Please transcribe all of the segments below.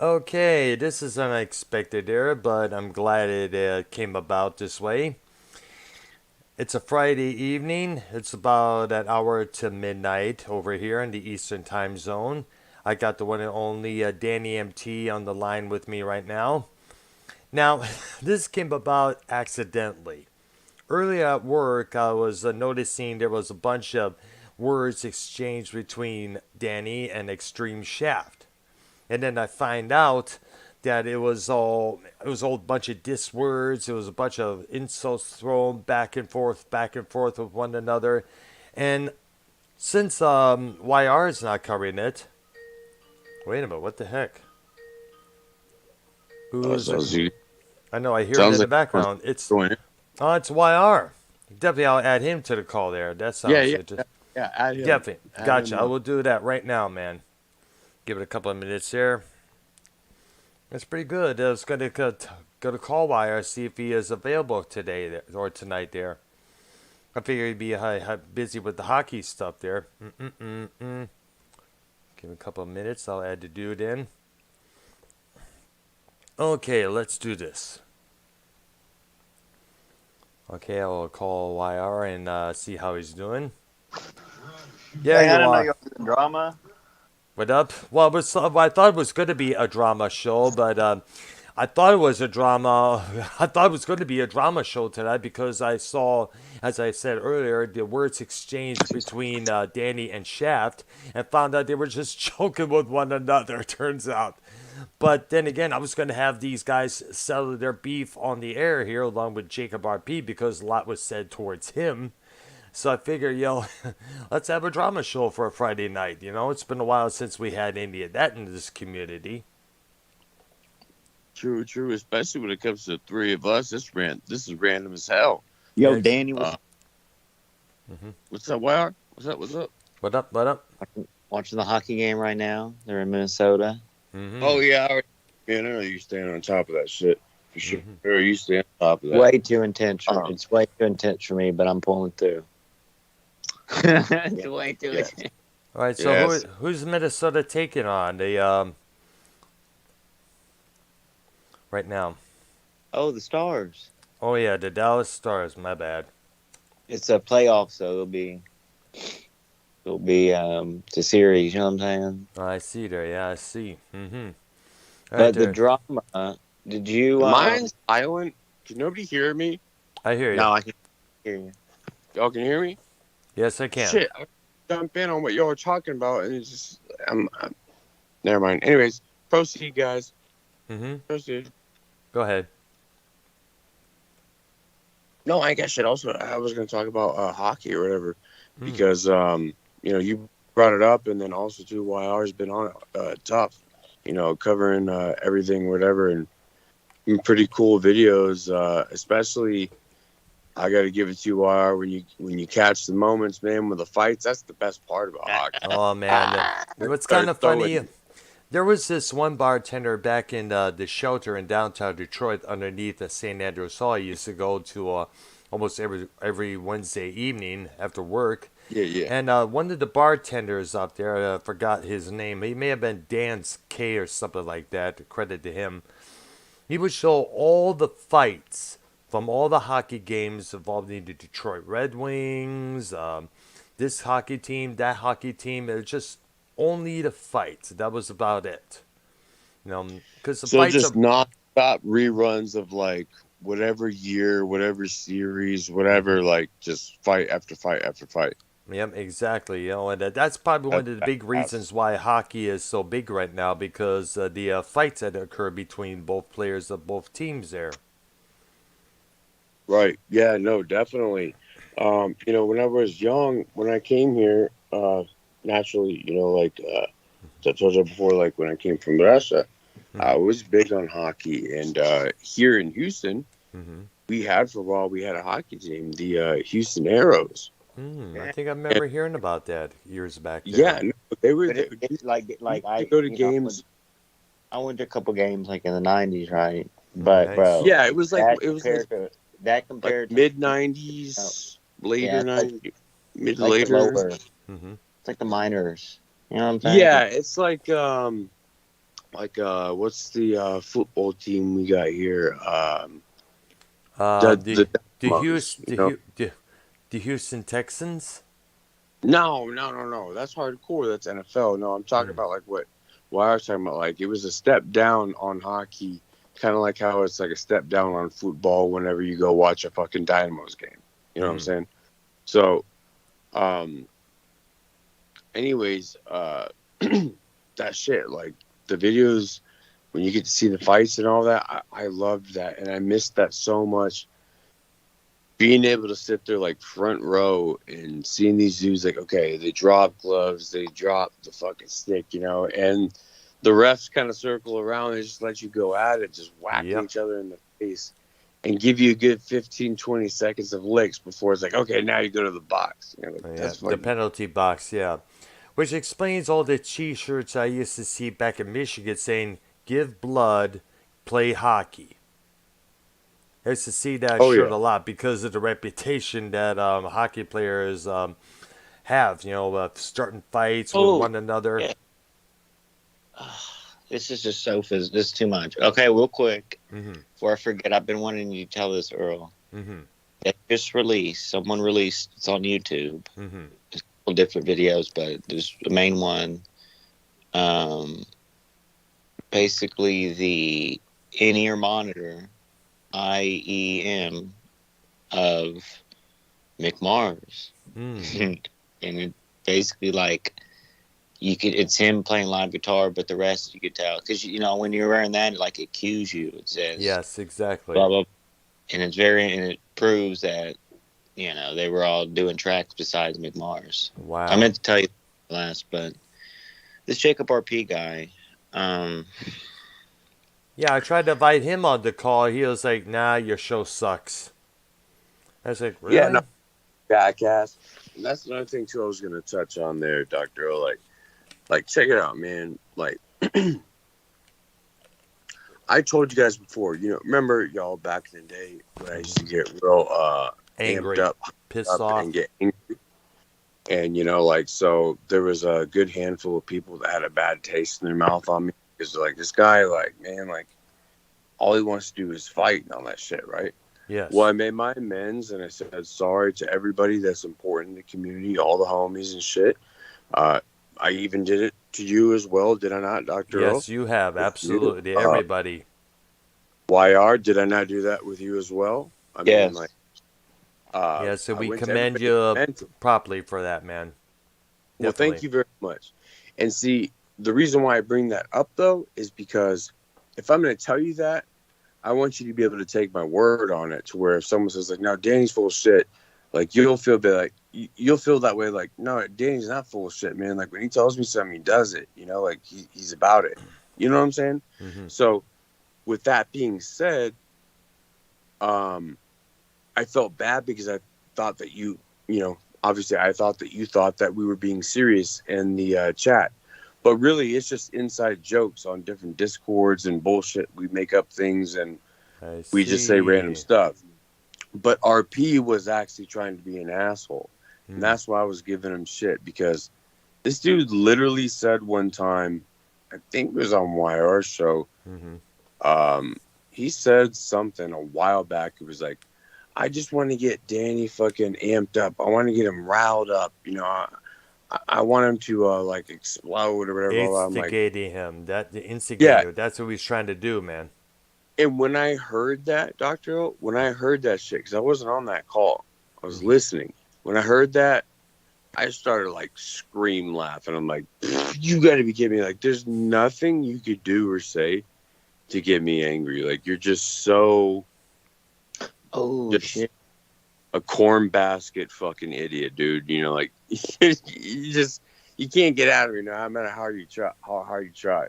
Okay, this is unexpected there, but I'm glad it came about this way. It's a Friday evening. It's about an hour to midnight over here in the Eastern Time Zone. I got the one and only Danny MT on the line with me right now. Now, this came about accidentally. Early at work, I was noticing there was a bunch of words exchanged between Danny and Extreme Shaft. And then I find out that it was all a bunch of diss words. It was a bunch of insults thrown back and forth with one another. And since YR is not covering it, wait a minute, what the heck? Who's it? Sounds you. I know I hear it Sounds in the like background. It's going. it's YR. Definitely, I'll add him to the call there. That Yeah, sounds yeah, good. yeah, yeah. Add him. Definitely, Add gotcha. him I up. will do that right now, man. Give it a couple of minutes there. That's pretty good. I was gonna go to call wire see if he is available today or tonight. There, I figure he'd be busy with the hockey stuff there. Mm-mm-mm-mm. Give him a couple of minutes. I'll add the dude in. Okay, let's do this. Okay, I'll call YR and see how he's doing. There Hey, I you didn't know are. you were doing drama. What up? Well, I thought it was going to be a drama show, but I thought it was a drama. I thought it was going to be a drama show tonight because I saw, as I said earlier, the words exchanged between Danny and Shaft, and found out they were just joking with one another. Turns out, but then again, I was going to have these guys settle their beef on the air here, along with Jacob RP, because a lot was said towards him. So I figured, let's have a drama show for a Friday night. It's been a while since we had any of that in this community. True, true. Especially when it comes to the three of us. This is random as hell. Yo, Ex- Danny was Uh, hmm what's up, YR? What's up? What's up? What up? What up? watching the hockey game right now. They're in Minnesota. Oh hmm yeah, man. I know you staying on top of that shit for sure. hmm You stay on top of that. Way too intense. Um, It's way too intense for me, but I'm pulling through. It's way too yeah, intense. All right. So yes. who's Minnesota taking on the right now? Oh, the Stars. Oh yeah, the Dallas Stars. My bad. It's a playoff, so it'll be the series. You know what I'm saying? Oh, I see there. Yeah, I see. All right But the there. drama. Did you? Mine's silent. Can nobody hear me? I hear you. No, I can hear you. Y'all can hear me? Yes, I can. Shit, I jump in on what y'all are talking about, and it's just I'm never mind. Anyways, proceed, guys. hmm Proceed. Go ahead. No, I guess shit. Also, I was going to talk about hockey or whatever Mm. because you brought it up, and then also too, YR's been on it tough, covering everything, whatever, and pretty cool videos. Especially, I got to give it to you, YR, when you catch the moments, man, with the fights. That's the best part about hockey. Oh man, what's kind Start of funny? throwing. There was this one bartender back in the shelter in downtown Detroit underneath the St. Andrews Hall. I used to go to almost every Wednesday evening after work. Yeah, yeah. And one of the bartenders up there, I forgot his name. He may have been Dan's K or something like that. Credit to him. He would show all the fights from all the hockey games involving the Detroit Red Wings, this hockey team, that hockey team. It was just only the fights. That was about it. Because the So fights just are. non-stop reruns of like whatever year, whatever series, whatever, like just fight after fight after fight. Yep, exactly. And that's probably one of the big That's reasons why hockey is so big right now because the fights that occur between both players of both teams there. right. Yeah, no, definitely. When I was young, when I came here, naturally, I told you before, like when I came from Russia, I hmm was big on hockey. And here in Houston, hmm for a while, we had a hockey team, the Houston Arrows. I Yeah. think I And remember hearing about that years back there. yeah, no, they were, But they, it's we like used to go to games. I went to a couple games like in the '90s, right? Oh, But nice. bro, Yeah, that it was like that like compared to mid oh, '90s, yeah, later '90s, mid it's like the later. lower, hmm it's like the minors. You know what I'm saying? Yeah, it's like like what's the football team we got here? The The the Dynamos, Houston you know? the Houston Texans. No. That's hardcore. That's NFL. No, I'm talking Mm. about like what I was talking about. Like it was a step down on hockey, kind of like how it's like a step down on football whenever you go watch a fucking Dynamos game. You know what I'm Mm. saying? So, um, anyways, that shit, like the videos when you get to see the fights and all that, I loved that, and I missed that so much. Being able to sit there like front row and seeing these dudes like, okay, they drop gloves, they drop the fucking stick, you know, and the refs kind of circle around and just let you go at it, just whacking Yep. each other in the face and give you a good 15, 20 seconds of licks before it's like, okay, now you go to the box. You know, like, Yeah. that's The fucking. penalty box. Yeah. Which explains all the T-shirts I used to see back in Michigan saying "Give blood, play hockey." I used to see that Oh, shirt yeah. a lot because of the reputation that hockey players have. Starting fights with Oh, one another. yeah. This is just so This is too much. Okay, real quick Mhm. before I forget, I've been wanting you to tell this, Earl. Mhm. They just released. Someone released. It's on YouTube. Mhm. Different videos, but there's the main one. Um, Basically the in-ear monitor IEM of McMars, Mm. and it basically like it's him playing live guitar, but the rest you could tell because when you're wearing that, like it cues you. It says Yes, exactly. blah blah, and and it proves that they were all doing tracks besides McMars. I Wow. meant to tell you last, but this Jacob RP guy, um, Yeah, I tried to invite him on the call. He was like, "Nah, your show sucks." I was like, Yeah, no, "Really?" jackass. And that's another thing, too, I was going to touch on there, Dr. O. Like, check it out, man. Like, I told you guys before, remember y'all back in the day when I used to get real amped Angry, up, pissed and off. get angry. And like, so there was a good handful of people that had a bad taste in their mouth on me because like this guy, like, man, like all he wants to do is fight and all that shit, right? Well, Yes. I made my amends and I said sorry to everybody that's important in the community, all the homies and shit. Uh, I even did it to you as well, did I not, Dr. Earl? Yes, you have. With you. Absolutely. Everybody. YR, did I not do that with you as well? I mean, like, yes, Yes, and I we went to commend everybody and you meant it. properly for that, man. Well, thank Definitely. you very much. And see, the reason why I bring that up though is because if I'm going to tell you that, I want you to be able to take my word on it to where if someone says like, "No, Danny's full of shit," like you'll feel like you'll feel that way. Like, no, Danny's not full of shit, man. Like when he tells me something, he does it. Like he's about it. You know what I'm saying? Hmm. So with that being said, I felt bad because I thought that obviously I thought that you thought that we were being serious in the chat. But really, it's just inside jokes on different discords and bullshit. We make up things and I we just say random see. stuff. But RP was actually trying to be an asshole. And Mm. that's why I was giving him shit because this dude literally said one time, I think it was on YR's show, Hmm. um, he said something a while back. It was like, I just want to get Danny fucking amped up. I want to get him riled up. I want him to like explode or whatever. I'm like, Instigating him. The yeah. instigator. That's what he's trying to do, man. And when I heard that, Doctor O, when I heard that shit, because I wasn't on that call, I was Hmm. listening. When I heard that, I started like scream laughing. I'm like, you got to be kidding me! Like, there's nothing you could do or say to get me angry. Like, you're just so oh just shit. a corn basket fucking idiot, dude. Like you can't get out of it no matter how hard you try.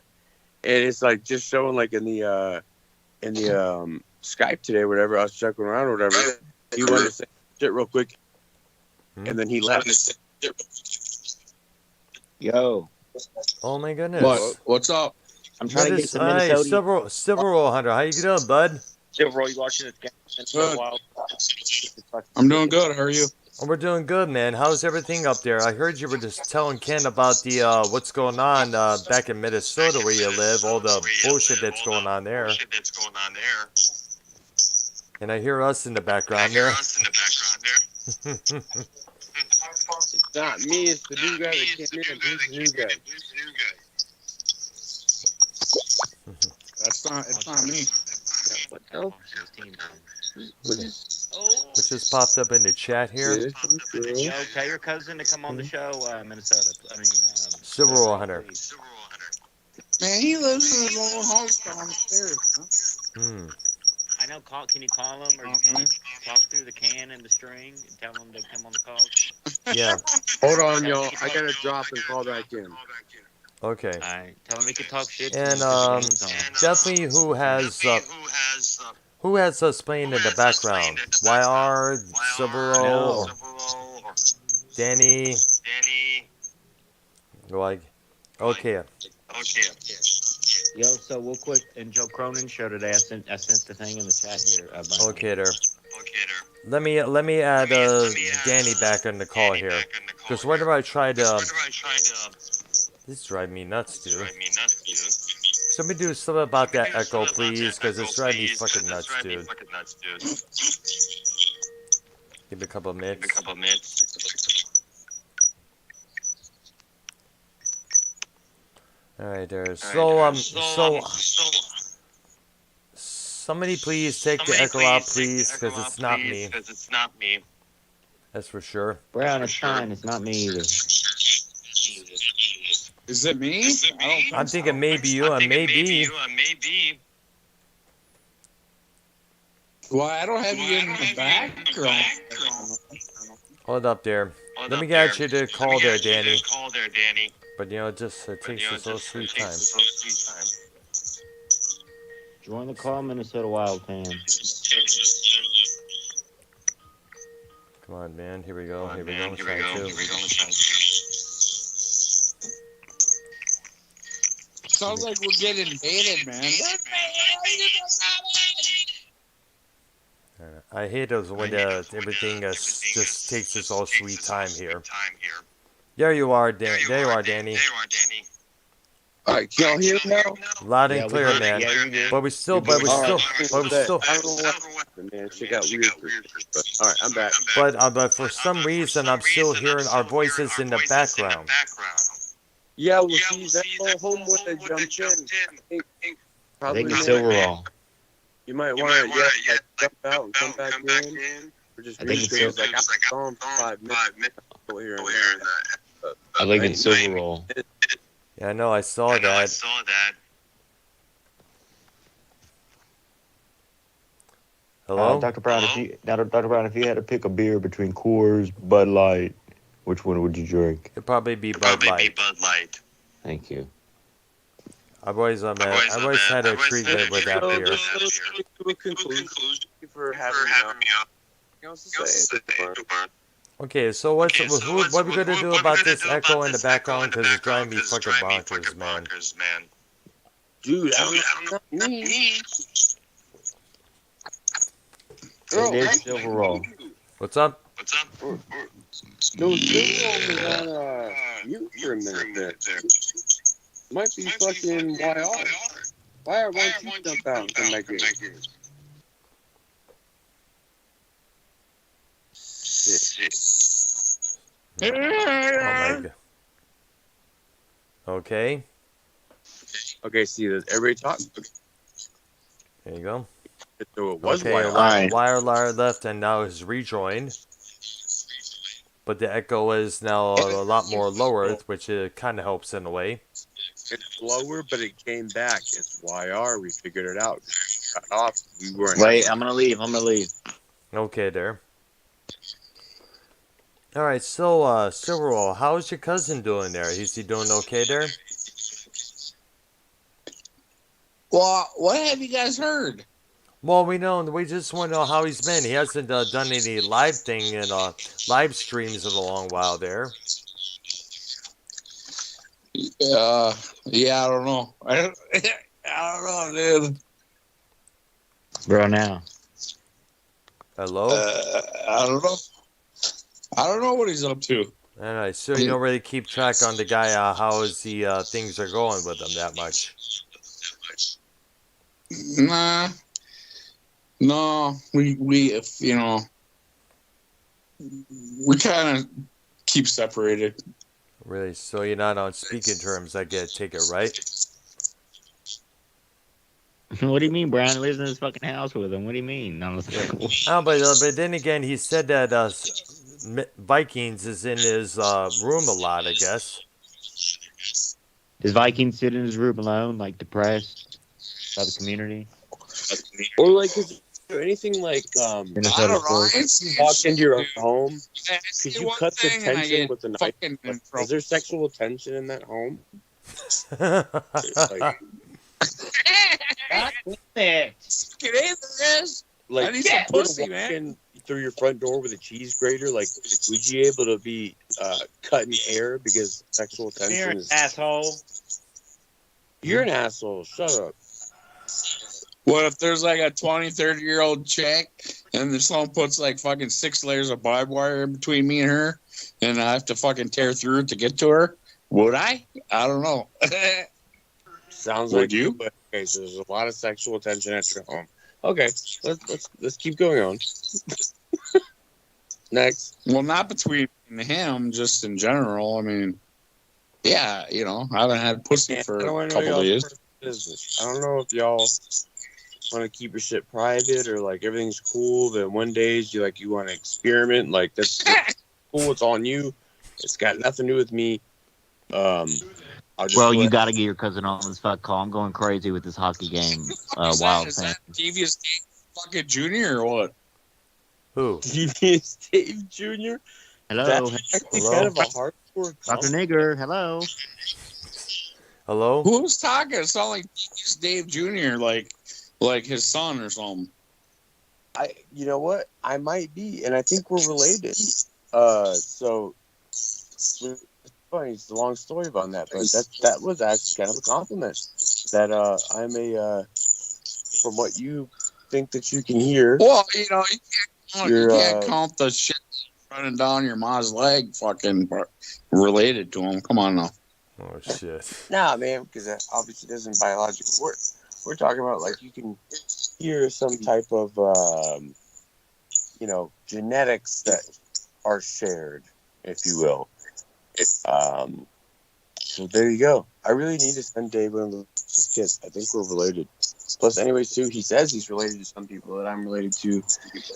And it's like just showing like in the Skype today, or whatever. I was checking around or whatever. He wanted to say shit real quick, Hmm? and then he left. Yo, Oh my What? goodness. What's up? I'm What trying to get is some Hey, Minnesota. Silver Hunter? How you doing, bud? Silver, you watching this game? Good. Wild. I'm doing good. How are you? Oh, we're doing good, man. How's everything up there? I heard you were just telling Ken about the what's going on back in Minnesota where you live, all the bullshit that's going on there. And I hear us in the background there. It's not me. It's the new guy that came in. Who's the new guy? It's not me. Yeah, what the hell? Which just popped up in the chat here. Yes, I'm sure. Yo, tell your cousin to come on the show, Minnesota. Silver Hunter. please. Man, he lives in his own house downstairs. Hmm. I know. Can you call him or talk through the can and the string and tell him to come on the call? Yeah. Hold on, y'all. I gotta drop and call back in. Okay. All right. Tell him he can talk shit. And definitely who has us playing in the background? YR, Silvero, Danny. Like, okay. Yo, so real quick, in Joe Cronin's show today, I sent the thing in the chat here. Okay, there. Let me add Danny back on the call here. Because whenever I try to, this drives me nuts, dude. Somebody do something about that echo, please, because it's driving me fucking nuts, dude. Give me a couple of minutes. All right, there. So somebody please take the echo out, please, because it's not me. That's for sure. Brown, it's fine. It's not me either. Is it me? I'm thinking maybe you, and maybe. Well, I don't have you in the background. Hold up there. Let me get you to call there, Danny. But you know, it takes us so sweet time. Join the call, Minnesota Wild fan. Come on, man. Here we go. Here we go. Sounds like we're getting baited, man. I hate those when everything just takes us all sweet time here. There you are, Dan. There you are, Danny. All right, can y'all hear me now? Loud and clear, man. But we still. I don't know what happened, man. Shit got weird. All right, I'm back. But for some reason, I'm still hearing our voices in the background. Yeah, well, see, that whole homeboy that jumped in, I think it's Silverall. you might want to jump out and come back in. Or just I think it's read like, I saw him for 5 minutes. I think it's Silverall. Yeah, I know. I saw that. Hello? Dr. Brown, if you had to pick a beer between Coors, Bud Light, which one would you drink? It'd probably be Bud Light. Thank you. I've always had a treatment with that beer. To a conclusion. Thank you for having me on. Okay, so what are we gonna do about this echo in the background? Because it's driving me fucking bonkers, man. Dude, I don't know. It is Silverall. What's up? No, Silverall was on mute for a minute there. Might be fucking YR. YR, why don't you jump out and come back in? Oh my god. Okay. Okay, see, does everybody talk? There you go. So it was Okay, YR. Wire left and now is rejoined. But the echo is now a lot more lowered, which kind of helps in a way. It's lower, but it came back. It's YR. We figured it out. Cut off. We weren't. Wait, I'm gonna leave. Okay, there. All right, so Silverall, how's your cousin doing there? Is he doing okay there? Well, what have you guys heard? Well, we just want to know how he's been. He hasn't done any live streams in a long while there. Yeah, I don't know. I don't know, dude. Bro, now. Hello? I don't know. I don't know what he's up to. All right, so you don't really keep track on the guy, how is the things are going with him that much. Nah, no, if you know, we kind of keep separated. Really, so you're not on speaking terms, I take it, right? What do you mean, Brian lives in his fucking house with him? What do you mean? No, Oh, but then again, he said that Vikings is in his room a lot, I guess. Does Viking sit in his room alone, like depressed by the community? Or like, is there anything like I Minnesota don't know. sports. you walk into your Dude, home? I Could say you one cut the thing and I tension get with a knife? fucking in Like, is trouble. there sexual tension in that home? Like, God damn it! Fucking A, there is. like I need if some you were to pussy, walk man. in through your front door with a cheese grater, like, would you able to be cutting air because sexual You're tension an is? asshole. You're an asshole. Shut up. What if there's like a 20, 30-year-old chick and someone puts like fucking 6 layers of barbed wire in between me and her and I have to fucking tear through it to get to her? Would I? I don't know. Sounds Would like you? But okay, so there's a lot of sexual tension at your home. Okay, let's keep going on. Next. Well, not between him, just in general. I mean, yeah, you know, I haven't had pussy for I don't a wanna know couple of y'all's years. personal business. I don't know if y'all want to keep your shit private or like everything's cool. Then one days you want to experiment. Like that's cool. It's on you. It's got nothing to do with me. I'll just Well, go you ahead- got to get your cousin on this fuck call. I'm going crazy with this hockey game. Wild Is fan. that Devious fucking Junior or what? Who? Devious Dave Jr. Hello, That's actually Hello? kind of a hardcore Dr. comment. Nigger. Hello. Hello? Who's talking? It sounds like Devious Dave Jr., like his son or something. You know what? I might be, and I think we're related. So it's funny. It's a long story about that, but that was actually kind of a compliment. That I'm from what you think that you can hear. Well, you know, you can't You're, count the shit running down your mom's leg fucking related to him. Come on now. Oh, shit. Nah, man, because that obviously doesn't biologically work. We're talking about like you can hear some type of genetics that are shared, if you will. So there you go. I really need to send Dave one of those kids. I think we're related. Plus, anyways, too, he says he's related to some people that I'm related to.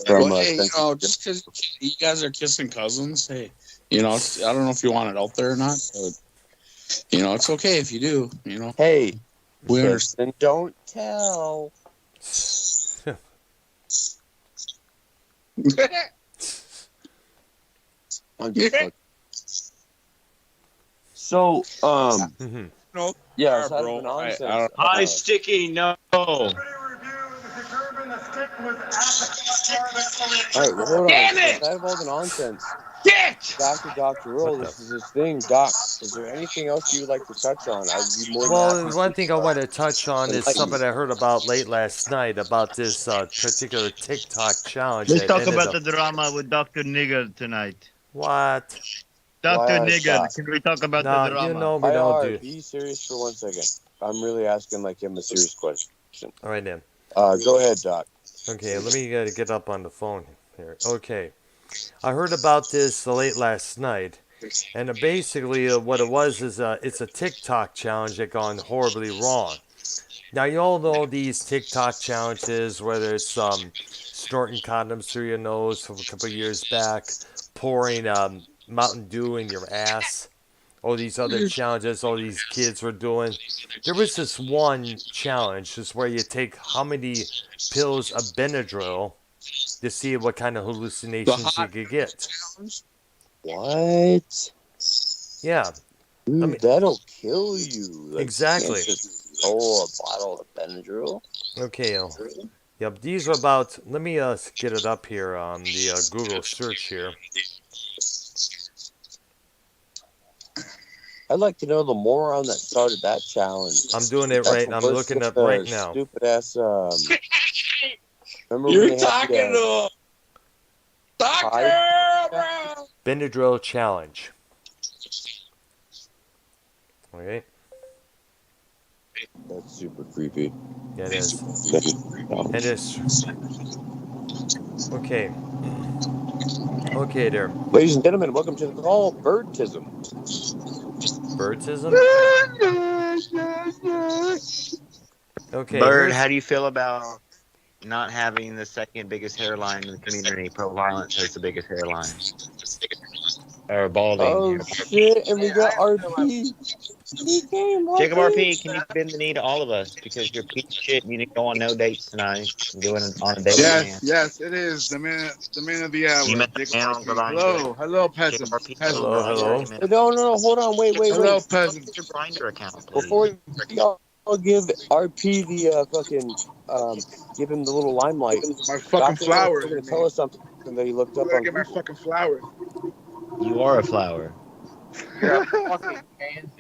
From Well, hey, just because you guys are kissing cousins, hey, I don't know if you want it out there or not, but it's okay if you do. Hey, We understand. Don't tell. I'm just fucking- So, Mhm. yeah, Alright, aside bro. of the nonsense, I don't- Hi, Sticky. No. all right, well, hold on. Damn it! Aside of all the nonsense, Shit! Dr. Earl, What this is his thing. Doc, is there anything else you would like to touch on? I'd be more than Well, happy one to, thing I want to touch on is enlighten something you. I heard about late last night about this particular TikTok challenge Let's that talk ended about up. the drama with Dr. Nigger tonight. What? Dr. Why, Nigger, Doc? can we talk about No, the drama? you know we don't IR, do. be serious for 1 second. I'm really asking like him a serious question. All right, then. Go ahead, Doc. Okay, let me get up on the phone here. Okay. I heard about this late last night, and basically what it was is it's a TikTok challenge that gone horribly wrong. Now you all know these TikTok challenges, whether it's snorting condoms through your nose from a couple of years back, pouring Mountain Dew in your ass, all these other challenges all these kids were doing. There was this one challenge, just where you take how many pills of Benadryl to see what kind of The hallucinations you hot could get. challenge. What? Yeah, Dude, I mean- that'll kill you. Like, Exactly. You can't just throw a bottle of Benadryl. okay. Yep, these are about. Let me get it up here on the Google search here. I'd like to know the moron that started that challenge. I'm doing it That's right. I'm worse looking than up the right now. Stupid ass. Remember when You're they had talking the, to Dr. Hi. Brown. Benadryl challenge. Okay. That's super creepy. Yeah, it is. That's- It is. Okay. Okay, there. Ladies and gentlemen, welcome to the call, Birdtism. Birdism? Okay, Bird, here's. how do you feel about not having the second biggest hairline in the community? Pro Violence has the biggest hairline. Or balding. Oh shit! And we got RP. He came, Jacob RP. RP, can you bend the knee to all of us? Because you're a piece of shit and you didn't go on no dates tonight. You're doing it on a date with a man. Yes, it is the man of the hour. You met a Jacob man on RP. Grindr. Hello, Jacob peasants. RP, Hello, hello. No, hold on, wait. Hello, peasants. Your Grindr account, please. Before y'all give RP the fucking give him the little limelight. My fucking Dr. flowers. Going to tell us something that he looked up Look on at my Google. fucking flowers. You are a flower.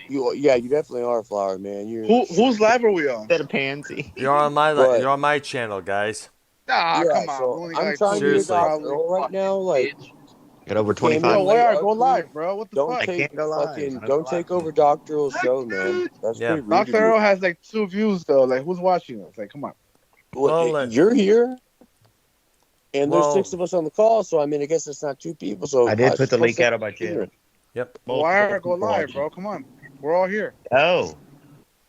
You definitely are a flower, man. You're Whose live are we on? Instead of pansy. You're on my But- you're on my channel, guys. Nah, yeah, come on. so We only I'm got trying to get Seriously. Dr. Earl right now. Like, Got over Can't 25. Yo, be- where are Like, go live, bro? What the don't fuck? I take can't go live. fucking I don't don't go take live. over Dr. Earl's show, man. That's Yeah. pretty rude. Dr. Earl has like 2 views though. Like, who's watching us? Like, come on. Well, You're here, and there's well- 6 of us on the call. So I mean, I guess it's not 2 people. So I did put the suppose link that's out about you. ignorant. Yep. Why are go live, bro? Come on. We're all here. Oh.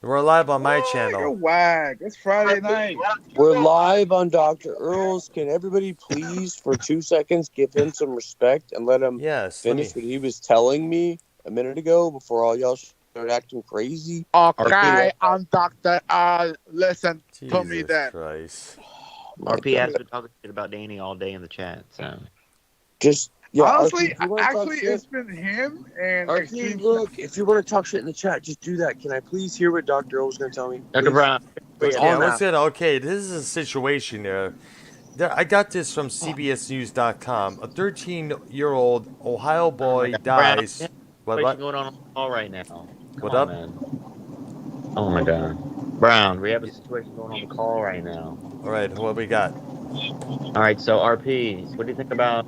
We're live on my You're channel. wag. It's Friday night. We're live on Dr. Earl's. Can everybody please, for 2 seconds, give him some respect and let him Yes. let finish me- what he was telling me a minute ago before all y'all start acting crazy? Okay, I'm Dr. Listen to me Jesus that. Christ. RP has been talking shit about Danny all day in the chat, so. Just yeah. Honestly, RP, if you wanna talk actually, shit- it's been him and RP, Extreme. look, if you want to talk shit in the chat, just do that. Can I please hear what Dr. Earl was going to tell me? Dr. Please? Brown. It's Yeah, on let's now. get okay. This is a situation there. I got this from CBSNews.com. A 13-year-old Ohio boy dies. What's What? going on the call right now? What Come on, up? man. Oh my god. Brown, we have a situation going on the call right now. All right, what we got? All right, so RP, what do you think about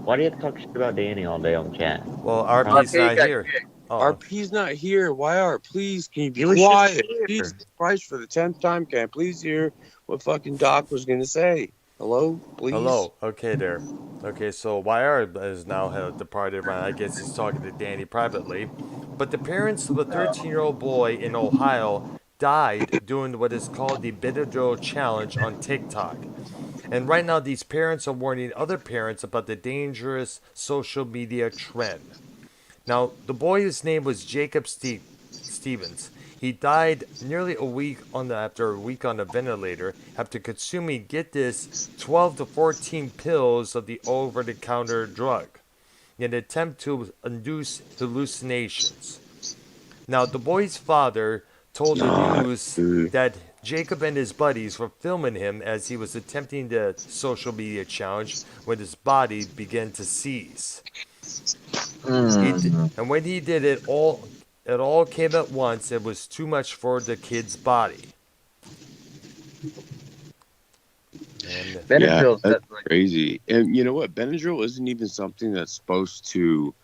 why do you have to talk shit about Danny all day on the chat? Well, RP's not here. Oh, RP's not here. Why are? Please, can you be He was quiet? just here. Jesus Christ, for the 10th time, can I please hear what fucking Doc was going to say? Hello, please. hello. Okay, there. Okay, so YR is now departed. I guess he's talking to Danny privately. But the parents of a 13-year-old boy in Ohio died doing what is called the Benadryl challenge on TikTok. And right now, these parents are warning other parents about the dangerous social media trend. Now, the boy's name was Jacob Stevens. He died nearly after a week on a ventilator after consuming, get this, 12 to 14 pills of the over-the-counter drug in an attempt to induce hallucinations. Now, the boy's father told the news that Jacob and his buddies were filming him as he was attempting the social media challenge when his body began to seize. And when he did it all came at once. It was too much for the kid's body. And Yeah, that's crazy. And you know what? Benadryl isn't even something that's supposed to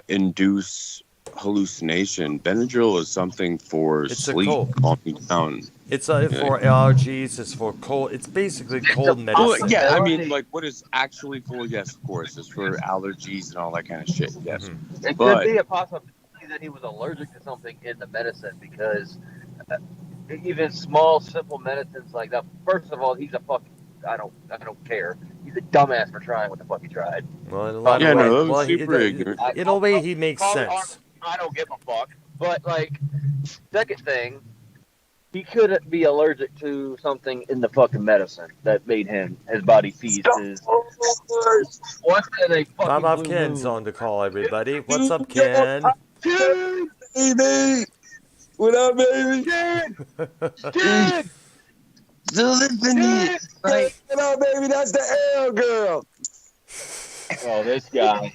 induce hallucination. Benadryl is something for It's a sleep, cold. calming down. it's for allergies. It's for cold. It's basically cold Well, medicine. yeah, I mean, like what is actually for? Yes, of course, it's for allergies and all that kind of shit. Yes, It But- could be a possibility that he was allergic to something in the medicine because even small, simple medicines like that. First of all, he's a fucking. I don't care. He's a dumbass for trying what the fuck he tried. Well, in a lot Yeah, of no, ways, that was well, super ignorant. in a way, he makes Call it sense. I don't give a fuck. But like, second thing, he could be allergic to something in the fucking medicine that made his body seize his. What's in a fucking Bob off blue Ken's moon? on the call, everybody. What's up, Ken? Baby, what up, baby? Kid! Still listening. Like, what up, baby? That's the Earl girl. Oh, this guy.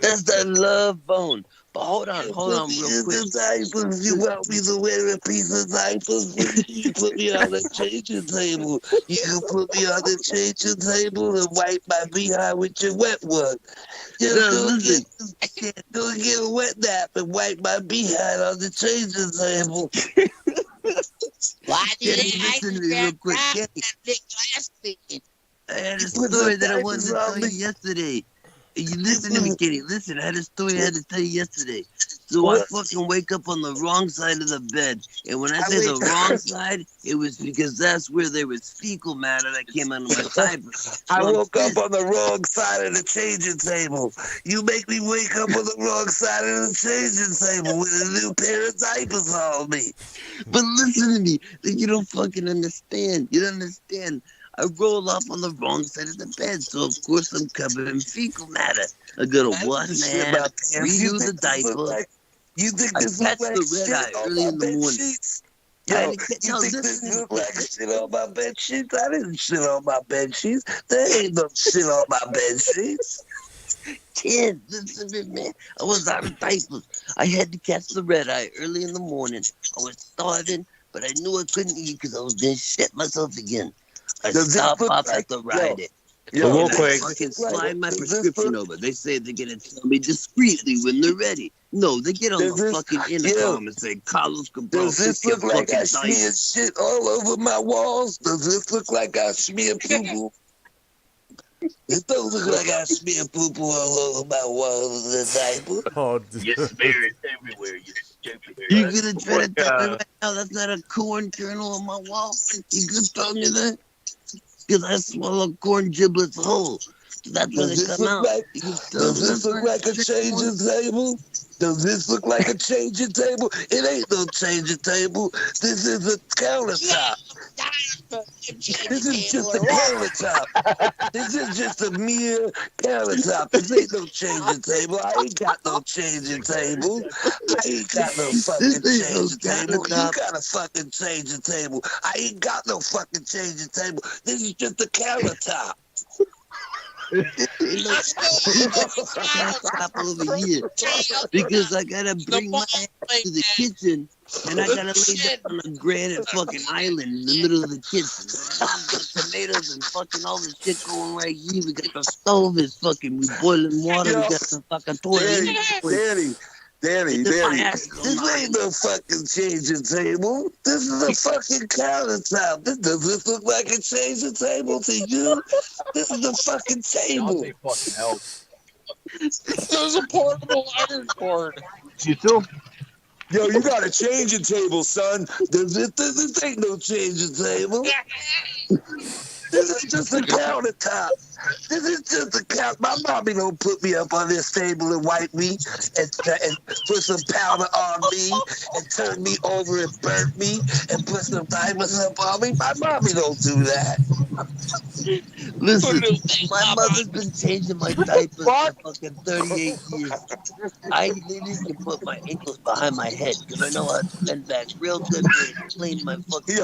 That's that love bone. Hold on, real quick. The diapers, you want me to wear a piece of diapers? You put me on the changing table. You can put me on the changing table and wipe my behind with your wet one. Go get a wet nap and wipe my behind on the changing table. Why did listen to me real quick, Kenny? I had a story that I wanted to tell you yesterday. You listen to me, Kenny. Listen, I had a story I had to tell you yesterday. So I fucking wake up on the wrong side of the bed. And when I say the wrong side, it was because that's where there was fecal matter that came out of my diaper. I woke up on the wrong side of the changing table. You make me wake up on the wrong side of the changing table with a new pair of diapers on me. But listen to me. You don't fucking understand. You don't understand. I roll off on the wrong side of the bed, so of course I'm covered in fecal matter. I gotta wash my hands, redo the diaper. You think I this catch look like the red eye shit on early my in the bed morning. sheets? I Yo, didn't you think listen this to look me. like shit on my bed sheets? I didn't shit on my bed sheets. There ain't no shit on my bed sheets. Kid, listen to me, man. I was out of diapers. I had to catch the red eye early in the morning. I was starving, but I knew I couldn't eat because I was gonna shit myself again. I stopped off at the ride it. So real And I quick, fucking slide my prescription over. They say they're gonna tell me discreetly when they're ready. No, they get on the fucking intercom and say, Carlos Cabral, Does this fix your look like fucking I smeared diapers. shit all over my walls? Does this look like I smeared poo-poo? It don't look like I smeared poo-poo all over my walls in the diaper. Oh, You smear it everywhere, you stupid. You gonna try to tell me right now that's not a corn kernel on my wall? You gonna tell me that? Because I swallow corn giblets whole. So that's where they Does this come look out. like? You can tell Does me this look that's like a changing table? Does this look like a changing table? It ain't no changing table. This is a countertop. This is just a countertop. This is just a mere countertop. This ain't no changing table. I ain't got no changing table. I ain't got no fucking changing table. You got a fucking changing table. I ain't got no fucking changing table. This is just a countertop. Stop over here because I gotta bring my ass to the kitchen and I gotta lay down on a granite fucking island in the middle of the kitchen. I've got tomatoes and fucking all this shit going right here. We got the stove is fucking, we boiling water. We got the fucking toilet. Danny, this ain't no fucking changing table. This is a fucking countertop. Does this look like a changing table to you? This is a fucking table. Fucking help. There's a portable iron board. You too? Yo, you got a changing table, son. This ain't no changing table. This is just a countertop. This is just a count. My mommy don't put me up on this table and wipe me and put some powder on me and turn me over and burn me and put some diamonds up on me. My mommy don't do that. Listen, my mother's been changing my diapers for fucking 38 years. I literally can put my ankles behind my head because I know how to bend back real good and clean my fucking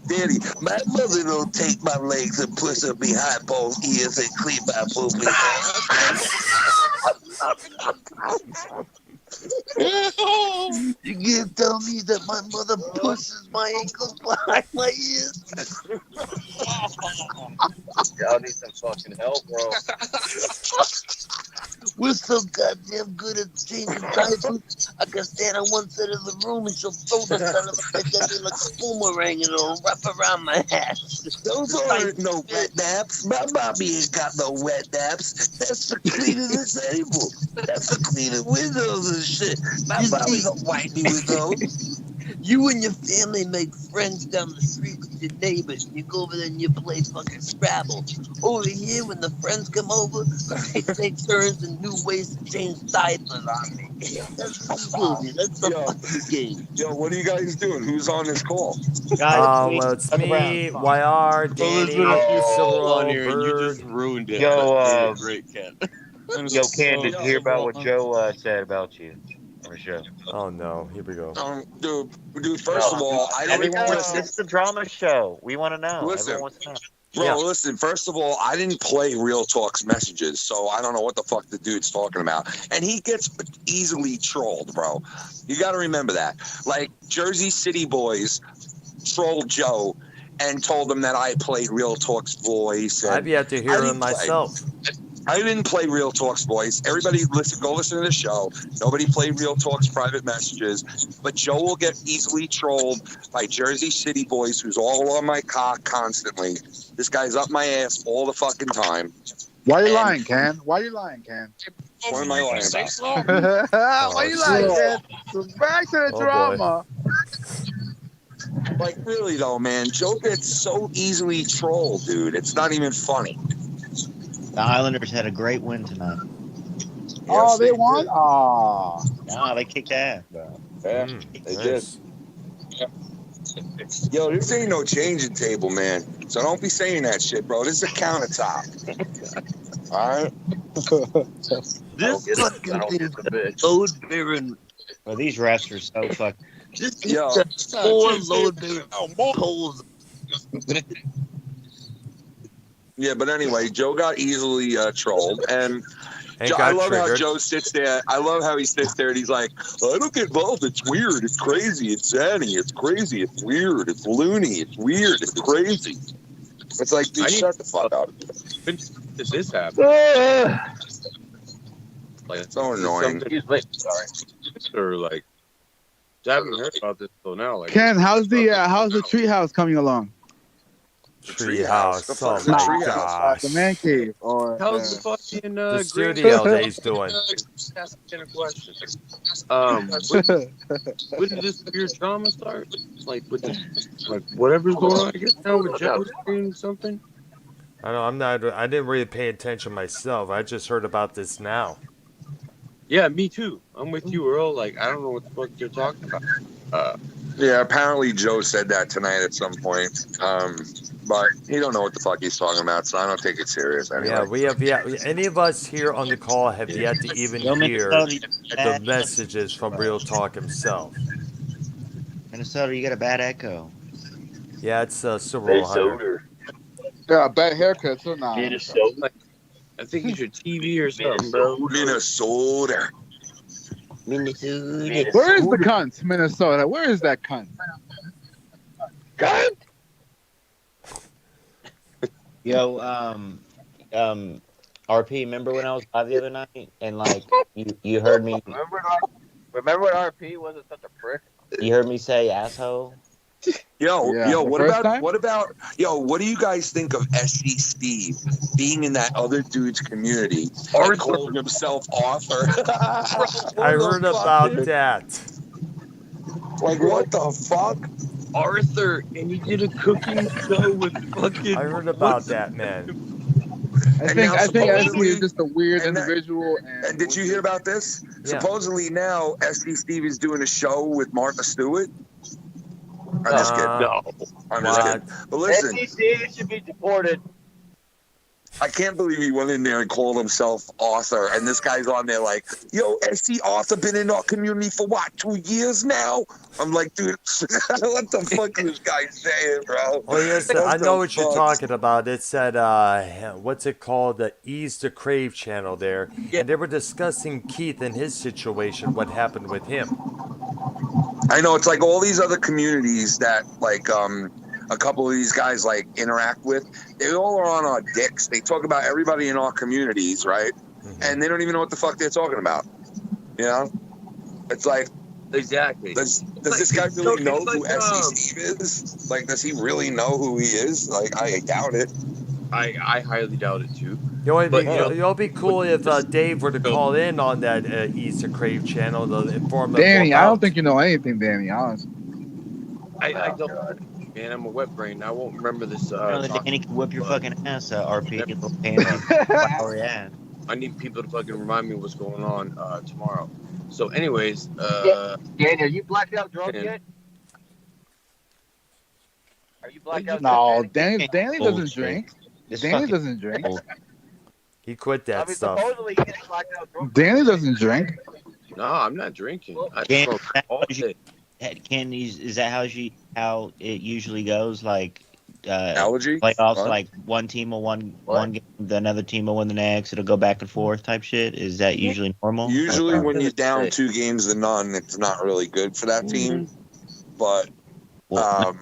Daddy, my mother don't take my legs and push them behind both ears and clean my poopy. You can't tell me that my mother pushes my ankles behind my ears. Y'all need some fucking help, bro. We're so goddamn good at changing diapers. I can stand on one side of the room and she'll throw the son of a bitch at me like a boomerang and it'll wrap around my ass. Those aren't no wet naps. My mommy ain't got no wet naps. That's for cleaning the table. That's for cleaning windows and shit. My mommy don't wipe me with those. You and your family make friends down the street with your neighbors. And you go over there and you play fucking Scrabble. Over here, when the friends come over, they take turns and new ways to change diapers on me. That's the fucking game. Yo, what are you guys doing? Who's on this call? Well, it's me, YR, Danny, Cyril, Byrd. ruined it. Yo, great, Ken. Yo, Ken, did you hear about what Joe said about you on the show? Oh no, here we go. Dude, first of all, I don't Everyone, this is a drama show. We want to know. Listen. Everyone wants to know. Bro, Yeah. listen, first of all, I didn't play Real Talk's messages, so I don't know what the fuck the dude's talking about. And he gets easily trolled, bro. You got to remember that. Like, Jersey City boys trolled Joe and told him that I played Real Talk's voice. And I've yet to I hear didn't him play. myself. I didn't play Real Talk's voice. Everybody go listen to the show. Nobody played Real Talk's private messages. But Joe will get easily trolled by Jersey City boys who's all on my cock constantly. This guy's up my ass all the fucking time. Why are you lying, Ken? Why are you lying, Ken? What am I lying Say about? slow. Why are you lying, Ken? So back to the Oh, boy. drama. Like, really, though, man, Joe gets so easily trolled, dude. It's not even funny. The Islanders had a great win tonight. Oh, they did. won? Oh. No, they kicked ass, bro. Yeah, Mm, they nice. did. Yo, this ain't no changing table, man. So don't be saying that shit, bro. This is a countertop. All right? This fucking I don't thing get the bitch. load bearing. Well, these refs are so fucking. This Yo. is the 4 load bearing poles. Yeah, but anyway, Joe got easily trolled, and And I got love how triggered. Joe sits there. I love how he sits there and he's like, I don't get involved. It's weird. It's crazy. It's zany. It's crazy. It's weird. It's loony. It's weird. It's crazy. It's like, dude, shut the fuck up. Did this happen? Like, So annoying. Excuse me. Sorry. or like, I haven't heard about this till now. Like, Ken, how's the treehouse coming along? Treehouse. The Oh fuck's my a treehouse? gosh. The man cave or how's the fucking The green- studio days doing. Asking a question. When did this weird drama start? Like with the, like whatever's going on, I guess now with Joe's doing something. I know I'm not. I didn't really pay attention myself. I just heard about this now. Yeah, me too. I'm with you, Earl. Like, I don't know what the fuck you're talking about. Yeah, apparently Joe said that tonight at some point. But he don't know what the fuck he's talking about, so I don't take it serious anyway. Yeah, we have. Yeah, any of us here on the call have yet to even Yo, hear Minnesota, the messages from Real Talk himself. Minnesota, you got a bad echo. Yeah, it's Super Bowl Hunter. Minnesota. yeah, bad haircut too now. Minnesota. I think it's your TV or something, bro. Minnesota. Minnesota. Where is the cunt, Minnesota? Where is that cunt? God. Yo, RP, remember when I was live the other night and like you heard me Remember when RP wasn't such a prick? you heard me say asshole? Yo, Yeah, yo, the what first about time? what do you guys think of SC Steve being in that other dude's community and calling himself author? I heard about that. Like, what the fuck? Arthur, and he did a cooking show with fucking. I heard about that, man. I And think now SC supposedly- is just a weird and that- individual. And did you hear about this? Yeah. Supposedly now SC Steve is doing a show with Martha Stewart. I'm just kidding. No. I'm just What? kidding. But listen, SEC should be deported. I can't believe he went in there and called himself author, and this guy's on there like, yo, SC Arthur been in our community for what, 2 years now? I'm like, dude, what the fuck is this guy saying, bro? Oh yes, What I the know what you're fuck? talking about. It's at what's it called, the Ease to Crave channel there, and they were discussing Keith and his situation, what happened with him. I know, it's like all these other communities that, like, a couple of these guys, like, interact with, they all are on our dicks. They talk about everybody in our communities, right? Mhm. And they don't even know what the fuck they're talking about. You know? It's like, Exactly. does like- this guy it's really so- know it's who like, SC Steve is? Like, does he really know who he is? Like, I doubt it. I highly doubt it too. It'll But, be cool if Dave were to call in on that Ease to Crave channel to inform them Danny, about. I don't think you know anything, Danny. Honestly. I don't. Man, I'm a wet brain. I won't remember this. Danny can whip your fucking ass, RP. You little pansy. Flower ass. I need people to fucking remind me what's going on tomorrow. So, anyways, Danny, are you blacked out drunk Yeah. yet? Are you blacked out No, drunk, Danny? Danny doesn't drink. This Danny fucking doesn't drink. He quit I that mean, stuff. supposedly he gets blacked out drunk. Danny doesn't drink. no, I'm not drinking. I Dan, smoke all day. Is that how it usually goes? Like Allergy? playoffs, What? like one team will one game, the another team will win the next. It'll go back and forth type shit. Is that usually normal? Usually, Okay. when you're down 2 games to none, it's not really good for that team. But Well,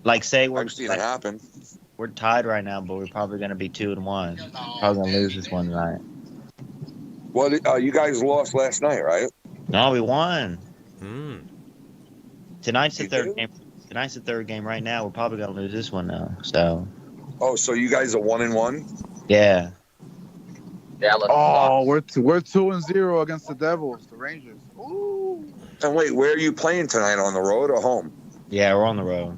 like say I've seen it happen. we're tied right now, but we're probably gonna be 2-1. Probably gonna lose this one tonight. Well, you guys lost last night, right? No, we won. Tonight's the You third do? game. Tonight's the third game right now. We're probably gonna lose this one now. So Oh, so you guys are 1-1? yeah. Dallas. Oh, we're 2-0 against the Devils, the Rangers. Ooh. And wait, where are you playing tonight? On the road or home? Yeah, we're on the road.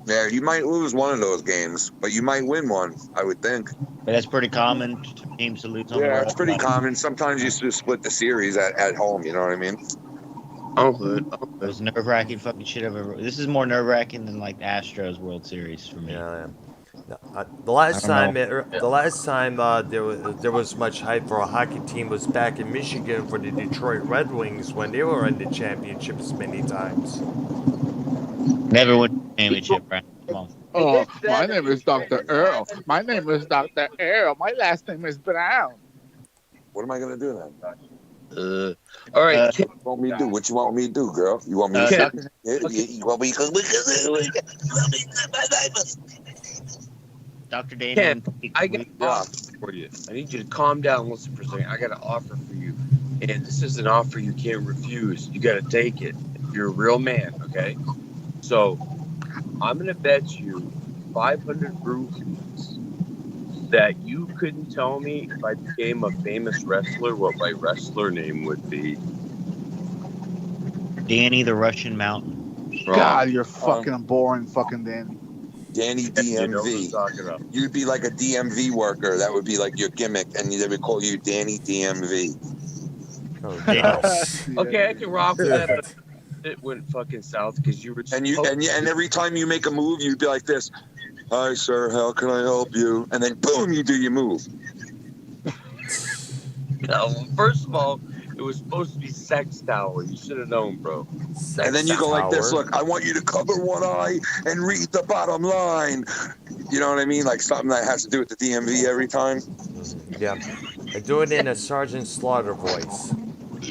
Yeah, you might lose one of those games, but you might win one, I would think. But that's pretty common teams to lose on the road. Yeah, it's pretty common. Sometimes you just split the series at home, you know what I mean? It was nerve-wracking fucking shit ever. This is more nerve-wracking than like the Astros World Series for me. Yeah. The last time there was much hype for a hockey team was back in Michigan for the Detroit Red Wings when they were in the championships many times. Never won the championship, right? Come on. Oh, my name is Dr. Earl. My name is Dr. Earl. My last name is Brown. What am I going to do then? All right. What you want me to do? What you want me to do, girl? You want me to you want me Dr. Ken, Daniel, I got an offer for you. I need you to calm down and listen for a second. I got an offer for you. And this is an offer you can't refuse. You got to take it. You're a real man, okay? So I'm going to bet you 500 rupees that you couldn't tell me if I became a famous wrestler what my wrestler name would be. Danny the Russian Mountain. God, you're fucking boring, fucking Danny. Danny DMV. You'd be like a DMV worker. That would be like your gimmick, and they would call you Danny DMV. Oh, yes. Okay, I can rock with that, but it went fucking south because you were. And every time you make a move, you'd be like this. Hi, sir. How can I help you? And then boom, you do your move. No, first of all, it was supposed to be sex tower. You should have known, bro. And then you go like this. Look, I want you to cover one eye and read the bottom line. You know what I mean? Like something that has to do with the DMV every time. Yeah. I do it in a Sergeant Slaughter voice.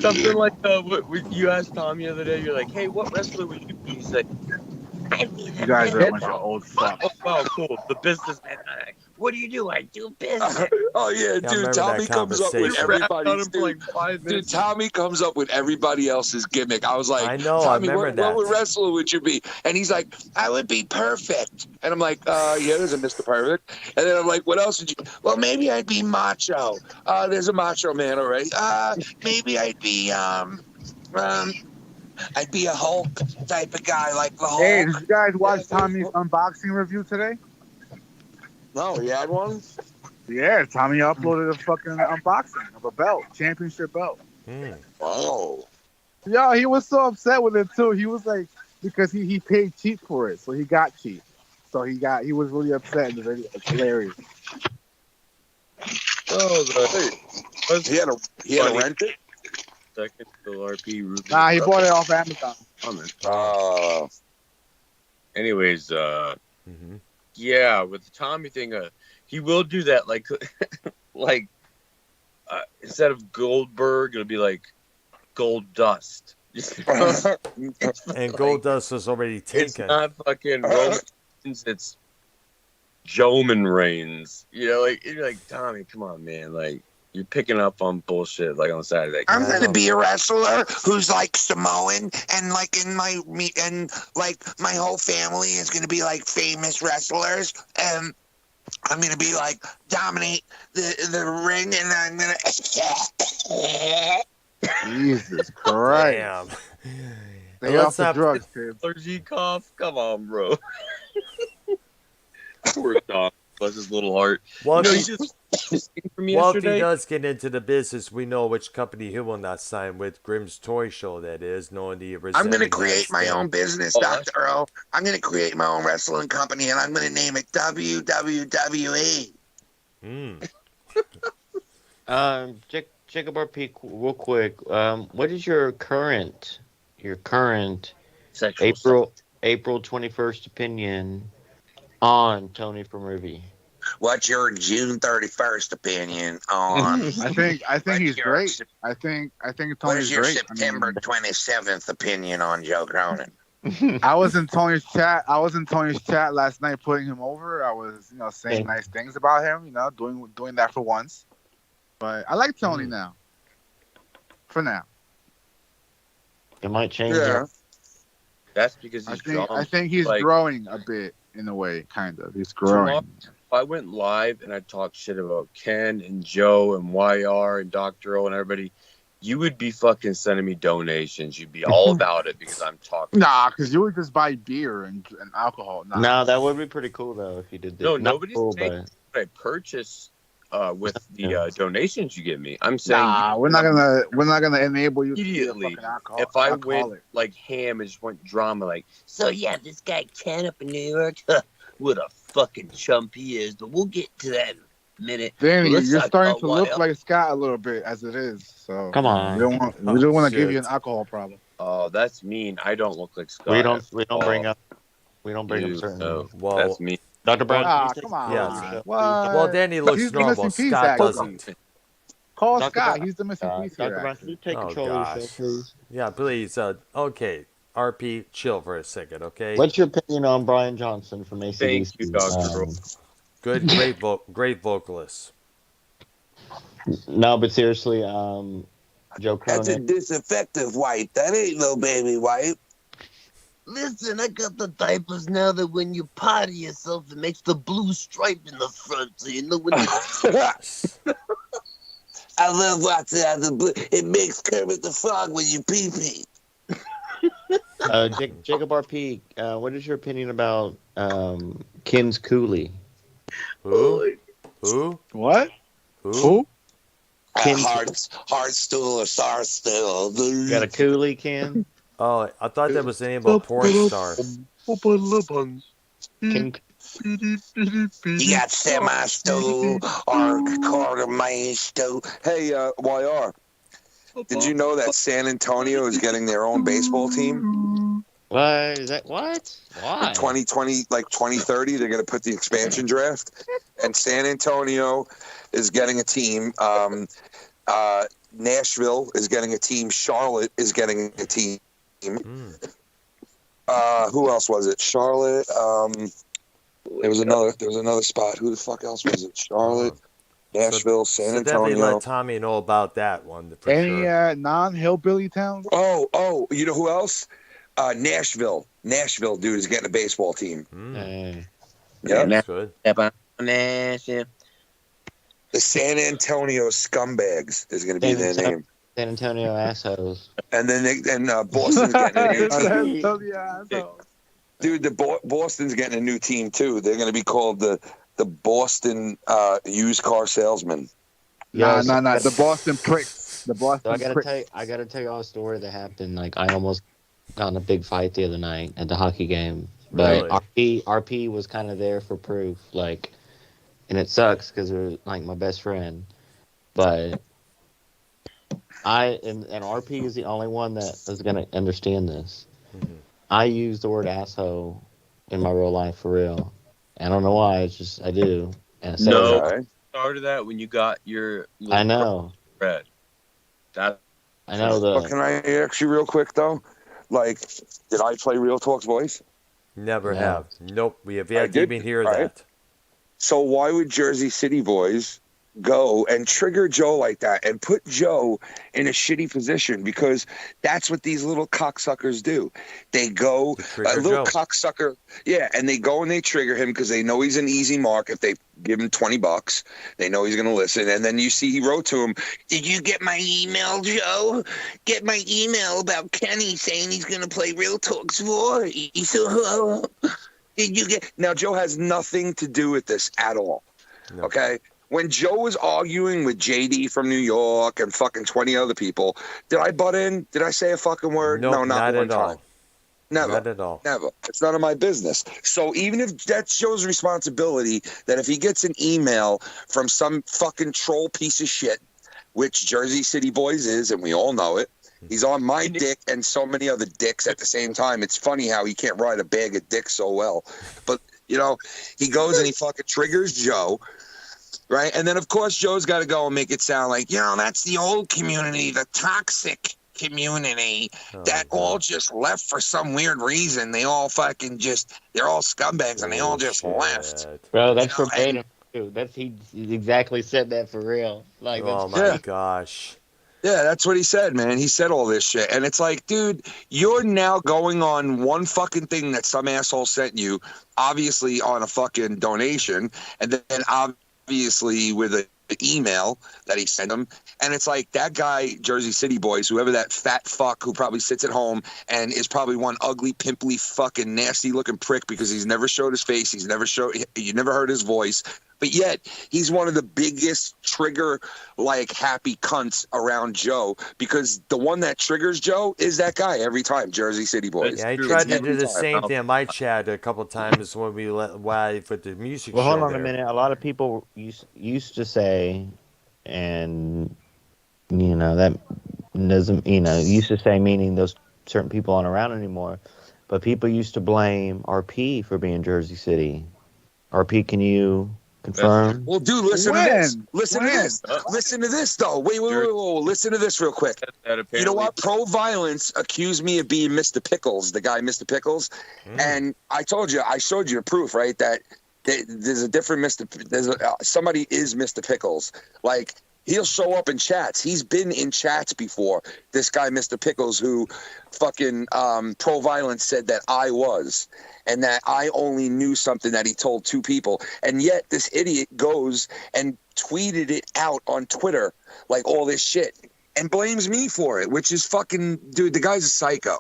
Something like what you asked Tom the other day. You're like, hey, what wrestler would you be? He's like, you guys are a bunch of old fucks. Oh, cool. The businessman. What do you do? I do business. Oh yeah, dude. Tommy comes up with everybody's. Dude, Tommy comes up with everybody else's gimmick. I was like, I know. Tommy, I remember what wrestler would you be? And he's like, I would be Perfect. And I'm like, yeah, there's a Mr. Perfect. And then I'm like, what else would you? Well, maybe I'd be Macho. There's a Macho Man already. Maybe I'd be I'd be a Hulk type of guy, like the Hulk. Hey, did you guys watch Tommy's unboxing review today? No, he had one? Yeah, Tommy uploaded a fucking unboxing of a belt, championship belt. Oh. Yeah, he was so upset with it too. He was like, because he paid cheap for it, so he got cheap. So he was really upset in the video. It's hilarious. Oh, he had to rent it? Second to RP Ruby. Nah, he bought it off Amazon. Anyways, yeah, with the Tommy thing, he will do that. Like, instead of Goldberg, it'll be like Gold Dust. And Gold Dust was already taken. It's not fucking Roman Reigns, it's Joman Reigns. You know, like you're like, Tommy, come on, man, like. You're picking up on bullshit like on Saturday. I'm gonna be a wrestler who's like Samoan, and like my whole family is gonna be like famous wrestlers, and I'm gonna be like dominate the ring, and I'm gonna. Jesus Christ! Damn. Stay off the drugs, kid. Allergy cough. Come on, bro. Poor Tom. Bless his little heart. Well, he just from well, if yesterday. he does get into the business, we know which company he will not sign with. Grimm's Toy Show, that is, knowing the I'm going to create my own business, Dr. Earl. I'm going to create my own wrestling company, and I'm going to name it WWE. Check up our peak real quick. What is your current sexual April 21st opinion On Tony from Ruby. What's your June 31st opinion on? I think What's he's your great. Sep- I think What Tony's is your great. September 27th opinion on Joe Cronin? I was in Tony's chat. I was in Tony's chat last night, putting him over. I was, saying nice things about him. Doing that for once. But I like Tony now. For now, It might change. Yeah. That's because he's I think he's like, growing a bit in a way, kind of. He's growing. tomorrow, if I went live and I talked shit about Ken and Joe and YR and Dr. O and everybody, you would be fucking sending me donations. You'd be all about it because I'm talking. Nah, because you would just buy beer and alcohol. Nah. No, that would be pretty cool though if you did that. No, Not nobody's cool, saying but what I purchase with the donations you give me. I'm saying Nah, we're not gonna enable you immediately. to be a fucking If I alcoholic. went like ham and just went drama, like, So yeah, this guy Ken up in New York, what a fucking chump he is. But we'll get to that in a minute. Danny, Let's you're talk starting about to look YR. like Scott a little bit as it is. So Come on. we don't want to give shit. you an alcohol problem. oh, that's mean. I don't look like Scott. we don't bring Oh, up you, certain. no, Well, that's me. Dr. Brown, Ah, can you take come on. control of Yes. yourself, What? Well, Danny looks He's the normal. missing piece, Scott actually. doesn't. Call Dr. Scott. Brown- He's the missing please? piece here. Dr. Brown, can you take Oh, control of yourself, gosh. please? Yeah, please. Okay, RP, chill for a second, okay? What's your opinion on Brian Johnson from ACDC? Thank you, Dr. Earl. Good, great vocalist. No, but seriously, Joe That's a Cronin. disinfectant wipe. That ain't no baby wipe. Listen, I got the diapers now that when you potty yourself, it makes the blue stripe in the front, so you know when you... I love watching out the blue. It makes Kermit the Frog when you pee pee. Jacob RP, what is your opinion about Ken's Cooley? Who? Who? What? Who? Ken- Hard stool or sour stool. You got a Cooley, Ken? Oh, I thought that was the name of a porn star. Ken, You got semi-stool or quarter-main-stool. Hey, YR, did you know that San Antonio is getting their own baseball team? what is that? What? Why? In 2020, like 2030, they're going to put the expansion draft. And San Antonio is getting a team. Nashville is getting a team. Charlotte is getting a team. Who else was it? Charlotte. There was another spot. Who the fuck else was it? Charlotte, Nashville, San So definitely Antonio. let Tommy know about that one for Any sure. non-hillbilly towns? Oh, you know who else? Nashville, dude, is getting a baseball team. Hey. Yeah, That's good. the San Antonio Scumbags is going to be their name. San Antonio assholes. And then Boston's getting a new team. Yeah, Dude, Boston's getting a new team too. They're going to be called the Boston used car salesman. Nah. The Boston pricks. The Boston So pricks. I gotta tell you all a story that happened. Like I almost got in a big fight the other night at the hockey game, but RP was kind of there for proof. Like, and it sucks because they're like my best friend, but and RP is the only one that is gonna understand this. Mhm. I use the word asshole in my real life for real. I don't know why. It's just I do. And I say No. it. Okay. Started that when you got your I know. bread. That I know But can I ask you real quick though? Like, did I play Real Talk's voice? Never No. have. Nope. We have I yet to did, even hear right? that. So why would Jersey City Boys go and trigger Joe like that and put Joe in a shitty position? Because that's what these little cocksuckers do. They go, To a trigger little Joe. cocksucker, yeah, and they go and they trigger him because they know he's an easy mark. If they give him $20, they know he's going to listen. And then you see he wrote to him, "Did you get my email, Joe? Get my email about Kenny saying he's going to play Real Talk's voice. Did you get..." Now, Joe has nothing to do with this at all. No. Okay? When Joe was arguing with JD from New York and fucking 20 other people, did I butt in? Did I say a fucking word? Nope, No, not one at all. time. Never. Not at all. Never. It's none of my business. So even if that's Joe's responsibility, that if he gets an email from some fucking troll piece of shit, which Jersey City Boys is, and we all know it, he's on my dick and so many other dicks at the same time. It's funny how he can't ride a bag of dicks so well. But You know, he goes and he fucking triggers Joe. Right. And then, of course, Joe's got to go and make it sound like, that's the old community, the toxic community that all just left for some weird reason. They all fucking they're all scumbags and they all just left. Bro, that's verbatim, too. He exactly said that for real. Like, oh my gosh. Yeah, that's what he said, man. He said all this shit. And it's like, dude, you're now going on one fucking thing that some asshole sent you, obviously on a fucking donation, and then obviously with an email that he sent him. And it's like that guy, Jersey City Boys, whoever that fat fuck who probably sits at home and is probably one ugly, pimply, fucking nasty looking prick because he's never showed his face. You never heard his voice. But yet he's one of the biggest trigger happy cunts around Joe, because the one that triggers Joe is that guy every time, Jersey City Boys. Yeah, I tried to do the same thing in my chat a couple times when we went live with the music show. Hold on a minute. A lot of people used to say, and that doesn't, used to say, meaning those certain people aren't around anymore, but people used to blame RP for being Jersey City. RP, can you confirm? Well, dude, listen to this. Listen to this, though. Wait. Listen to this real quick. You know what? Pro Violence accused me of being Mr. Pickles, the guy Mr. Pickles. And I showed you proof, right? That there's a different somebody is Mr. Pickles. Like, he'll show up in chats. He's been in chats before. This guy, Mr. Pickles, who fucking Pro Violence said that I was, and that I only knew something that he told two people. And yet this idiot goes and tweeted it out on Twitter, like all this shit, and blames me for it, which is fucking, dude, the guy's a psycho.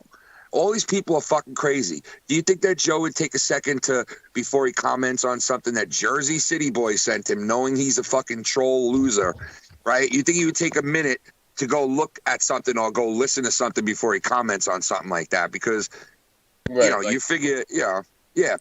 All these people are fucking crazy. Do you think that Joe would take a second before he comments on something that Jersey City Boy sent him, knowing he's a fucking troll loser, right? You think he would take a minute to go look at something or go listen to something before he comments on something like that? Because, you figure,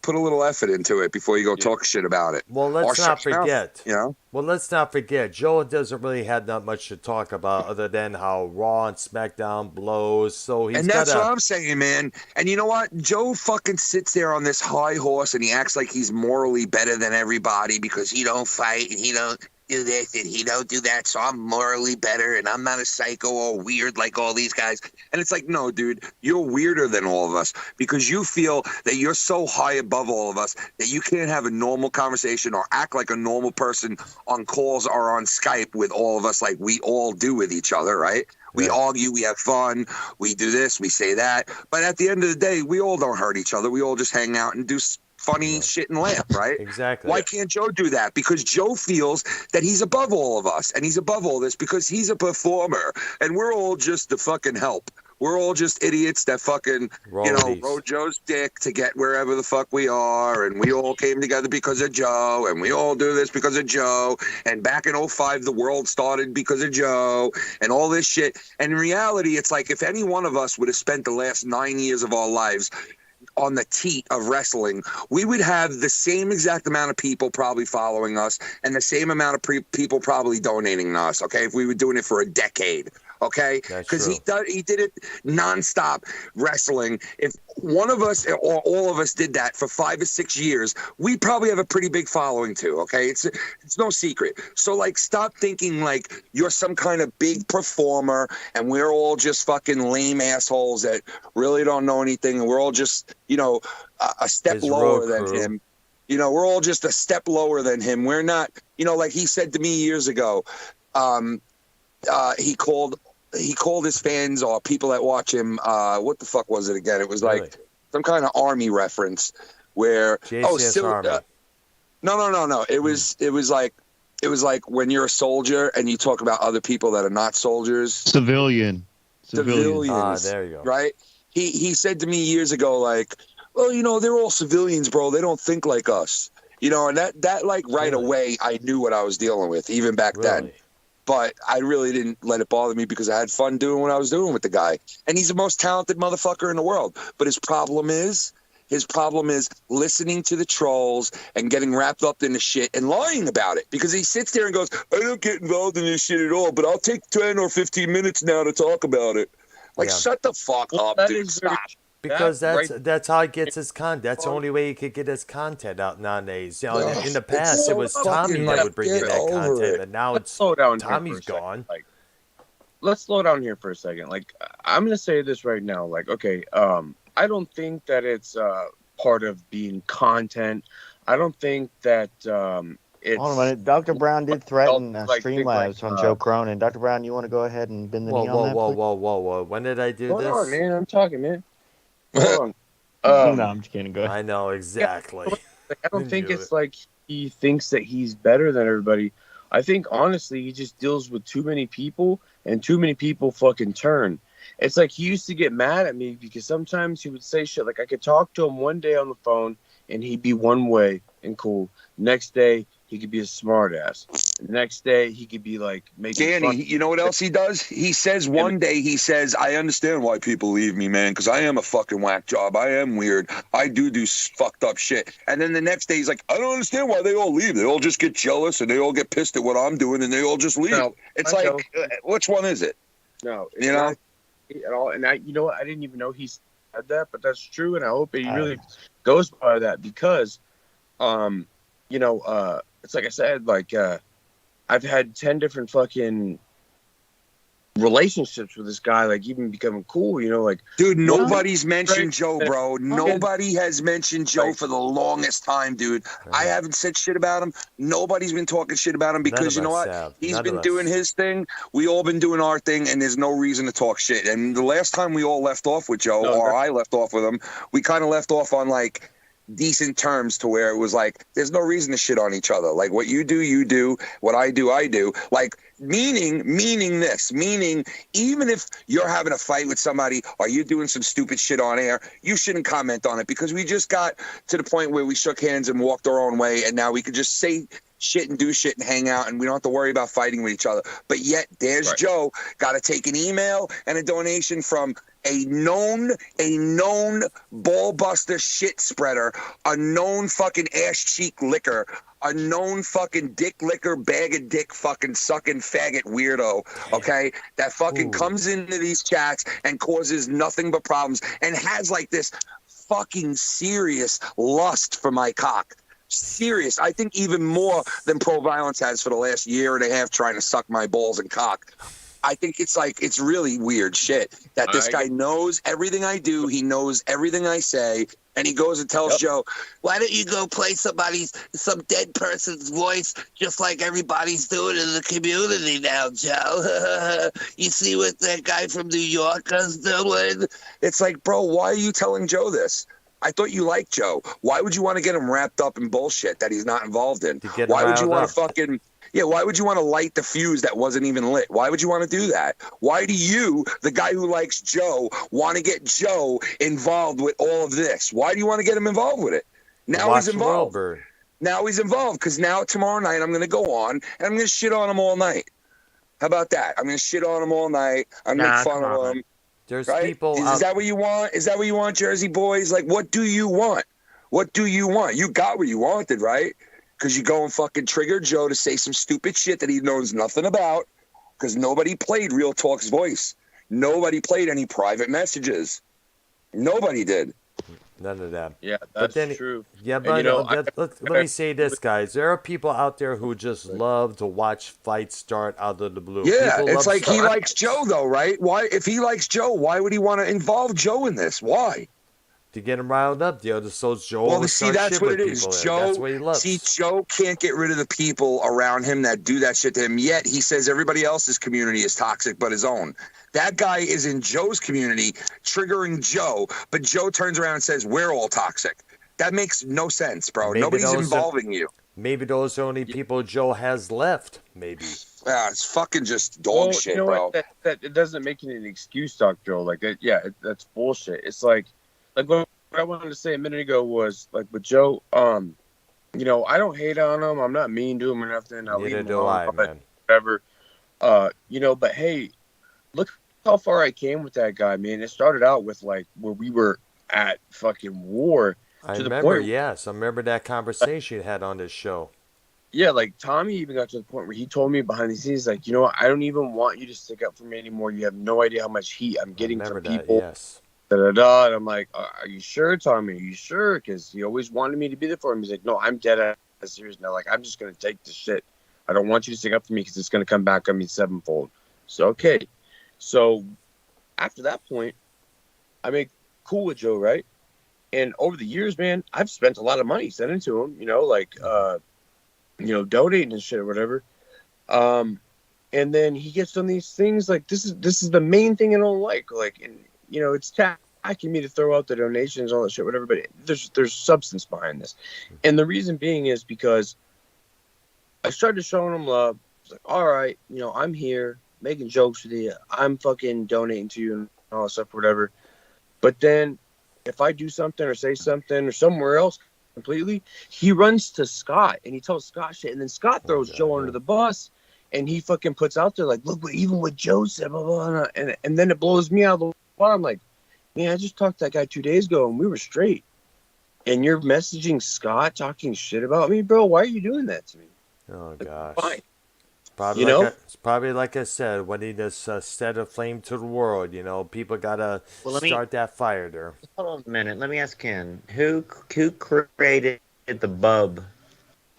put a little effort into it before you go talk shit about it. Well, let's not forget. Well, let's not forget. Joe doesn't really have that much to talk about other than how Raw and SmackDown blows. So and that's what I'm saying, man. And you know what? Joe fucking sits there on this high horse and he acts like he's morally better than everybody because he don't fight and he don't do this and he don't do that, so I'm morally better and I'm not a psycho or weird like all these guys. And it's like, no, dude, you're weirder than all of us because you feel that you're so high above all of us that you can't have a normal conversation or act like a normal person on calls or on Skype with all of us like we all do with each other, right? We argue, we have fun, we do this, we say that. But at the end of the day, we all don't hurt each other. We all just hang out and do funny shit and laugh, right? Exactly. Why can't Joe do that? Because Joe feels that he's above all of us and he's above all this because he's a performer and we're all just the fucking help. We're all just idiots that fucking, rode Joe's dick to get wherever the fuck we are. And we all came together because of Joe. And we all do this because of Joe. And back in 2005, the world started because of Joe and all this shit. And in reality, it's like if any one of us would have spent the last 9 years of our lives on the teat of wrestling, we would have the same exact amount of people probably following us and the same amount of people probably donating to us, okay, if we were doing it for a decade. Okay, because he did it nonstop wrestling. If one of us or all of us did that for 5 or 6 years, we probably have a pretty big following too. Okay, it's no secret. So like, stop thinking like you're some kind of big performer and we're all just fucking lame assholes that really don't know anything, and we're all just a step lower than him. We're all just a step lower than him. We're not. Like he said to me years ago. He called his fans or people that watch him. What the fuck was it again? It was like some kind of army reference where Army. No. It was like when you're a soldier and you talk about other people that are not soldiers. Civilians. There you go. Right. He said to me years ago, like, well, they're all civilians, bro. They don't think like us. And that like right away, I knew what I was dealing with even back then. But I really didn't let it bother me because I had fun doing what I was doing with the guy. And he's the most talented motherfucker in the world. But his problem is listening to the trolls and getting wrapped up in the shit and lying about it. Because he sits there and goes, I don't get involved in this shit at all, but I'll take 10 or 15 minutes now to talk about it. Like, shut the fuck up, dude. Stop. because that that's how he gets his content. That's the only way he could get his content out nowadays. You know, in the past so it was Tommy fucking that like, would bring you get that over content, it. but now Let's it's slow down here for Tommy's a second. gone. Like, let's slow down here for a second. Like, I'm gonna say this right now. Like, okay, I don't think that it's part of being content. I don't think that it's. Hold on a minute. Dr. Brown did threaten like, think Streamlabs like, on Joe Cronin. Dr. Brown, you want to go ahead and bend the Whoa, knee whoa, on that, whoa, please? whoa. When did I do Hold this? on, man. I'm talking, man. Hold on. No, I'm just kidding. Go ahead. I know exactly. Like, I don't think Knew it's it. like he thinks that he's better than everybody. I think honestly he just deals with too many people and too many people fucking turn. It's like he used to get mad at me because sometimes he would say shit like I could talk to him one day on the phone and he'd be one way and cool. Next day he could be a smart ass. The next day he could be like making Danny, fun. you know what else he does? He says one day, he says, I understand why people leave me, man, because I am a fucking whack job. I am weird. I do fucked up shit. And then the next day he's like, I don't understand why they all leave. They all just get jealous and they all get pissed at what I'm doing and they all just leave. No, it's I like, which one is it? No, it's You know? not at all. And you know what? I didn't even know he said that, but that's true. And I hope he really goes by that because, it's like I said, like, I've had 10 different fucking relationships with this guy, like even becoming cool, like. Dude, nobody's mentioned Joe, bro. Nobody has mentioned Joe for the longest time, dude. I haven't said shit about him. Nobody's been talking shit about him because you know what? He's been doing his thing. We all been doing our thing, and there's no reason to talk shit. And the last time we all left off with Joe, or I left off with him, we kind of left off on like decent terms to where it was like there's no reason to shit on each other. Like what you do, what I do. Like meaning even if you're having a fight with somebody or you're doing some stupid shit on air, you shouldn't comment on it because we just got to the point where we shook hands and walked our own way, and now we could just say shit and do shit and hang out, and we don't have to worry about fighting with each other. But yet there's Joe got to take an email and a donation from a known ball buster shit spreader, a known fucking ass cheek licker, a known fucking dick licker, bag of dick fucking sucking faggot weirdo, okay, that fucking comes into these chats and causes nothing but problems and has like this fucking serious lust for my cock. Serious. I think even more than Pro Violence has for the last year and a half trying to suck my balls and cock. I think it's really weird shit that this guy knows everything I do. He knows everything I say. And he goes and tells Joe, why don't you go play some dead person's voice just like everybody's doing in the community now, Joe? You see what that guy from New York is doing? It's like, bro, why are you telling Joe this? I thought you liked Joe. Why would you want to get him wrapped up in bullshit that he's not involved in? Why would you want to fucking... Yeah, why would you want to light the fuse that wasn't even lit? Why would you want to do that? Why do you, the guy who likes Joe, want to get Joe involved with all of this? Why do you want to get him involved with it? Now he's involved. Now he's involved because now tomorrow night I'm going to go on and I'm going to shit on him all night. How about that? I'm going to shit on him all night. I'm going to make fun of him. There's right? people. Is that what you want? Is that what you want, Jersey boys? Like, what do you want? What do you want? You got what you wanted, right? Because you go and fucking trigger Joe to say some stupid shit that he knows nothing about because nobody played Real Talk's voice. Nobody played any private messages. Nobody did. None of that. Yeah, that's true. Yeah, but let me say this, guys. There are people out there who just love to watch fights start out of the blue. Yeah, people it's like he likes Joe, though, right? Why? If he likes Joe, why would he want to involve Joe in this? Why? To get him riled up, so Joe. Well, see, that's what it is. Joe, that's what he loves. See, Joe can't get rid of the people around him that do that shit to him. Yet he says everybody else's community is toxic, but his own. That guy is in Joe's community, triggering Joe, but Joe turns around and says we're all toxic. That makes no sense, bro. Nobody's involving you. Maybe those are the only people Joe has left. Maybe. Yeah, it's fucking just dog shit, bro. That it doesn't make it an excuse, Dr. Joe. Like that, that's bullshit. It's like what I wanted to say a minute ago was like with Joe. I don't hate on him. I'm not mean to him or nothing. I leave him alone, man. Whatever. But hey, look how far I came with that guy, man. It started out with like where we were at fucking war. I remember that conversation you had on this show. Yeah, like Tommy even got to the point where he told me behind the scenes, like, you know what, I don't even want you to stick up for me anymore. You have no idea how much heat I'm getting from people. Yes. da da da. And I'm like, are you sure, Tommy? Are you sure? Because he always wanted me to be there for him. He's like, no, I'm dead ass serious now. Like, I'm just gonna take this shit. I don't want you to stick up for me because it's gonna come back on me sevenfold. So okay. So after that point, I make cool with Joe, right? And over the years, man, I've spent a lot of money sending to him, like donating and shit or whatever. And then he gets on these things like this is the main thing I don't like. Like, and it's tacky me to throw out the donations, all that shit, whatever. But there's substance behind this, and the reason being is because I started showing him love. It's like, all right, I'm here making jokes with you. I'm fucking donating to you and all that stuff, whatever. But then if I do something or say something or somewhere else completely, he runs to Scott and he tells Scott shit, and then Scott throws Joe under the bus. And he fucking puts out there like, look even what Joe said, blah, blah, blah. And then it blows me out of the water. I'm like, man, I just talked to that guy 2 days ago and we were straight. And you're messaging Scott talking shit about me, bro. Why are you doing that to me? Oh like, gosh. Fine. It's probably like I said, when he just set a flame to the world. People gotta start that fire there. Hold on a minute. Let me ask Ken. Who created the bub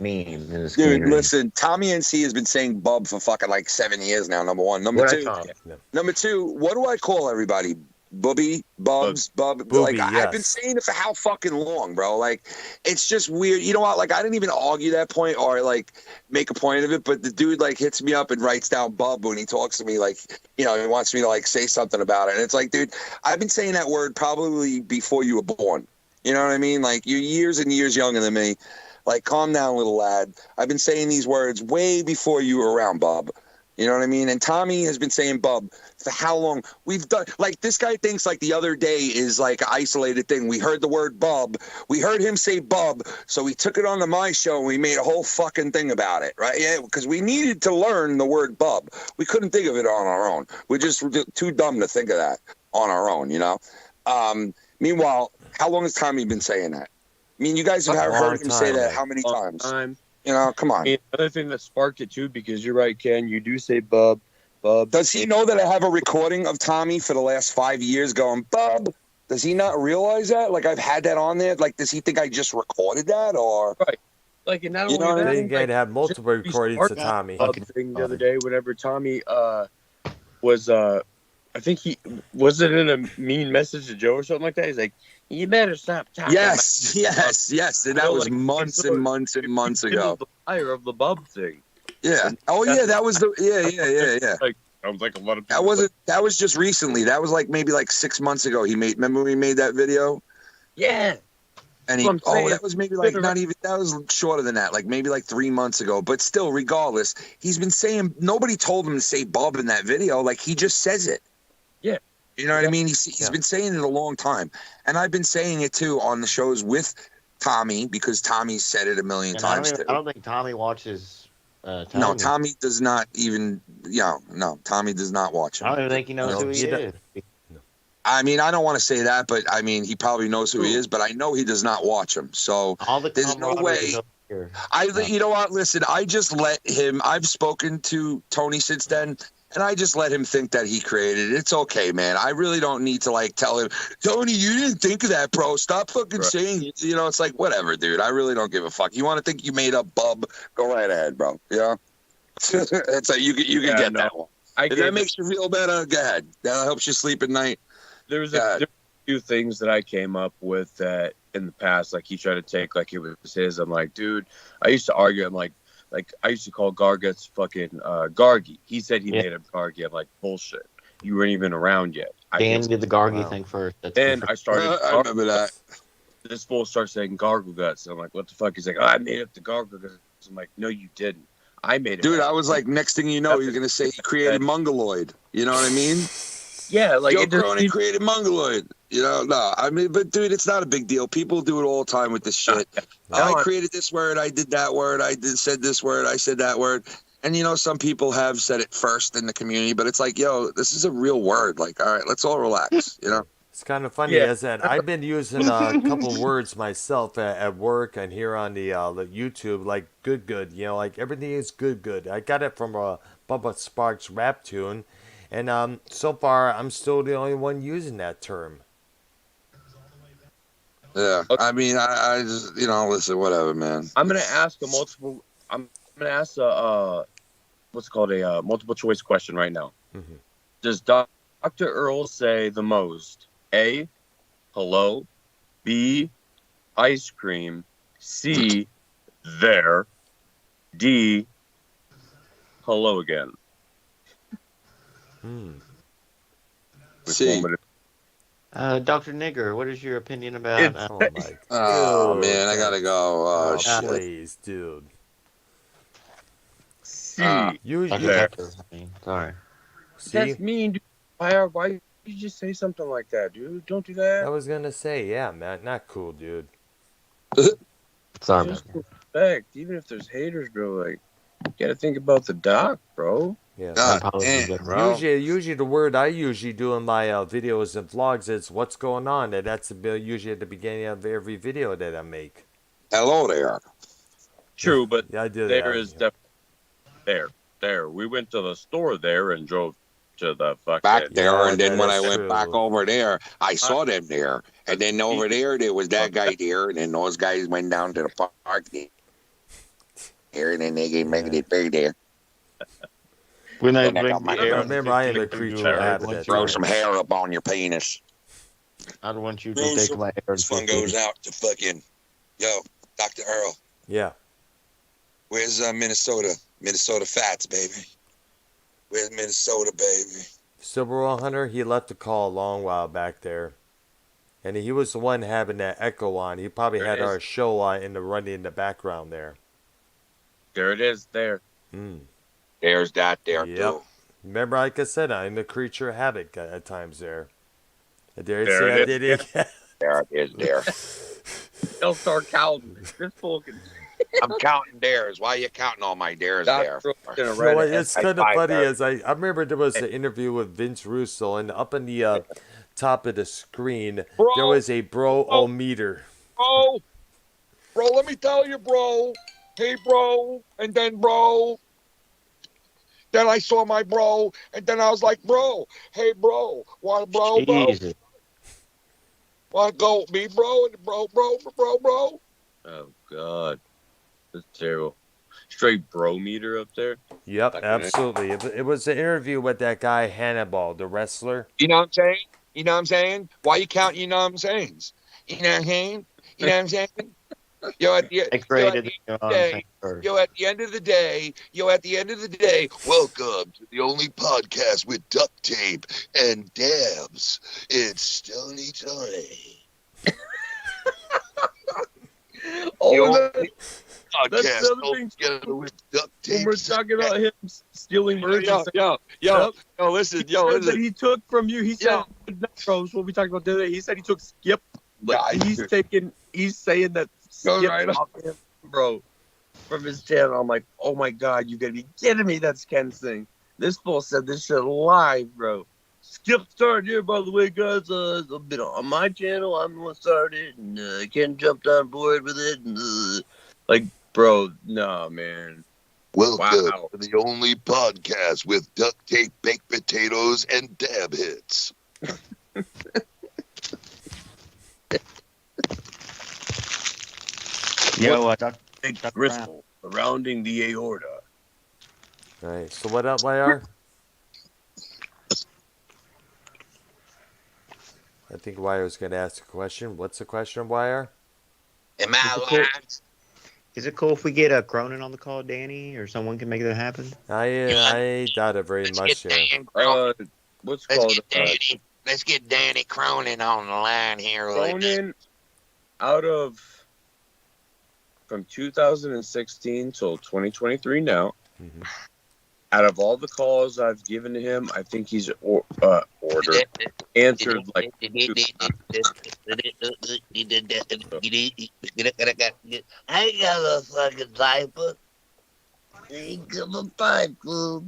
meme in this Dude, community? listen, Tommy NC has been saying bub for fucking like 7 years now, number one. Number two, what do I call everybody? Bubby, Bubs, Bub. Booby, like, I've been saying it for how fucking long, bro? Like, it's just weird. You know what? Like, I didn't even argue that point or, like, make a point of it, but the dude, like, hits me up and writes down Bub when he talks to me, like, he wants me to, like, say something about it. And it's like, dude, I've been saying that word probably before you were born. You know what I mean? Like, you're years and years younger than me. Like, calm down, little lad. I've been saying these words way before you were around, Bub. You know what I mean? And Tommy has been saying bub for how long? We've done, like, this guy thinks like the other day is like an isolated thing. We heard the word bub. We heard him say bub. So we took it onto my show and we made a whole fucking thing about it, right? Yeah, because we needed to learn the word bub. We couldn't think of it on our own. We're just too dumb to think of that on our own, Meanwhile, how long has Tommy been saying that? I mean, you guys have heard him say that how many times? Come on. And another thing that sparked it too, because you're right, Ken. You do say bub. Does he know that I have a recording of Tommy for the last 5 years going bub? Does he not realize that? Like, I've had that on there. Like, does he think I just recorded that or? Right. Like, and not only that, that, you gotta have multiple recordings of Tommy. Thing the other day, whenever Tommy was I think he was it in a mean message to Joe or something like that. He's like, "You better stop talking." Yes. And that was months and months and months ago. The fire of the bub thing. Yeah. Oh yeah, that was the yeah. Like, sounds like a lot of. That was just recently. That was like maybe like 6 months ago. Remember we made that video? Yeah. And that was maybe like not even, that was shorter than that, like maybe like 3 months ago. But still, regardless, he's been saying, nobody told him to say bub in that video. Like, he just says it. Yeah. You know what I mean? He's been saying it a long time. And I've been saying it too on the shows with Tommy because Tommy said it a million times too. I don't think Tommy watches. No, Tommy does not even. No, Tommy does not watch him. I don't even think he knows who he is. I mean, I don't want to say that, but I mean, he probably knows who he is, but I know he does not watch him. So there's no way. You know what? Listen, I just let him. I've spoken to Tony since then, and I just let him think that he created it. It's okay, man. I really don't need to like tell him, Tony, you didn't think of that, bro. Stop fucking saying it. It's like, whatever, dude. I really don't give a fuck. You want to think you made up bub? Go right ahead, bro. It's like you can get that one. If that makes you feel better, go ahead. That helps you sleep at night. There was a few things that I came up with that in the past, like he tried to take like it was his. I'm like, dude, I used to argue. I'm like I used to call Garguts fucking Gargy. He said he made up Gargy. I'm like, bullshit. You weren't even around yet. Dan did the Gargy thing first. Then I started. I remember that. This fool starts saying gargle guts. I'm like, what the fuck? He's like, I made up the gargle guts. I'm like, no, you didn't. I made it. Dude, I was like, next thing you know, you're gonna say he created Mongoloid. You know what I mean? Yeah, like Joe Cronin created Mongoloid. No. I mean, but dude, it's not a big deal. People do it all the time with this shit. I created this word. I did that word. Said this word. I said that word. And some people have said it first in the community, but it's like, this is a real word. Like, all right, let's all relax. It's kind of funny as that I've been using a couple words myself at work and here on the YouTube, like good. Like everything is good. I got it from a Bubba Sparks rap tune. And so far, I'm still the only one using that term. Yeah. I mean, I just, listen, whatever, man. I'm gonna ask a what's it called, a multiple choice question right now. Mm-hmm. Does Dr. Earl say the most? A, hello. B, ice cream. C, there. D, hello again. Which one C. would it Dr. Nigger, what is your opinion about? It's Oh my. Oh, Dude, man, I gotta go. Oh, shit. please, dude. C. You Dr. there. Pepper. I mean, sorry. see? That's mean, dude. Why did you just say something like that, dude? Don't do that. I was gonna say, yeah, man, not cool, dude. Sorry Just about that. respect. Even if there's haters, bro, like, you gotta think about the doc, bro. Yeah. My God apologies, damn, bro. bro. Usually the word I usually do in my videos and vlogs is "what's going on," and that's usually at the beginning of every video that I make. Hello there. True, but Yeah, I do there that. is definitely there. We went to the store there and drove to the fucking Back there, Yeah, and then that when I is went back true. over there, I saw them there. And then over there was that guy there, and then those guys went down to the park there, and then they gave me the beer there. When I Then I got my bring Now, the remember, I am a air, creature of I habit. want At you Throw to- some hair up on your penis. I don't want you to take my air. This one goes out to fucking, yo, Dr. Earl. Yeah. Where's Minnesota? Minnesota Fats, baby. Where's Minnesota, baby? Silver Wall Hunter, he left a call a long while back there. And he was the one having that echo on. He probably There had it our is. show on in the running in the background there. There it is, there. There's that there, Yep. too. Remember, like I said, I'm a creature of habit at times there. Dare I There say I it did is. it again? There it is, there. They'll start counting. This fool can. I'm counting dares. Why are you counting all my dares there? Dr. Earl's gonna You know write what? an It's essay kind of by funny there. as I remember there was an interview with Vince Russo, and up in the top of the screen there was a bro-o-meter. Bro, let me tell you, bro. Hey, bro. And then, bro. Then I saw my bro. And then I was like, bro. Hey, bro. Want to bro, bro? Jesus. Want to go with me, bro? And bro. Oh God, that's terrible. Straight bro meter up there. Yep, absolutely. It was an interview with that guy Hannibal, the wrestler. You know what I'm saying? You know what I'm saying? Why you counting? You know what I'm saying? You know what I'm saying? You know what I'm saying? At the end of the day, welcome to the only podcast with duct tape and dabs. It's Stony Tony. That's the other thing. Together with duct tape. When we're talking about him stealing merch, Yo, listen, that he took from you. He said, "Bro, what we talked about the other day." He said he took Skip, but he's saying that Skip off him, bro, from his channel. I'm like, oh my God, you gotta be kidding me! That's Ken's thing. This fool said this shit live, bro. Skip started here, by the way, guys. A bit on my channel. I'm the one started, and Ken jumped on board with it. And, bro, no, man. Welcome to the only podcast with duct tape, baked potatoes, and dab hits. Yo, Big bristle surrounding the aorta. All right. So what up, YR? I think YR was going to ask a question. What's the question, YR? Am I live? Is it cool if we get a Cronin on the call, Danny, or someone can make that happen? I doubt it very much here. What's called Let's get Danny Cronin on the line here. Cronin from 2016 till 2023 now. Mm-hmm. Out of all the calls I've given to him, I think he's answered like I ain't got no fucking diaper. Ain't got no diaper.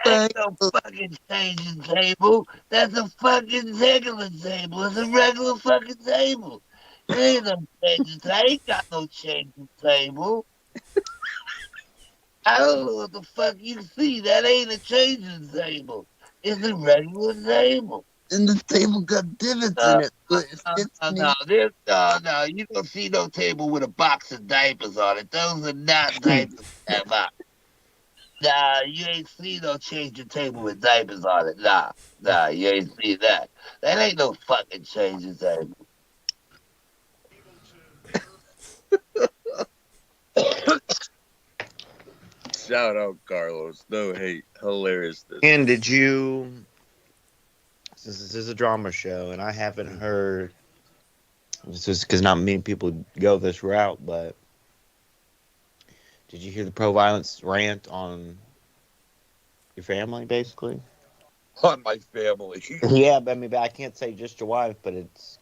Ain't no fucking changing table. That's a fucking regular table. It's a regular fucking table. It ain't no changing table. I ain't got no changing table. I don't know what the fuck you see. That ain't a changing table. It's a regular table. And the table got divots in it. So it fits me. No. You don't see no table with a box of diapers on it. Those are not diapers in that box. Nah, you ain't seen no change your table with diapers on it. Nah, you ain't seen that. That ain't no fucking change your table. Shout out Carlos. No hate. Hilarious. And did you? Since this is a drama show, and I haven't heard, this is because not many people go this route, but did you hear the pro-violence rant on your family, basically? On my family. Yeah, but I can't say just your wife, but it's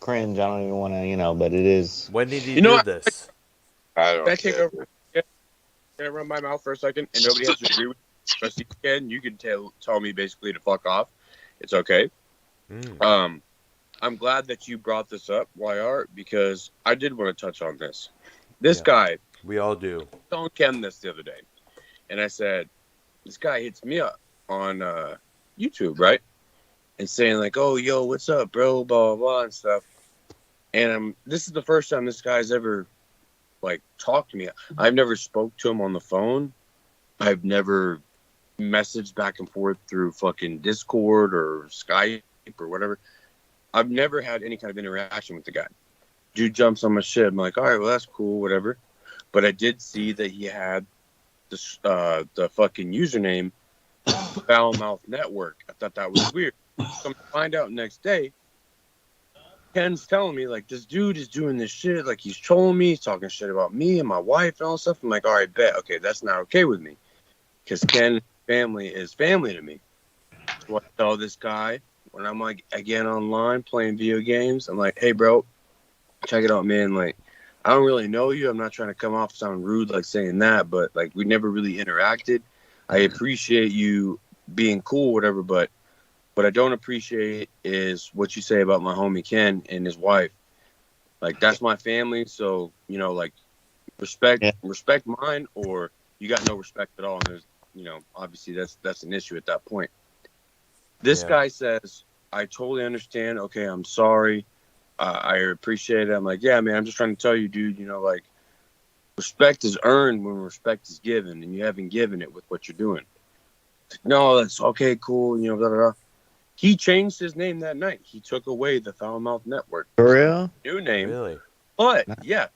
cringe. I don't even want to, but it is. When did he do this? I don't Can I take care. over? Can I run my mouth for a second? And nobody has to agree with me. Especially Ken. You can tell me basically to fuck off. It's okay. I'm glad that you brought this up, YR, because I did want to touch on this. This guy. We all do. Telling Ken this the other day. And I said, this guy hits me up on YouTube, right? And saying like, oh, yo, what's up, bro? Blah, blah, blah, and stuff. And this is the first time this guy's ever, like, talked to me. I've never spoke to him on the phone. I've never messaged back and forth through fucking Discord or Skype or whatever. I've never had any kind of interaction with the guy. Dude jumps on my shit. I'm like, all right, well, that's cool, whatever. But I did see that he had the fucking username Foul Mouth Network. I thought that was weird. Come to find out next day, Ken's telling me, like, this dude is doing this shit. Like, he's trolling me. He's talking shit about me and my wife and all this stuff. I'm like, all right, bet. Okay, that's not okay with me. Because Ken's family is family to me. So I tell this guy, when I'm, like, again online playing video games, I'm like, hey, bro, check it out, man. Like, I don't really know you. I'm not trying to come off sound rude, like, saying that. But, like, we never really interacted. I appreciate you being cool, whatever, but what I don't appreciate is what you say about my homie Ken and his wife. Like, that's my family, so, like, respect mine, or you got no respect at all. And there's, obviously that's an issue at that point. This guy says, I totally understand. Okay, I'm sorry. I appreciate it. I'm like, yeah, man, I'm just trying to tell you, dude, like, respect is earned when respect is given, and you haven't given it with what you're doing. No, that's okay, cool, blah, blah, blah. He changed his name that night. He took away the Foul Mouth Network. For real? New name. Really? But, yeah,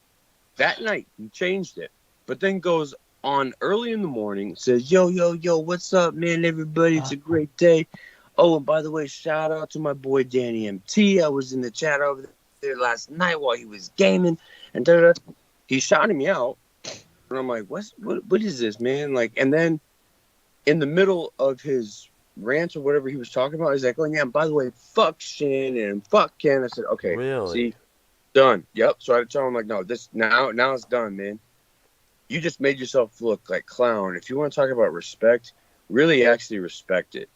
that night he changed it. But then goes on early in the morning, says, yo, what's up, man, everybody? It's a great day. Oh, and by the way, shout out to my boy Danny MT. I was in the chat over there last night while he was gaming. And da-da-da. He shouted me out. And I'm like, what is this, man? Like, and then in the middle of his rant or whatever he was talking about, he's like, oh yeah, and by the way, fuck Shin and fuck Ken. I said, okay, really? See, done. Yep. So I had to tell him, like, no, this now it's done, man. You just made yourself look like clown. If you want to talk about respect, really actually respect it.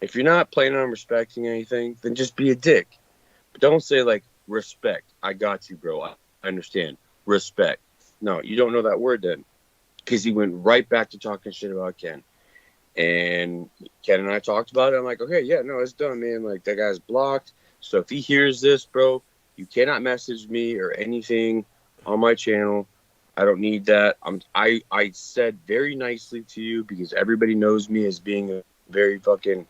If you're not planning on respecting anything, then just be a dick. But don't say like respect. I got you, bro. I understand. Respect. No, you don't know that word then. Because he went right back to talking shit about Ken. And Ken and I talked about it. I'm like, okay, yeah, no, it's done, man. Like, that guy's blocked. So if he hears this, bro, you cannot message me or anything on my channel. I don't need that. I said very nicely to you because everybody knows me as being a very fucking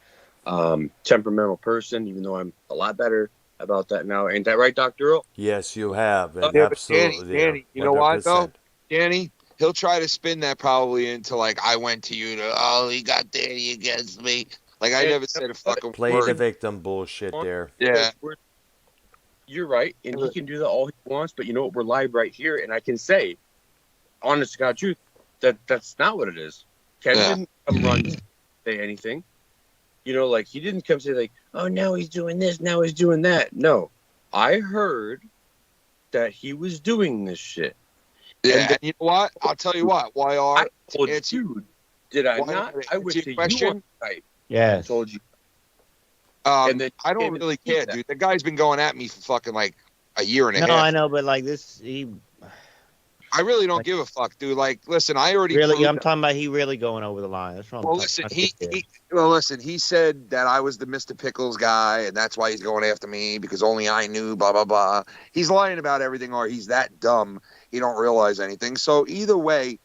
temperamental person, even though I'm a lot better about that now. Ain't that right, Dr. Earl? Yes, you have. And Yeah, absolutely. Danny, you know what, 100%. though? Danny, he'll try to spin that probably into, like, I went to you to, oh, he got Danny against me. Like, I never said a fucking Play word. the victim bullshit there. Yeah. You're right, and he can do that all he wants, but you know what? We're live right here, and I can say, honest to God truth, that's not what it is. Ken didn't come run to say anything. Like, he didn't come say, like, oh, now he's doing this, now he's doing that. No. I heard that he was doing this shit. Yeah, and you know what? I'll tell you what, YR. Did I not? I went to you on Skype. Yeah. Told you. And then I don't really care, dude. The guy's been going at me for fucking like a year and a half. No, I know, but like this, I really don't give a fuck, dude. Like, listen, I already Really, proved I'm talking about he really going over the line. That's what I'm Well, talking listen, he said that I was the Mr. Pickles guy, and that's why he's going after me because only I knew. Blah blah blah. He's lying about everything, or he's that dumb he don't realize anything. So either way,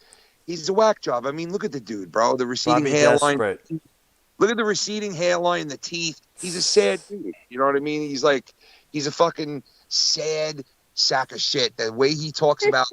he's a whack job. I mean, look at the dude, bro. The receding Probably hairline. desperate. Look at the receding hairline, the teeth. He's a sad dude. You know what I mean? He's a fucking sad sack of shit. The way he talks about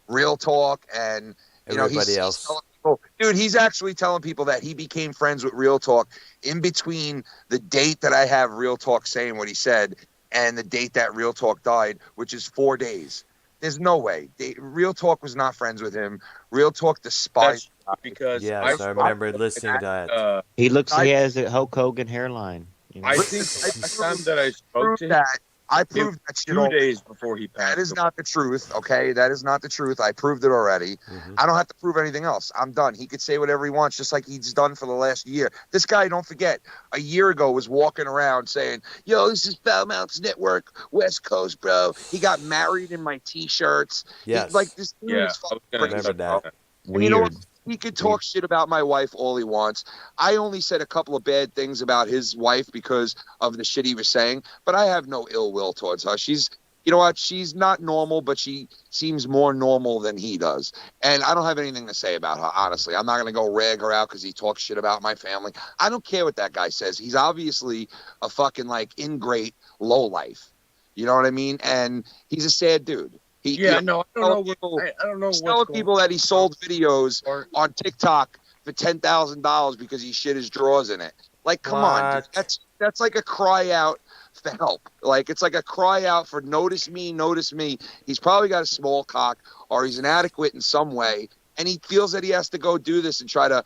real talk and everybody else. He's telling people, dude, he's actually telling people that he became friends with Real Talk in between the date that I have Real Talk saying what he said and the date that Real Talk died, which is 4 days. There's no way. Real Talk was not friends with him. Real Talk despised him. Because yes, I remember listening to that. He has a Hulk Hogan hairline. You know? I think the time that I spoke to him, I proved that shit 2 days before he passed. That is not the truth, okay? That is not the truth. I proved it already. Mm-hmm. I don't have to prove anything else. I'm done. He could say whatever he wants, just like he's done for the last year. This guy, don't forget, a year ago was walking around saying, yo, this is Foul Mounts Network, West Coast, bro. He got married in my T-shirts. Yes. This dude is fucking crazy. Remember that. And you know what? He could talk shit about my wife all he wants. I only said a couple of bad things about his wife because of the shit he was saying, but I have no ill will towards her. She's, you know what? She's not normal, but she seems more normal than he does. And I don't have anything to say about her, honestly. I'm not going to go rag her out because he talks shit about my family. I don't care what that guy says. He's obviously a fucking, ingrate lowlife. You know what I mean? And he's a sad dude. I don't know. I don't know. He's telling people that he sold videos on TikTok for $10,000 because he shit his drawers in it. Like, come on, dude. That's like a cry out for help. Like, it's like a cry out for notice me, notice me. He's probably got a small cock or he's inadequate in some way, and he feels that he has to go do this and try to,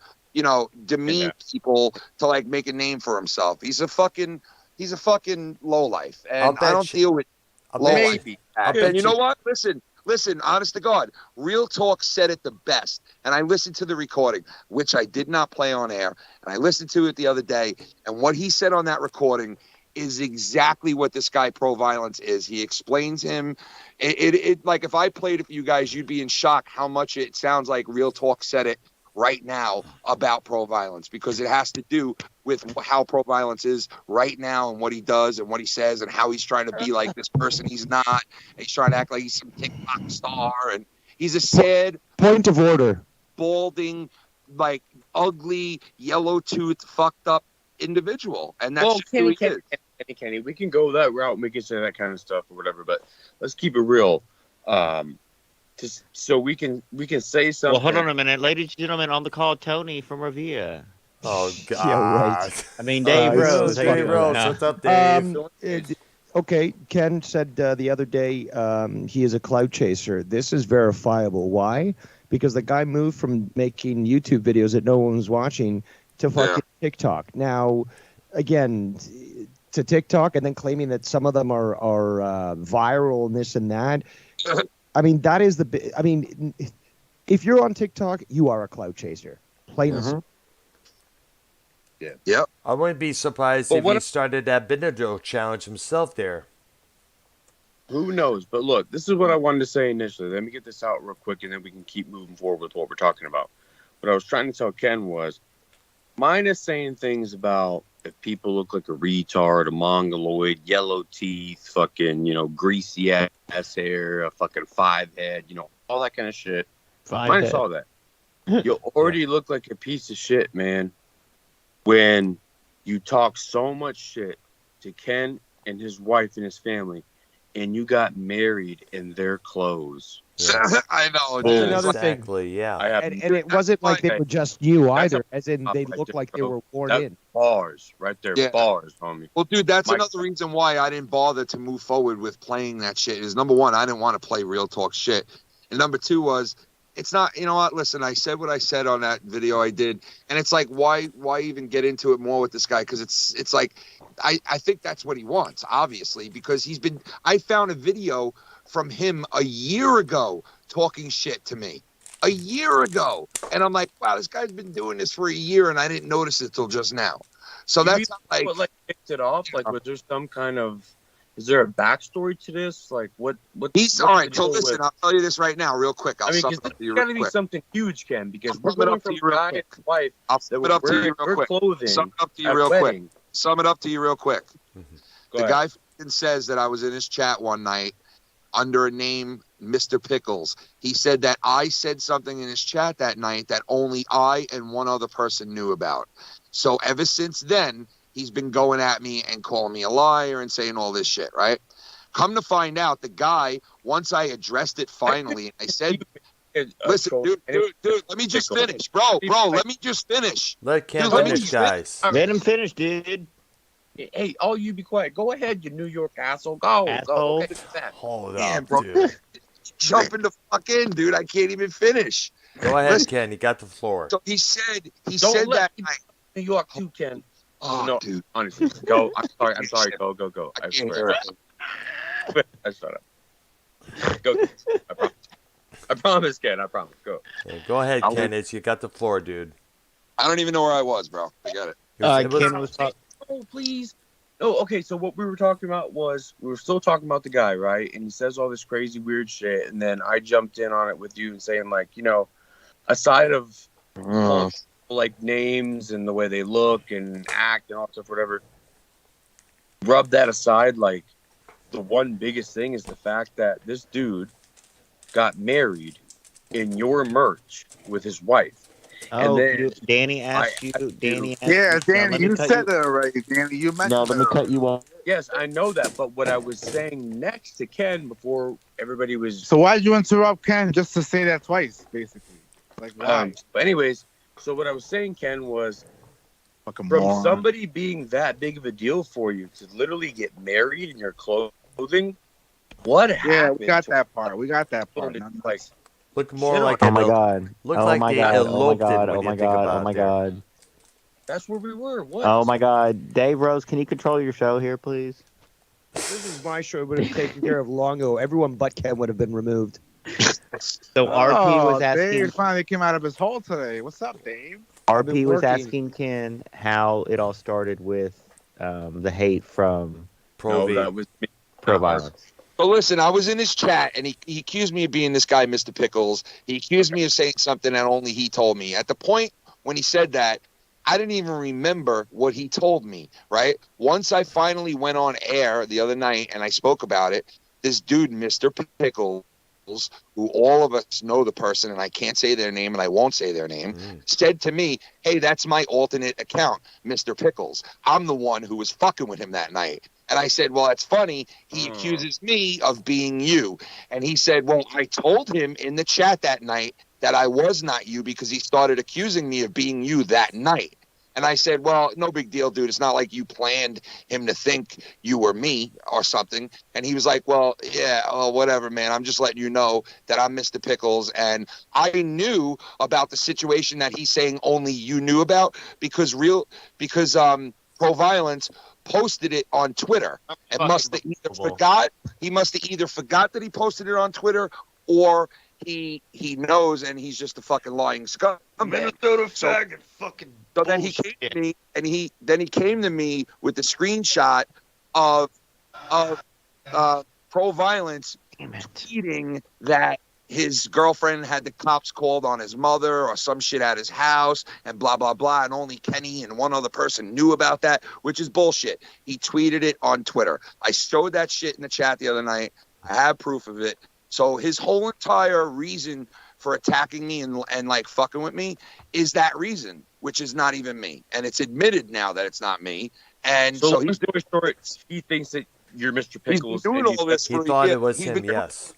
demean people to make a name for himself. He's a fucking lowlife, and I don't deal with. Maybe. And you know what? Listen, honest to God, Real Talk said it the best. And I listened to the recording, which I did not play on air. And I listened to it the other day. And what he said on that recording is exactly what this guy Pro Violence is. He explains him. Like if I played it for you guys, you'd be in shock how much it sounds like Real Talk said it right now about Pro Violence, because it has to do with how Pro Violence is right now and what he does and what he says and how he's trying to be like this person he's not. And he's trying to act like he's some TikTok star, and he's a sad point of order, balding, ugly, yellow toothed, fucked up individual. And that's just who he is. Kenny, we can go that route and we can say that kind of stuff or whatever, but let's keep it real. So we can say something. Well, hold on a minute, ladies and gentlemen, on the call, Tony from Revere. Oh God! Yeah, right. I mean, Dave Rose. Dave Rose, what's up, Dave? Okay, Ken said the other day he is a cloud chaser. This is verifiable. Why? Because the guy moved from making YouTube videos that no one was watching to fucking TikTok. Now, again, to TikTok, and then claiming that some of them are viral and this and that. I mean, that is if you're on TikTok, you are a cloud chaser. Plain and simple. Yeah. Yep. I wouldn't be surprised if he started that Benadryl challenge himself there. Who knows? But look, this is what I wanted to say initially. Let me get this out real quick, and then we can keep moving forward with what we're talking about. What I was trying to tell Ken was, mine is saying things about if people look like a retard, a mongoloid, yellow teeth, fucking, greasy ass hair, a fucking 5-head, all that kind of shit. Mine saw that. You already look like a piece of shit, man, when you talk so much shit to Ken and his wife and his family, and you got married in their clothes. Yeah. I know. That's another thing. Exactly, yeah. And it wasn't like they were just new either, as in they looked like they were worn in. Bars, right there. Yeah. Bars, homie. Well, dude, that's another reason why I didn't bother to move forward with playing that shit. Is number one, I didn't want to play Real Talk shit. And number two was, it's not, you know what, listen, I said what I said on that video I did. And it's like, why even get into it more with this guy? Because it's like, I think that's what he wants, obviously, because I found a video from him a year ago talking shit to me. A year ago. And I'm like, wow, this guy's been doing this for a year and I didn't notice it till just now. So that's what picked it off? Was there some kind of Is there a backstory to this? Like, what? He's all right. So listen, I'll tell you this right now, real quick. I'll sum it up to you real got to be quick. something huge, Ken, because we're I'll sum it going up to from you real guy quick. and wife. I'll sum it up to you real quick. Clothing Sum it up to you at real quick. wedding. Sum it up to you real quick. Go The ahead. guy fucking says that I was in his chat one night under a name Mr. Pickles. He said that I said something in his chat that night that only I and one other person knew about. So ever since then, he's been going at me and calling me a liar and saying all this shit, right? Come to find out, the guy, once I addressed it finally, and I said, listen, dude, let me just finish. Bro, let me just finish. Let Ken Dude, let me finish, just guys. Let him finish, dude. Hey, all you be quiet. Go ahead, you New York asshole. Go. Asshole. Hold Yeah, up, bro. dude. Jumping the fuck in, dude. I can't even finish. Go ahead, Listen, Ken. You got the floor. So he said Don't that let night. New York too, Ken. Oh, no, dude. Honestly, go. I'm sorry. Go. I can't swear. hear it. I shut up. Go. I promise, Ken. I promise. Go. Yeah, go ahead, Ken. You got the floor, dude. I don't even know where I was, bro. Forget it. Ken was talking. Oh, please. Oh, okay. So what we were talking about was we were still talking about the guy, right? And he says all this crazy, weird shit, and then I jumped in on it with you and saying, like, aside of like names and the way they look and act and all stuff, whatever, rub that aside. Like, the one biggest thing is the fact that this dude got married in your merch with his wife. Oh, and then Danny asked you. Danny asked Yeah, you. Danny, you said that already. Danny, you mentioned No, let me cut you off. Yes, I know that. But what I was saying next to Ken before everybody was. So why did you interrupt Ken just to say that twice, basically? Like, why? But anyways, so what I was saying, Ken, was Fucking from moron. somebody being that big of a deal for you to literally get married in your clothing. What happened? Yeah, we got that part. We got that part. Like, look more shit like Oh an my god. Look Oh like my they god. Oh my eloped god. it when Oh you my think god. about Oh my it. god. that's where we were. What? Oh my god. Dave Rose, can you control your show here, please? This is my show. Would have taken care of long ago. Everyone but Ken would have been removed. So RP was asking. Dave finally came out of his hole today. What's up, Dave? RP was asking Ken how it all started with the hate from that was me. Pro Violence. So listen, I was in his chat, and he accused me of being this guy, Mr. Pickles. He accused me of saying something that only he told me. At the point when he said that, I didn't even remember what he told me, right? Once I finally went on air the other night and I spoke about it, this dude, Mr. Pickles, who all of us know the person, and I can't say their name and I won't say their name, said to me, hey, that's my alternate account, Mr. Pickles. I'm the one who was fucking with him that night. And I said, well, that's funny. He accuses me of being you. And he said, well, I told him in the chat that night that I was not you because he started accusing me of being you that night. And I said, well, no big deal, dude. It's not like you planned him to think you were me or something. And he was like, well, yeah, whatever, man. I'm just letting you know that I'm Mr. Pickles. And I knew about the situation that he's saying only you knew about because Pro Violence posted it on Twitter and must have either forgot. He must have either forgot that he posted it on Twitter or he knows and he's just a fucking lying scumbag. Minnesota faggot, fucking. So then he came to me, and he came to me with the screenshot of Pro Violence tweeting that his girlfriend had the cops called on his mother or some shit at his house and blah, blah, blah. And only Kenny and one other person knew about that, which is bullshit. He tweeted it on Twitter. I showed that shit in the chat the other night. I have proof of it. So his whole entire reason for attacking me and like fucking with me is that reason, which is not even me. And it's admitted now that it's not me. And so he's doing short. He thinks that you're Mr. Pickles. He's been doing all this He for thought a year. it was He's him, been doing- yes.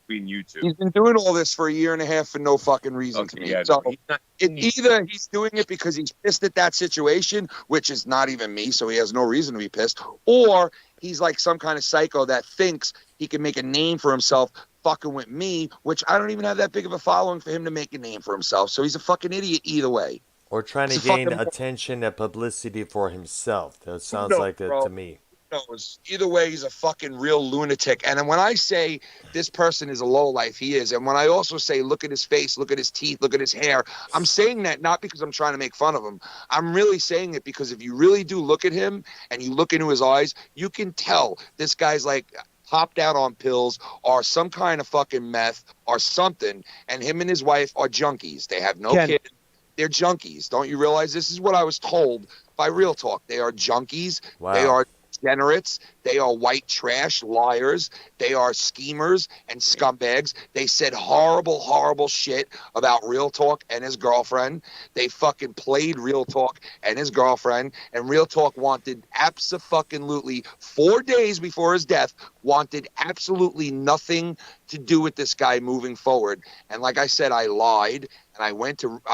Between you two. He's been doing all this for a year and a half for no fucking reason to me. Yeah, So no, he's not, either he's doing it because he's pissed at that situation, which is not even me, so he has no reason to be pissed, or he's like some kind of psycho that thinks he can make a name for himself fucking with me, which I don't even have that big of a following for him to make a name for himself. So he's a fucking idiot either way. Or trying to He's a gain fucking- attention and publicity for himself. That sounds knows, like it bro? to me. knows. Either way, he's a fucking real lunatic. And when I say this person is a lowlife, he is. And when I also say, look at his face, look at his teeth, look at his hair, I'm saying that not because I'm trying to make fun of him. I'm really saying it because if you really do look at him and you look into his eyes, you can tell this guy's like hopped out on pills or some kind of fucking meth or something. And him and his wife are junkies. They have no kids. They're junkies. Don't you realize this is what I was told by Real Talk? They are junkies. Wow. They are degenerates. They are white trash liars. They are schemers and scumbags. They said horrible, horrible shit about Real Talk and his girlfriend. They fucking played Real Talk and his girlfriend. And Real Talk wanted abso-fucking-lutely 4 days before his death, wanted absolutely nothing to do with this guy moving forward. And like I said, I lied. And I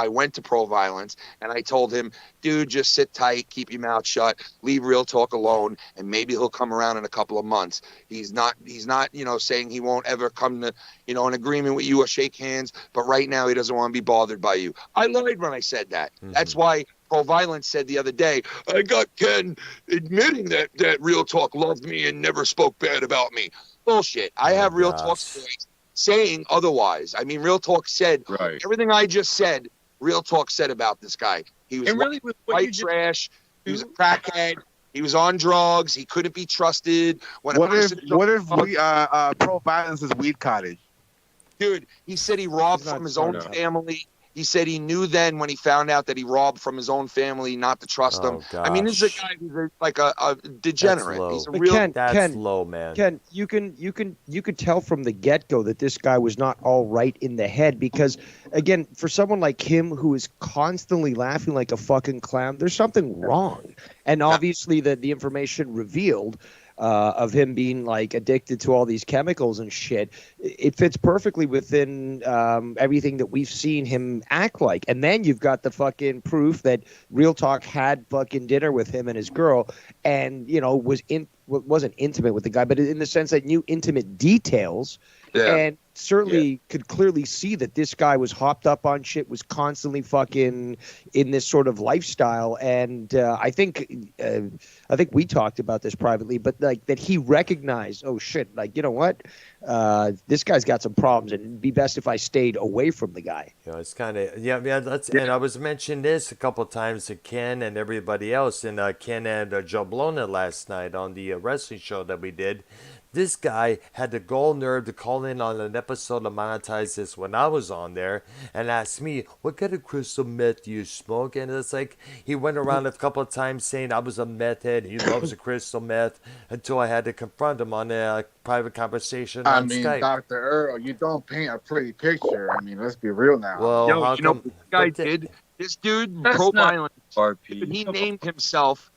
went to Pro Violence and I told him, dude, just sit tight, keep your mouth shut, leave Real Talk alone, and maybe he'll come around in a couple of months. He's not, saying he won't ever come to, an agreement with you or shake hands, but right now he doesn't want to be bothered by you. I lied when I said that. Mm-hmm. That's why Pro Violence said the other day, I got Ken admitting that Real Talk loved me and never spoke bad about me. Bullshit. I have Real Talk's voice saying otherwise. I mean, Real Talk said everything I just said. Real Talk said about this guy. He was white trash. He was a crackhead. He was on drugs. He couldn't be trusted. What if Pro Violence is weed cottage? Dude, he said he robbed from his own family. He said he knew then when he found out that he robbed from his own family not to trust him. Gosh. I mean, this is a guy who's like a degenerate. He's a real. That's low, man. Ken, you could tell from the get-go that this guy was not all right in the head because, again, for someone like him who is constantly laughing like a fucking clown, there's something wrong. And obviously, the information revealed of him being like addicted to all these chemicals and shit, it fits perfectly within everything that we've seen him act like. And then you've got the fucking proof that Real Talk had fucking dinner with him and his girl, and wasn't intimate with the guy, but in the sense that knew intimate details. Yeah. And certainly could clearly see that this guy was hopped up on shit, was constantly fucking in this sort of lifestyle. And I think we talked about this privately, but like that he recognized, oh shit, like, you know what? This guy's got some problems and it'd be best if I stayed away from the guy. It's kind of, and I was mentioning this a couple of times to Ken and everybody else, and Ken and Joe Blona last night on the wrestling show that we did. This guy had the gall nerve to call in on an episode of Monetize This when I was on there and ask me, what kind of crystal meth do you smoke? And it's like he went around a couple of times saying I was a meth head. He loves a crystal meth until I had to confront him on a private conversation on Skype. I mean, Dr. Earl, you don't paint a pretty picture. I mean, let's be real now. Well, what this guy did? This dude, Pro Violence, he named himself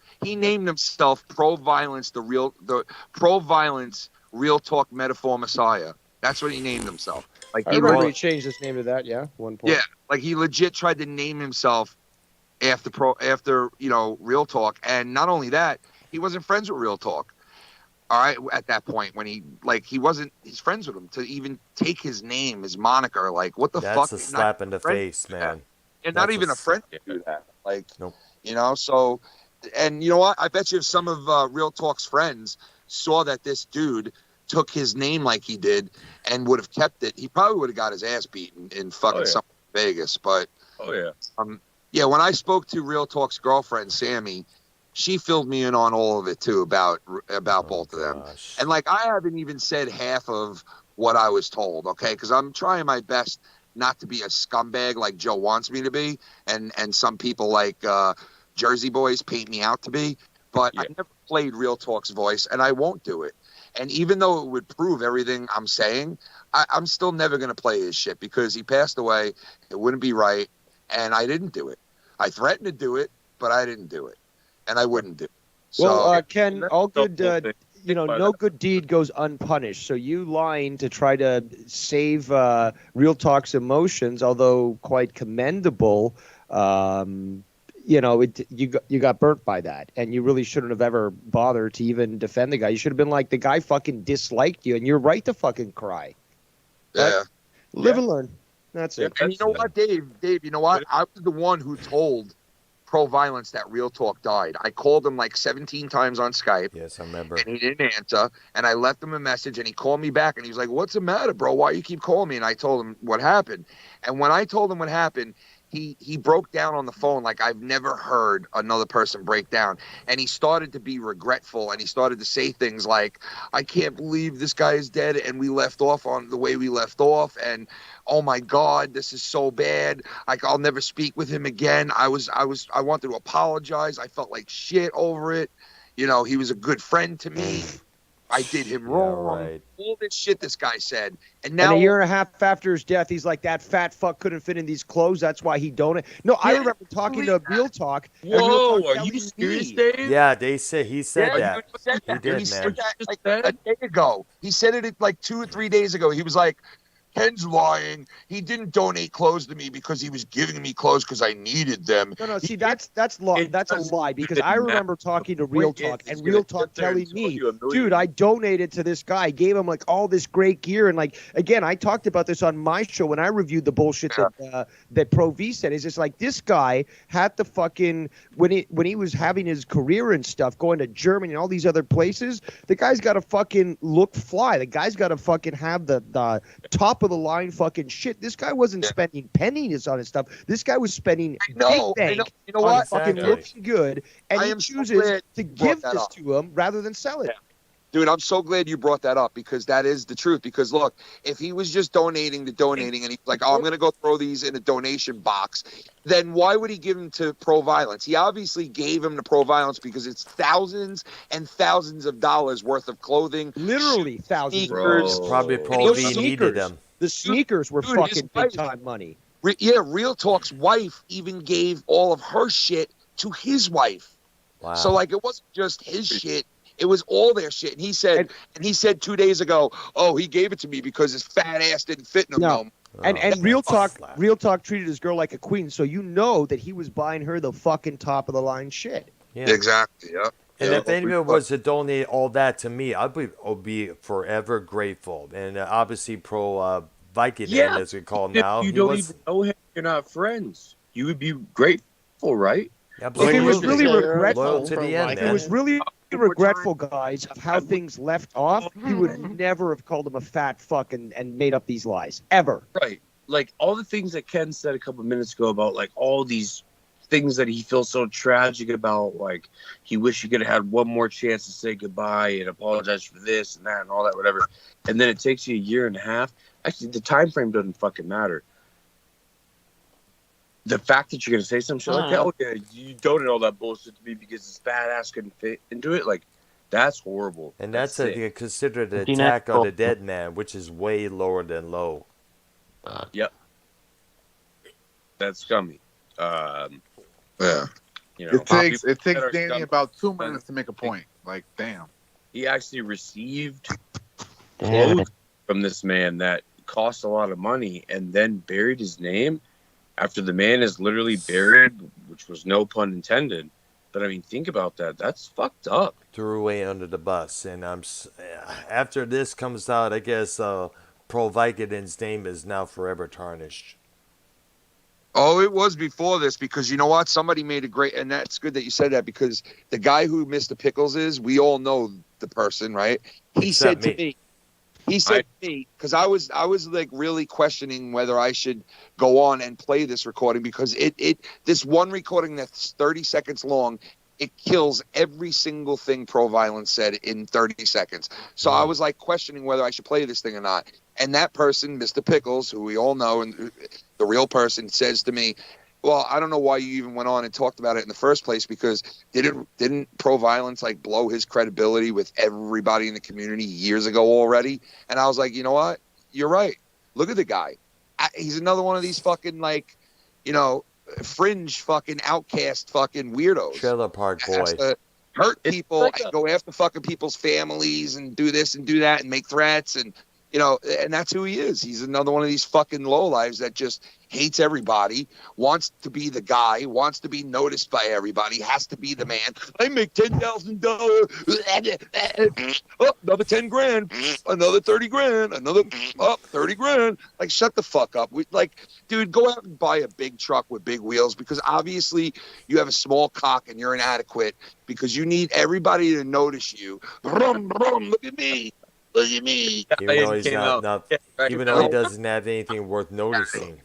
Pro Violence, the Pro Violence Real Talk Metaphor Messiah. That's what he named himself. Like he really changed his name to that. Yeah, one point. Yeah, like he legit tried to name himself after Real Talk, and not only that, he wasn't friends with Real Talk. All right, at that point when he wasn't friends with him to even take his name, his moniker. Like, what the fuck? That's a slap in the face, man. And not even a friend to do that. Like, nope. So, and you know what? I bet you if some of Real Talk's friends saw that this dude took his name like he did and would have kept it, he probably would have got his ass beaten in fucking Vegas. But when I spoke to Real Talk's girlfriend Sammy, she filled me in on all of it too about both of them. And like I haven't even said half of what I was told, okay? Because I'm trying my best not to be a scumbag like Joe wants me to be, and some people like Jersey Boys paint me out to be. But I never played Real Talk's voice, and I won't do it. And even though it would prove everything I'm saying, I'm still never going to play his shit because he passed away. It wouldn't be right, and I didn't do it. I threatened to do it, but I didn't do it, and I wouldn't do it. So, well, Ken, all good, no good deed goes unpunished. So you lying to try to save Real Talk's emotions, although quite commendable, you got burnt by that, and you really shouldn't have ever bothered to even defend the guy. You should have been like, the guy fucking disliked you, and you're right to fucking cry. Yeah. Live and learn. That's it. And you know what, Dave, you know what? I was the one who told pro-violence that Real Talk died. I called him like 17 times on Skype. Yes, I remember. And he didn't answer. And I left him a message, and he called me back, and he was like, "What's the matter, bro? Why you keep calling me?" And I told him what happened. And when I told him what happened, he broke down on the phone like I've never heard another person break down. And he started to be regretful, and he started to say things like, "I can't believe this guy is dead, and we left off on the way we left off, and oh my God, this is so bad. Like, I'll never speak with him again. I wanted to apologize. I felt like shit over it. You know, he was a good friend to me. I did him wrong." Right. All this shit this guy said. And now, and a year and a half after his death, he's like, that fat fuck couldn't fit in these clothes. That's why he donated. No, I remember talking to Real Talk. and Real Whoa, Talk are you telling serious, me- Dave? Yeah, he said Yeah, that. he said He that. did, He man. said that like a day ago. He said it like 2 or 3 days ago. He was like, "Ken's lying. He didn't donate clothes to me because he was giving me clothes because I needed them." No, see, that's a lie, because I remember talking to Real Talk, and Real Talk telling me, dude, I donated to this guy, gave him like all this great gear, and like, again, I talked about this on my show when I reviewed the bullshit that Pro V said. Is just like, this guy had the fucking, when he was having his career and stuff, going to Germany and all these other places, the guy's got to fucking look fly. The guy's got to fucking have the top of the line fucking shit. This guy wasn't spending pennies on his stuff. This guy was spending I know. big bank You know on what? fucking looking good, and I he am so chooses glad to you brought give that this up. to him rather than sell it. Dude, I'm so glad you brought that up, because that is the truth. Because look, if he was just donating and he's like, "Oh, I'm going to go throw these in a donation box," then why would he give them to Pro Violence? He obviously gave them to Pro Violence because it's thousands and thousands of dollars worth of clothing. Literally thousands of sneakers. dollars. Probably Pro V needed them. The sneakers were Dude, fucking his big time money. Yeah, Real Talk's wife even gave all of her shit to his wife. Wow. So like, it wasn't just his shit. It was all their shit. And he said 2 days ago, "Oh, he gave it to me because his fat ass didn't fit in him." No. And Real Talk treated his girl like a queen, so you know that he was buying her the fucking top of the line shit. Yeah. Exactly. Yeah. And if anyone was to donate all that to me, I'd be forever grateful. And obviously, Pro Vicodin, as we call him now, If you he don't was. even know him, you're not friends. You would be grateful, right? If it was really regretful, Loyal to the end, if it man. was really regretful, guys, of how things left off, he would never have called him a fat fuck and made up these lies. Ever. Right. Like all the things that Ken said a couple minutes ago about like all these things that he feels so tragic about, like he wished he could have had one more chance to say goodbye and apologize for this and that and all that, whatever. And then it takes you a year and a half. Actually, the time frame doesn't fucking matter. The fact that you're going to say some shit like that, "Oh, yeah, you donated all that bullshit to me because his fat ass couldn't fit into it," like, that's horrible. And that's sick. considered an Do you attack know- on a dead man, which is way lower than low. Yep. That's scummy. Yeah. You know, It takes people that are Danny scum- about 2 minutes to make a point. Like, damn. He actually received Damn clothes from this man that cost a lot of money and then buried his name after the man is literally buried, which was no pun intended. But I mean, think about that. That's fucked up. Threw away under the bus. And after this comes out, I guess Pro Vicodin's name is now forever tarnished. Oh, it was before this, because you know what? Somebody made a great, and that's good that you said that, because the guy who Mr. Pickles is, we all know the person, right? He Except said to me, because I was like really questioning whether I should go on and play this recording, because this one recording that's 30 seconds long, it kills every single thing Pro Violence said in 30 seconds. So I was like questioning whether I should play this thing or not. And that person, Mr. Pickles, who we all know, and the real person, says to me, "Well, I don't know why you even went on and talked about it in the first place, because didn't Pro Violence like blow his credibility with everybody in the community years ago already?" And I was like, you know what? You're right. Look at the guy. He's another one of these fucking, like, you know, fringe fucking outcast fucking weirdos. Trailer Park Boy. Has to hurt people and go after fucking people's families and do this and do that and make threats, and you know, and that's who he is. He's another one of these fucking lowlives that just hates everybody, wants to be the guy, wants to be noticed by everybody, has to be the man. I make $10,000. Oh, another 10 grand, another 30 grand, another 30 grand. Like, shut the fuck up. Dude, go out and buy a big truck with big wheels, because obviously you have a small cock and you're inadequate, because you need everybody to notice you. Brum, brum, look at me. Look at me. Even though he's even though he doesn't have anything worth noticing.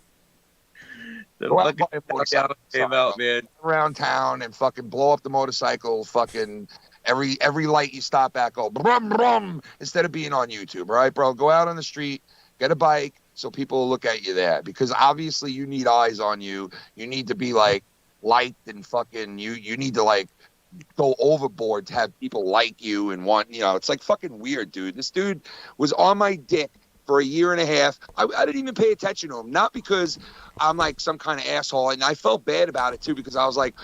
Go out and buy a motorcycle. Came out, man. Around town and fucking blow up the motorcycle. Fucking every light you stop at, go brum brum, instead of being on YouTube. All right, bro. Go out on the street, get a bike, so people will look at you there. Because obviously you need eyes on you. You need to be like liked, and fucking you need to like go overboard to have people like you and want, it's like fucking weird, dude. This dude was on my dick for a year and a half. I didn't even pay attention to him, not because I'm like some kind of asshole, and I felt bad about it too, because I was like,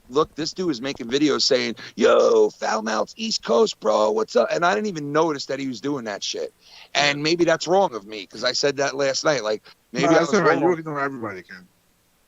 look, this dude is making videos saying, yo, foul mouths East Coast, bro, what's up? And I didn't even notice that he was doing that shit. And maybe that's wrong of me, because I said that last night. Like, maybe I was wrong. You're ignoring everybody, Ken.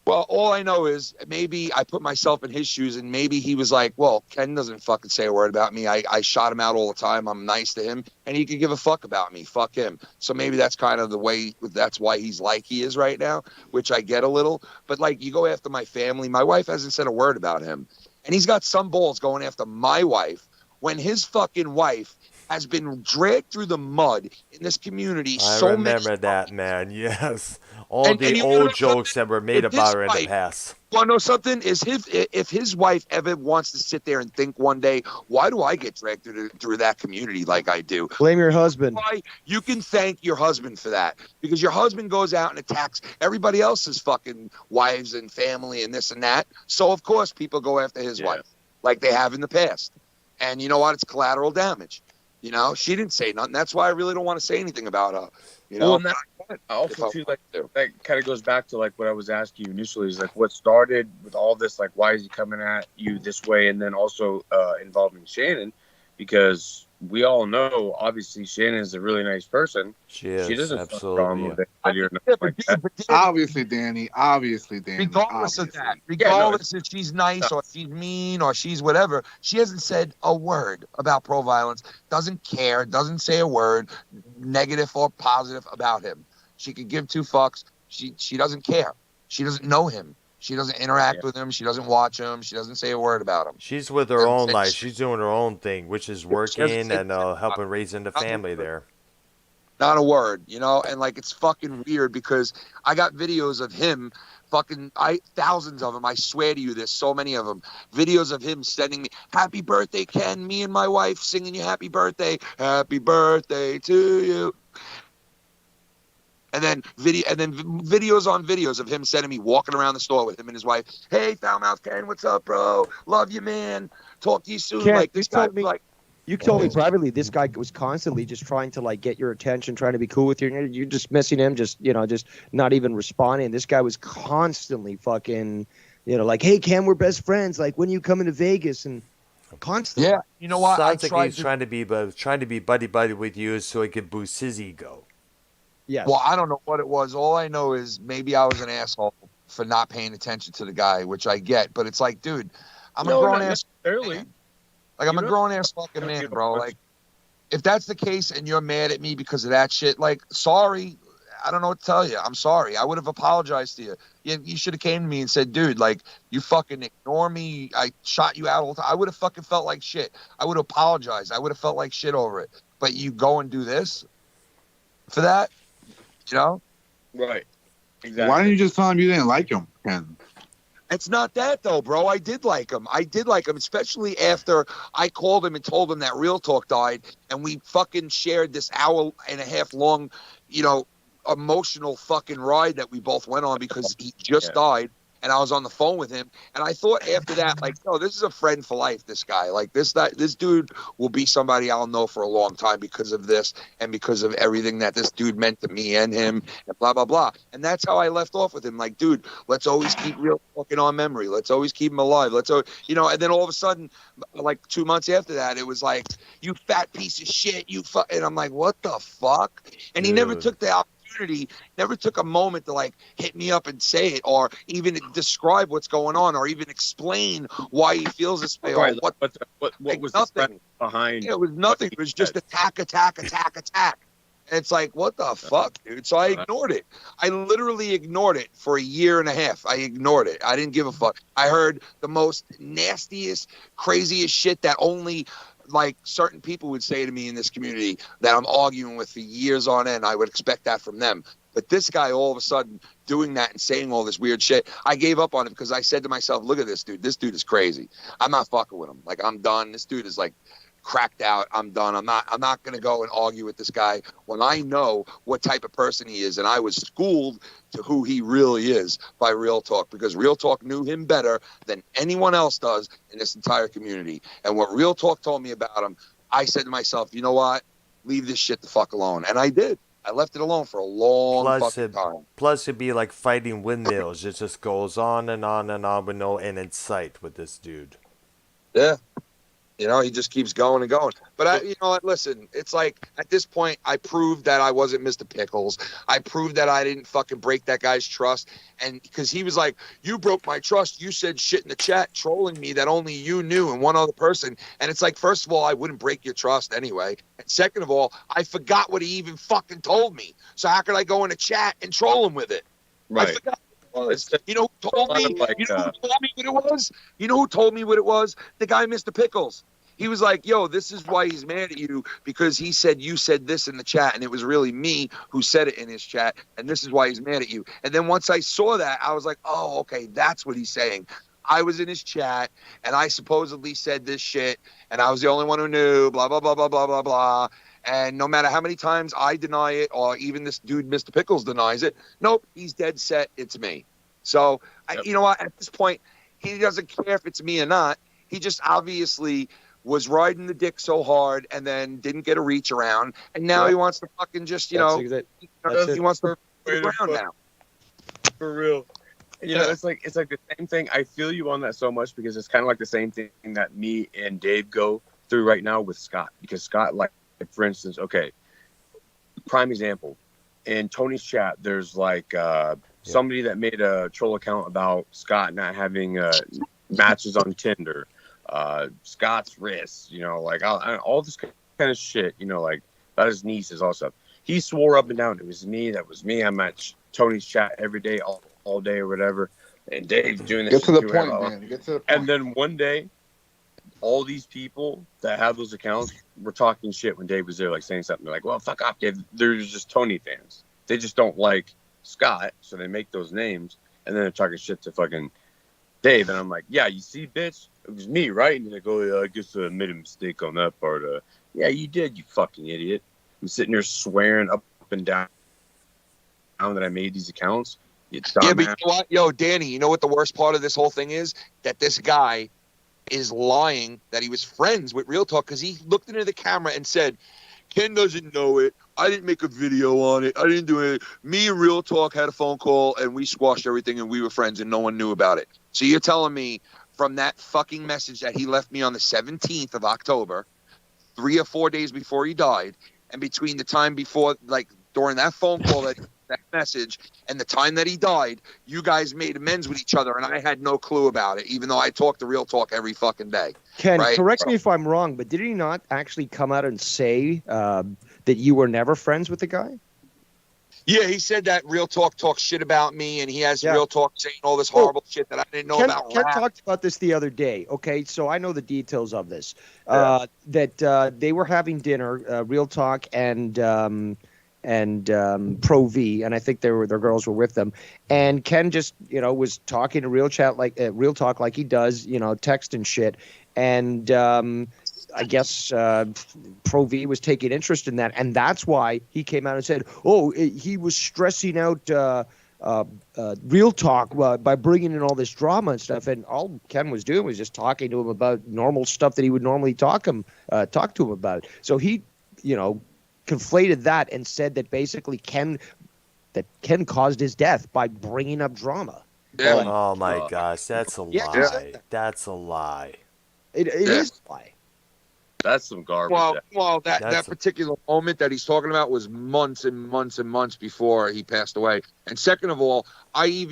Well, all I know is maybe I put myself in his shoes, and maybe he was like, well, Ken doesn't fucking say a word about me. I shot him out all the time. I'm nice to him, and he could give a fuck about me. Fuck him. So maybe that's kind of the way, that's why he's like he is right now, which I get a little. But, like, you go after my family. My wife hasn't said a word about him. And he's got some balls going after my wife when his fucking wife has been dragged through the mud in this community I remember that, man. Yes. All the old jokes that were made about her in the past. Want to know something? If his wife ever wants to sit there and think one day, why do I get dragged through that community like I do? Blame your husband. Why? You can thank your husband for that, because your husband goes out and attacks everybody else's fucking wives and family and this and that. So, of course, people go after his wife like they have in the past. And you know what? It's collateral damage. She didn't say nothing. That's why I really don't want to say anything about her. Well, and that also too, like that kind of goes back to like what I was asking you initially, is like what started with all this, like why is he coming at you this way, and then also involving Shannon, because we all know obviously Shannon is a really nice person. She is. She doesn't Absolutely. Obviously, Danny. Regardless of that, regardless if she's nice or she's mean or she's whatever, she hasn't said a word about pro violence. Doesn't care. Doesn't say a word, negative or positive, about him. She could give two fucks. She doesn't care. She doesn't know him. She doesn't interact with him. She doesn't watch him. She doesn't say a word about him. She's with her own life. She's doing her own thing, which is working and helping raising the family there. Not a word, and like it's fucking weird, because I got videos of him thousands of them. I swear to you, there's so many of them. Videos of him sending me, happy birthday, Ken, me and my wife singing you happy birthday to you. And then videos on videos of him sending me walking around the store with him and his wife. Hey, Foulmouth Ken, what's up, bro? Love you, man. Talk to you soon. Ken, like this guy, like. You told me privately this guy was constantly just trying to like get your attention, trying to be cool with you. You're just missing him, just not even responding. This guy was constantly fucking, like, hey, Ken, we're best friends. Like, when are you coming to Vegas? And constantly. Yeah, you know what? Sounds like he's trying to be buddy with you so he could boost his ego. Yes. Well, I don't know what it was. All I know is maybe I was an asshole for not paying attention to the guy, which I get. But it's like, dude, I'm a grown ass. Man. Like, I'm a grown ass fucking man, bro. Like, if that's the case and you're mad at me because of that shit, like, sorry. I don't know what to tell you. I'm sorry. I would have apologized to you. You should have came to me and said, dude, like, you fucking ignore me. I shot you out all the time. I would have fucking felt like shit. I would have apologized. I would have felt like shit over it. But you go and do this for that, Right. Exactly. Why didn't you just tell him you didn't like him, Ken? It's not that, though, bro. I did like him, especially after I called him and told him that Real Talk died, and we fucking shared this hour and a half long, emotional fucking ride that we both went on, because he just died, and I was on the phone with him, and I thought after that, like, oh, this is a friend for life, this guy. Like, this dude will be somebody I'll know for a long time because of this and because of everything that this dude meant to me and him and blah, blah, blah. And that's how I left off with him. Like, dude, let's always keep Real Talking on memory. Let's always keep him alive. And then all of a sudden, like 2 months after that, it was like, you fat piece of shit, and I'm like, what the fuck? And he never took the opportunity community never took a moment to like hit me up and say it, or even describe what's going on, or even explain why he feels this way, Right. or what. What Like was nothing behind? It was nothing. It was just attack. And it's like, what the fuck, dude? So I ignored it. I literally ignored it for a year and a half. I ignored it. I didn't give a fuck. I heard the most nastiest, craziest shit that only like certain people would say to me in this community that I'm arguing with for years on end. I would expect that from them. But this guy all of a sudden doing that and saying all this weird shit, I gave up on him because I said to myself, look at this dude. This dude is crazy. I'm not fucking with him. Like, I'm done. This dude is like cracked out. I'm done. I'm not going to go and argue with this guy when I know what type of person he is. And I was schooled to who he really is by Real Talk, because Real Talk knew him better than anyone else does in this entire community. And what Real Talk told me about him, I said to myself, you know what? Leave this shit the fuck alone. And I did. I left it alone for a long fucking time. Plus, it'd be like fighting windmills. It just goes on and on and on with no end in sight with this dude. Yeah. You know, he just keeps going and going. But you know what? Listen, it's like at this point, I proved that I wasn't Mr. Pickles. I proved that I didn't fucking break that guy's trust. And because he was like, you broke my trust. You said shit in the chat, trolling me that only you knew and one other person. And it's like, first of all, I wouldn't break your trust anyway. And second of all, I forgot what he even fucking told me. So how could I go in a chat and troll him with it? Right. I forgot. You know who told me? You know who told me what it was? You know who told me what it was? The guy, Mr. Pickles. He was like, yo, this is why he's mad at you, because he said you said this in the chat, and it was really me who said it in his chat, and this is why he's mad at you. And then once I saw that, I was like, oh, okay, that's what he's saying. I was in his chat, and I supposedly said this shit, and I was the only one who knew, blah, blah, blah, blah, blah, blah, blah. And no matter how many times I deny it, or even this dude, Mr. Pickles, denies it, nope, he's dead set, it's me. So, you know what, at this point, he doesn't care if it's me or not. He just obviously was riding the dick so hard and then didn't get a reach around. And now he wants to fucking just, he wants to around now. For real. You know, it's like the same thing. I feel you on that so much, because it's kind of like the same thing that me and Dave go through right now with Scott. Because Scott, like, for instance, okay, prime example, in Tony's chat, there's like somebody that made a troll account about Scott not having matches on Tinder. Scott's wrist, you know, like all this kind of shit, you know, like about his nieces, all stuff. He swore up and down it was me. That was me. I'm at Tony's chat every day, all day or whatever. And Dave's doing this. Get to the point, man. Get to the point. And then one day, all these people that have those accounts were talking shit when Dave was there, like saying something. They're like, well, fuck off, Dave. They're just Tony fans. They just don't like Scott, so they make those names, and then they're talking shit to fucking Dave. And I'm like, yeah, you see, bitch? It was me, right? And they go, yeah, I guess I made a mistake on that part. Yeah, you did, you fucking idiot. I'm sitting here swearing up and down that I made these accounts. Yeah, but you know what? Yo, Danny, you know what the worst part of this whole thing is? That this guy is lying that he was friends with Real Talk, because he looked into the camera and said, Ken doesn't know it. I didn't make a video on it. I didn't do it. Me and Real Talk had a phone call, and we squashed everything, and we were friends, and no one knew about it. So you're telling me from that fucking message that he left me on the 17th of October, 3 or 4 days before he died, and between the time before, like during that phone call, that message, and the time that he died, you guys made amends with each other, and I had no clue about it, even though I talk to Real Talk every fucking day. Ken, right? correct me if I'm wrong, but did he not actually come out and say that you were never friends with the guy? Yeah, he said that Real Talk talks shit about me, and he has Real Talk saying all this horrible shit that I didn't know about. Ken talked about this the other day. Okay, so I know the details of this. That they were having dinner, Real Talk and Pro V, and I think their girls were with them. And Ken just was talking to Real Talk like he does, text and shit. And I guess Pro V was taking interest in that, and that's why he came out and said, he was stressing out Real Talk by bringing in all this drama and stuff. And all Ken was doing was just talking to him about normal stuff that he would normally talk to him about. So he, conflated that and said that basically Ken caused his death by bringing up drama. Yeah. Oh my gosh, that's a lie. That's a lie. It is a lie. That's some garbage. Well, that particular moment that he's talking about was months and months and months before he passed away. And second of all, he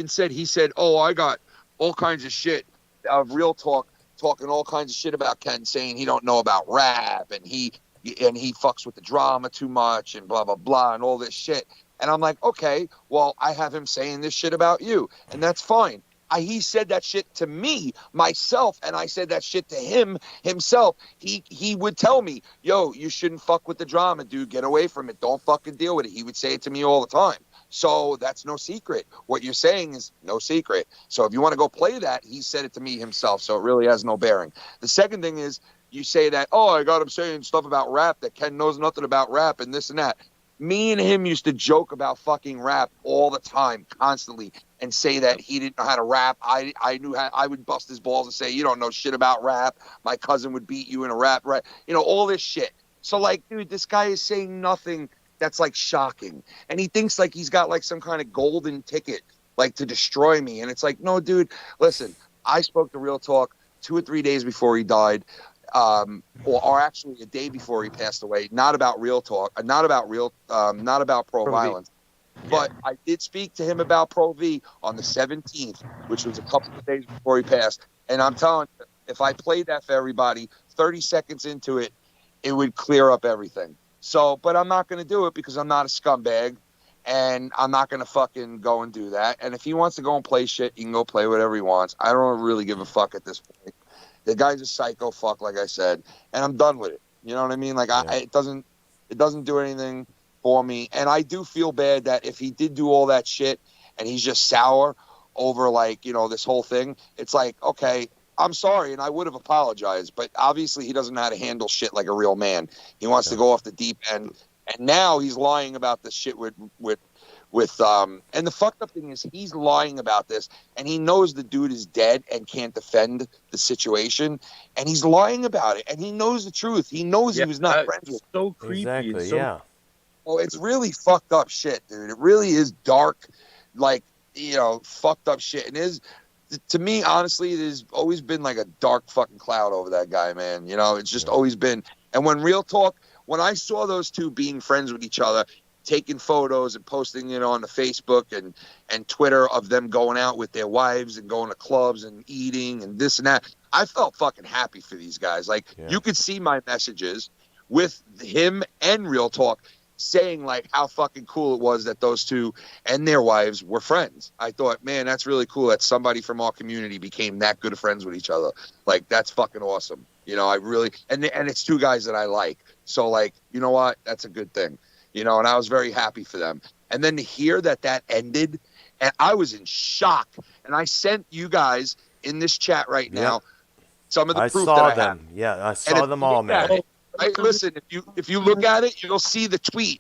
said, "Oh, I got all kinds of shit of Real Talk talking all kinds of shit about Ken, saying he don't know about rap and he fucks with the drama too much and blah blah blah and all this shit." And I'm like, okay, well, I have him saying this shit about you, and that's fine. He said that shit to me, myself, and I said that shit to him himself. He would tell me, yo, you shouldn't fuck with the drama, dude. Get away from it. Don't fucking deal with it. He would say it to me all the time. So that's no secret. What you're saying is no secret. So if you want to go play that, he said it to me himself. So it really has no bearing. The second thing is you say that, oh, I got him saying stuff about rap, that Ken knows nothing about rap and this and that. Me and him used to joke about fucking rap all the time, constantly, and say that he didn't know how to rap. I knew how. I would bust his balls and say, you don't know shit about rap. My cousin would beat you in a rap, right? You know, all this shit. So, like, dude, this guy is saying nothing that's, like, shocking. And he thinks, like, he's got, like, some kind of golden ticket, like, to destroy me. And it's like, no, dude, listen, I spoke to Real Talk 2 or 3 days before he died. Or actually a day before he passed away, not about Real Talk, not about Pro Violence. But I did speak to him about Pro V on the 17th, which was a couple of days before he passed. And I'm telling you, if I played that for everybody, 30 seconds into it, it would clear up everything. So, but I'm not going to do it because I'm not a scumbag, and I'm not going to fucking go and do that. And if he wants to go and play shit, he can go play whatever he wants. I don't really give a fuck at this point. The guy's a psycho fuck, like I said, and I'm done with it. You know what I mean? Like, it doesn't do anything for me. And I do feel bad that if he did do all that shit and he's just sour over, like, you know, this whole thing, it's like, okay, I'm sorry, and I would have apologized, but obviously he doesn't know how to handle shit like a real man. He wants to go off the deep end, and now he's lying about this shit with and the fucked up thing is he's lying about this, and he knows the dude is dead and can't defend the situation, and he's lying about it, and he knows the truth. He knows he was not friends with him. So creepy. Exactly, Oh, it's really fucked up shit, dude. It really is dark, like, you know, fucked up shit. And to me, honestly, there's always been like a dark fucking cloud over that guy, man. You know, it's just always been. And when Real Talk, when I saw those two being friends with each other, taking photos and posting it on the Facebook and Twitter of them going out with their wives and going to clubs and eating and this and that, I felt fucking happy for these guys. Like, you could see my messages with him and Real Talk saying, like, how fucking cool it was that those two and their wives were friends. I thought, man, that's really cool that somebody from our community became that good of friends with each other. Like, that's fucking awesome. You know, I really, and it's two guys that I like. So, like, you know what? That's a good thing. You know, and I was very happy for them. And then to hear that ended, and I was in shock. And I sent you guys in this chat right now some of the proof that I have. Yeah, I saw them all, man. Right? Listen, if you look at it, you'll see the tweet,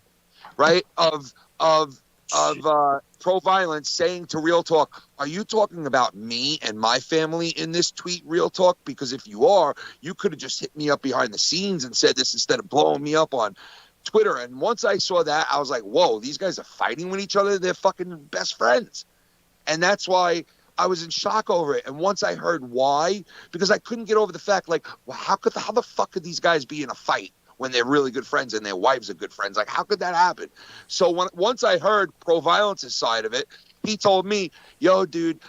right, of Pro Violence saying to Real Talk, are you talking about me and my family in this tweet, Real Talk? Because if you are, you could have just hit me up behind the scenes and said this instead of blowing me up on Twitter. And once I saw that, I was like, whoa, these guys are fighting with each other. They're fucking best friends. And that's why I was in shock over it. And once I heard why, because I couldn't get over the fact, like, well, how the fuck could these guys be in a fight when they're really good friends and their wives are good friends? Like, how could that happen? So once I heard Pro Violence's side of it, he told me, yo, dude,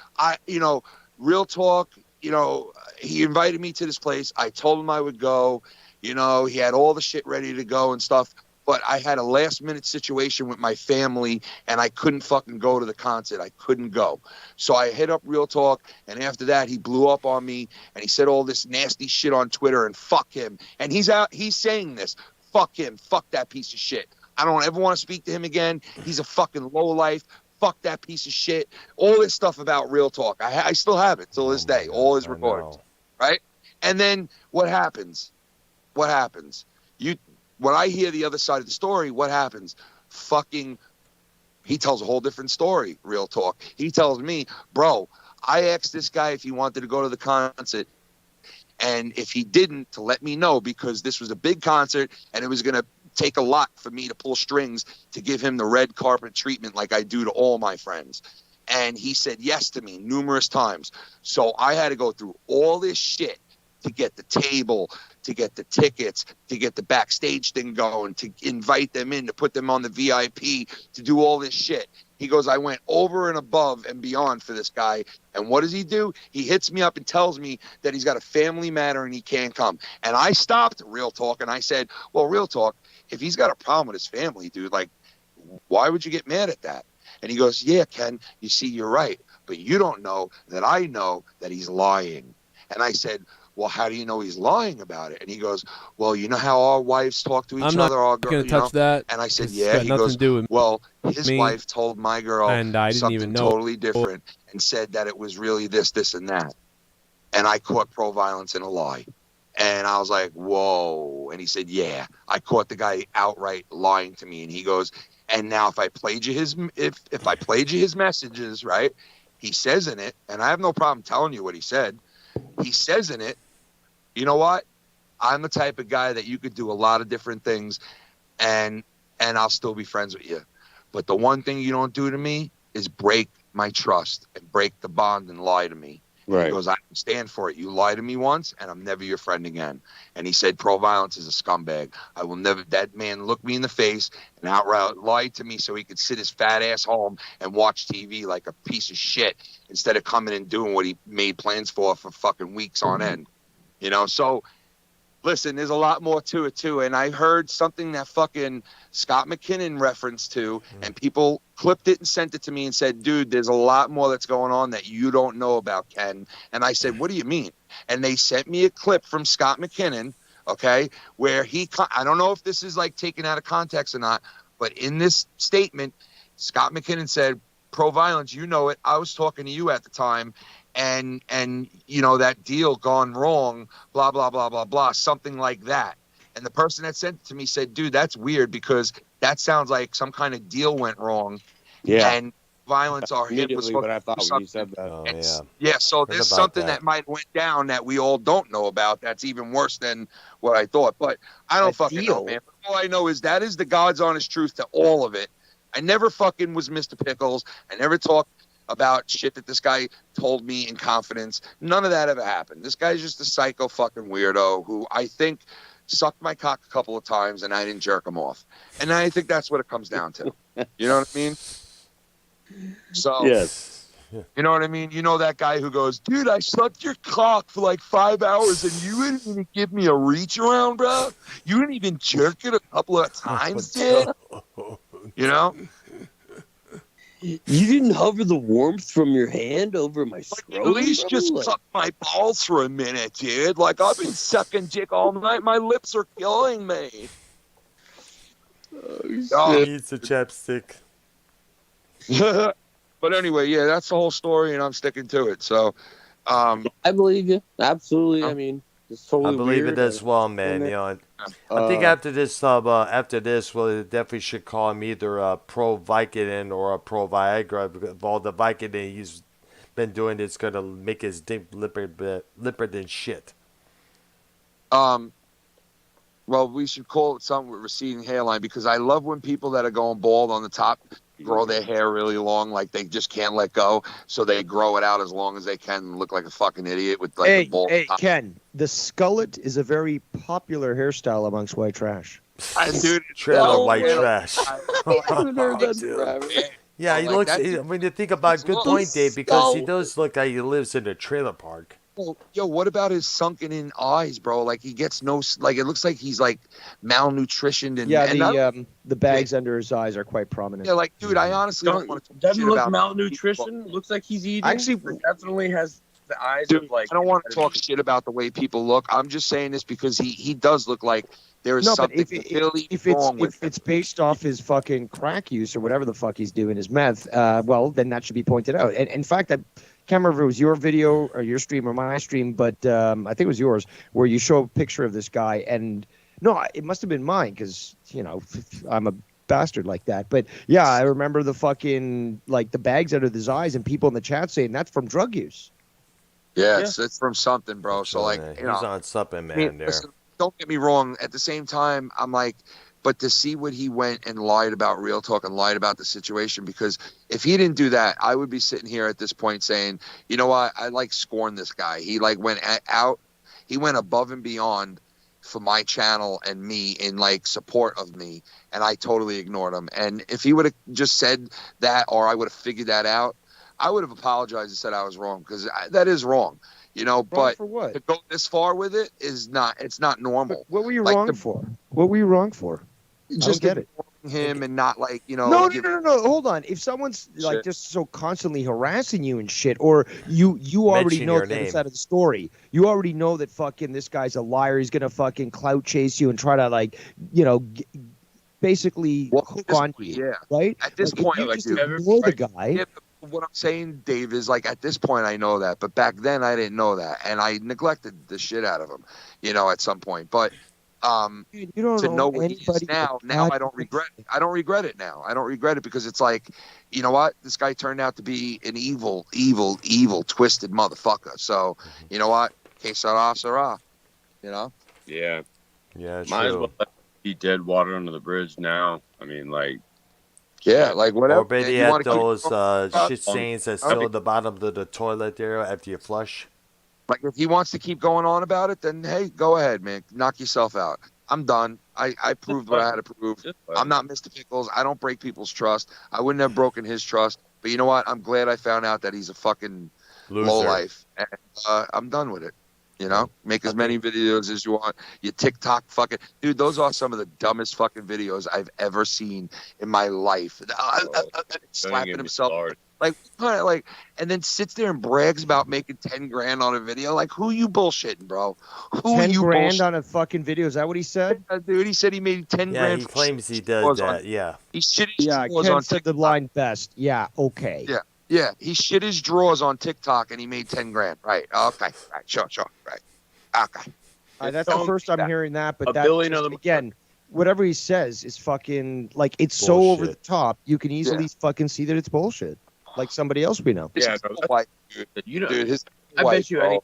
Real Talk, you know, he invited me to this place. I told him I would go. You know, he had all the shit ready to go and stuff. But I had a last-minute situation with my family, and I couldn't fucking go to the concert. I couldn't go. So I hit up Real Talk, and after that, he blew up on me, and he said all this nasty shit on Twitter, and fuck him. And he's saying this, fuck him, fuck that piece of shit. I don't ever want to speak to him again. He's a fucking lowlife. Fuck that piece of shit. All this stuff about Real Talk. I still have it till this day, all his recordings, right? And then what happens? What happens? When I hear the other side of the story, what happens? Fucking, he tells a whole different story, Real Talk. He tells me, bro, I asked this guy if he wanted to go to the concert, and if he didn't, to let me know, because this was a big concert, and it was going to take a lot for me to pull strings to give him the red carpet treatment like I do to all my friends. And he said yes to me numerous times. So I had to go through all this shit to get the table, to get the tickets, to get the backstage thing going, to invite them in, to put them on the VIP, to do all this shit. He goes, I went over and above and beyond for this guy. And what does he do? He hits me up and tells me that he's got a family matter and he can't come. And I stopped Real Talk and I said, well, Real Talk, if he's got a problem with his family, dude, like, why would you get mad at that? And he goes, yeah, Ken, you see, you're right. But you don't know that I know that he's lying. And I said, well, how do you know he's lying about it? And he goes, well, you know how our wives talk to each I'm not other? Our going to touch that. And I said, It's yeah. got He nothing goes, to do with well, his me, wife told my girl and I didn't something even know. totally different and said that it was really this, this, and that. And I caught pro-violence in a lie. And I was like, whoa. And he said, yeah, I caught the guy outright lying to me. And he goes, and now if I played you his messages, right, he says in it, and I have no problem telling you what he said. He says in it, you know what? I'm the type of guy that you could do a lot of different things and I'll still be friends with you. But the one thing you don't do to me is break my trust and break the bond and lie to me. Right. He goes, I can stand for it. You lie to me once and I'm never your friend again. And he said, pro-violence is a scumbag. I will never, that man looked me in the face and outright lied to me so he could sit his fat ass home and watch TV like a piece of shit instead of coming and doing what he made plans for fucking weeks on end. You know, so listen, there's a lot more to it too. And I heard something that fucking Scott McKinnon referenced to, and people clipped it and sent it to me and said, dude, there's a lot more that's going on that you don't know about, Ken. And I said, what do you mean? And they sent me a clip from Scott McKinnon, okay, where I don't know if this is like taken out of context or not, but in this statement, Scott McKinnon said, pro-violence, you know it. I was talking to you at the time. And you know, that deal gone wrong, blah, blah, blah, blah, blah, something like that. And the person that sent it to me said, dude, that's weird because that sounds like some kind of deal went wrong. Yeah. And violence are hit was immediately what I thought when you said that. Oh, yeah. Yeah, so Heard there's about something that. that might went down that we all don't know about that's even worse than what I thought. But I don't fucking know, man. All I know is that is the God's honest truth to all of it. I never fucking was Mr. Pickles. I never talked about shit that this guy told me in confidence. None of that ever happened. This guy's just a psycho fucking weirdo who I think sucked my cock a couple of times and I didn't jerk him off. And I think that's what it comes down to. You know what I mean? So, Yes. You know what I mean? You know that guy who goes, dude, I sucked your cock for like 5 hours and you didn't even give me a reach around, bro? You didn't even jerk it a couple of times, dude? You know? You didn't hover the warmth from your hand over my scrotum? At least just Like, suck my balls for a minute, dude. Like, I've been sucking dick all night. My lips are killing me. He needs a chapstick. But anyway, yeah, that's the whole story, and I'm sticking to it. So, I believe you. Absolutely. I mean, it's totally I believe weird. it as well, man. You know, I think after this, well, definitely should call him either a pro Vicodin or a pro Viagra. Because of all the Vicodin he's been doing, it's gonna make his dick lipper than shit. Well, we should call it something with receding hairline because I love when people that are going bald on the top grow their hair really long, like they just can't let go, so they grow it out as long as they can and look like a fucking idiot with like a bald top. Ken, the skullet is a very popular hairstyle amongst white trash. Dude, Trailer white trash. I haven't heard that forever. Yeah, he looks. When you think about, good point, Dave, because he does look like he lives in a trailer park. Well, yo, what about his sunken in eyes, bro? Like he gets no, like it looks like he's like malnutritioned and Yeah, the bags under his eyes are quite prominent. Yeah, like dude, I honestly don't want to talk Doesn't shit look about malnutrition. Looks like he's eating. Actually, definitely has the eyes dude, of like. I don't want to talk shit about the way people look. I'm just saying this because he does look like there is something really wrong with if it's based off his fucking crack use or whatever the fuck he's doing, his meth, well, then that should be pointed out. And in fact, I can't remember if it was your video or your stream or my stream, but I think it was yours, where you show a picture of this guy. And no, it must have been mine because, you know, I'm a bastard like that. But yeah, I remember the fucking, like the bags under his eyes and people in the chat saying that's from drug use. Yeah, it's from something, bro. So like, he's on something, man. Listen, don't get me wrong. At the same time, I'm like, but to see what he went and lied about Real Talk and lied about the situation, because if he didn't do that, I would be sitting here at this point saying, you know what, I like scorn this guy. He like went out, he went above and beyond for my channel and me in like support of me, and I totally ignored him. And if he would have just said that, or I would have figured that out, I would have apologized and said I was wrong, because that is wrong, you know. Wrong but for what? to go this far with it is not. It's not normal. What were you Like wrong for? What were you wrong for? I don't Just get it. him and not like, you know. No. Hold on. If someone's like just so constantly harassing you and shit, or you already Mention know your the other name. side of the story, you already know that fucking this guy's a liar. He's gonna fucking clout chase you and try to like, you know, basically hook on you, Yeah. right? At this Like, point, if you like, just dude, ignore the guy. Yeah, what I'm saying, Dave, is like at this point I know that, but back then I didn't know that, and I neglected the shit out of him, you know, at some point. But Dude, you don't to know what he anybody is now I don't regret it. I don't regret it now. I don't regret it, because it's like, you know what? This guy turned out to be an evil, twisted motherfucker. So, you know what? Que sera, sera. You know? Yeah. Yeah, Might as true. well be dead water under the bridge now. I mean, like. Yeah, like whatever. Or better You yet, wanna keep those going? shit stains that's still at the bottom of the toilet there after you flush. Like, if he wants to keep going on about it, then hey, go ahead, man. Knock yourself out. I'm done. I proved what I had to prove. I'm not Mr. Pickles. I don't break people's trust. I wouldn't have broken his trust. But you know what? I'm glad I found out that he's a fucking lowlife. And I'm done with it. You know? Make as many videos as you want. Your TikTok fucking... Dude, those are some of the dumbest fucking videos I've ever seen in my life. Slapping himself. Like, and then sits there and brags about making 10 grand on a video. Like, who you bullshitting, bro? Who 10 you grand bullshitting? on a fucking video. Is that what he said? Dude, he said he made 10 Yeah, grand. he for claims he shit does straws that. on- Yeah. He shit his Yeah, drawers Ken on said the TikTok. line best. Yeah, okay. Yeah. He shit his drawers on TikTok and he made 10 grand. Right. Okay. Right. Sure. Right. Okay. That's the first I'm hearing that, but A that's billion just, of them- again, whatever he says is fucking like it's so over the Bullshit. top. You can easily fucking see that it's bullshit. Like somebody else we know. Yeah, His wife, dude. you know, Dude, his I wife, bet you bro. any.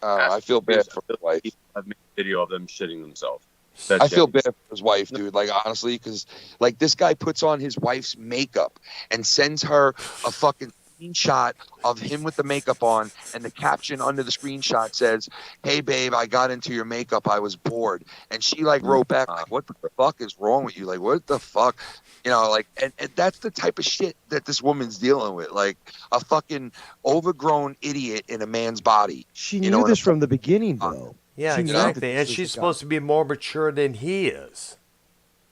I feel bad for his wife. I've made a video of them shitting themselves. I feel bad for his wife, dude. Like, honestly, because like this guy puts on his wife's makeup and sends her a fucking screenshot of him with the makeup on, and the caption under the screenshot says, "Hey babe, I got into your makeup. I was bored." And she like wrote back like, "What the fuck is wrong with you? Like, what the fuck?" You know, like, and that's the type of shit that this woman's dealing with. Like a fucking overgrown idiot in a man's body. She You knew know, this from the beginning, though. Yeah, She knew that exactly. this And was she's the guy. supposed to be more mature than he is.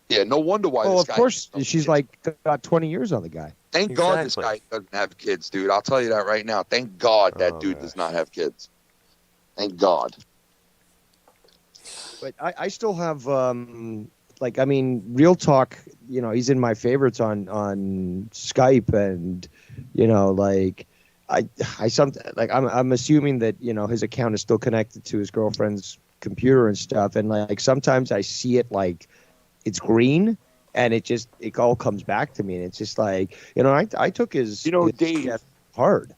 Yeah, no wonder why. Oh, this of guy course, she's like got 20 years on the guy. Thank God this guy doesn't have kids, dude. I'll tell you that right now. Thank God that dude does not have kids. Thank God. But I still have like, I mean, real talk, you know, he's in my favorites on Skype, and you know, like I'm assuming that, you know, his account is still connected to his girlfriend's computer and stuff, and like sometimes I see it like it's green, and it all comes back to me, and it's just like, you know, I took his, you know, his Dave, death hard.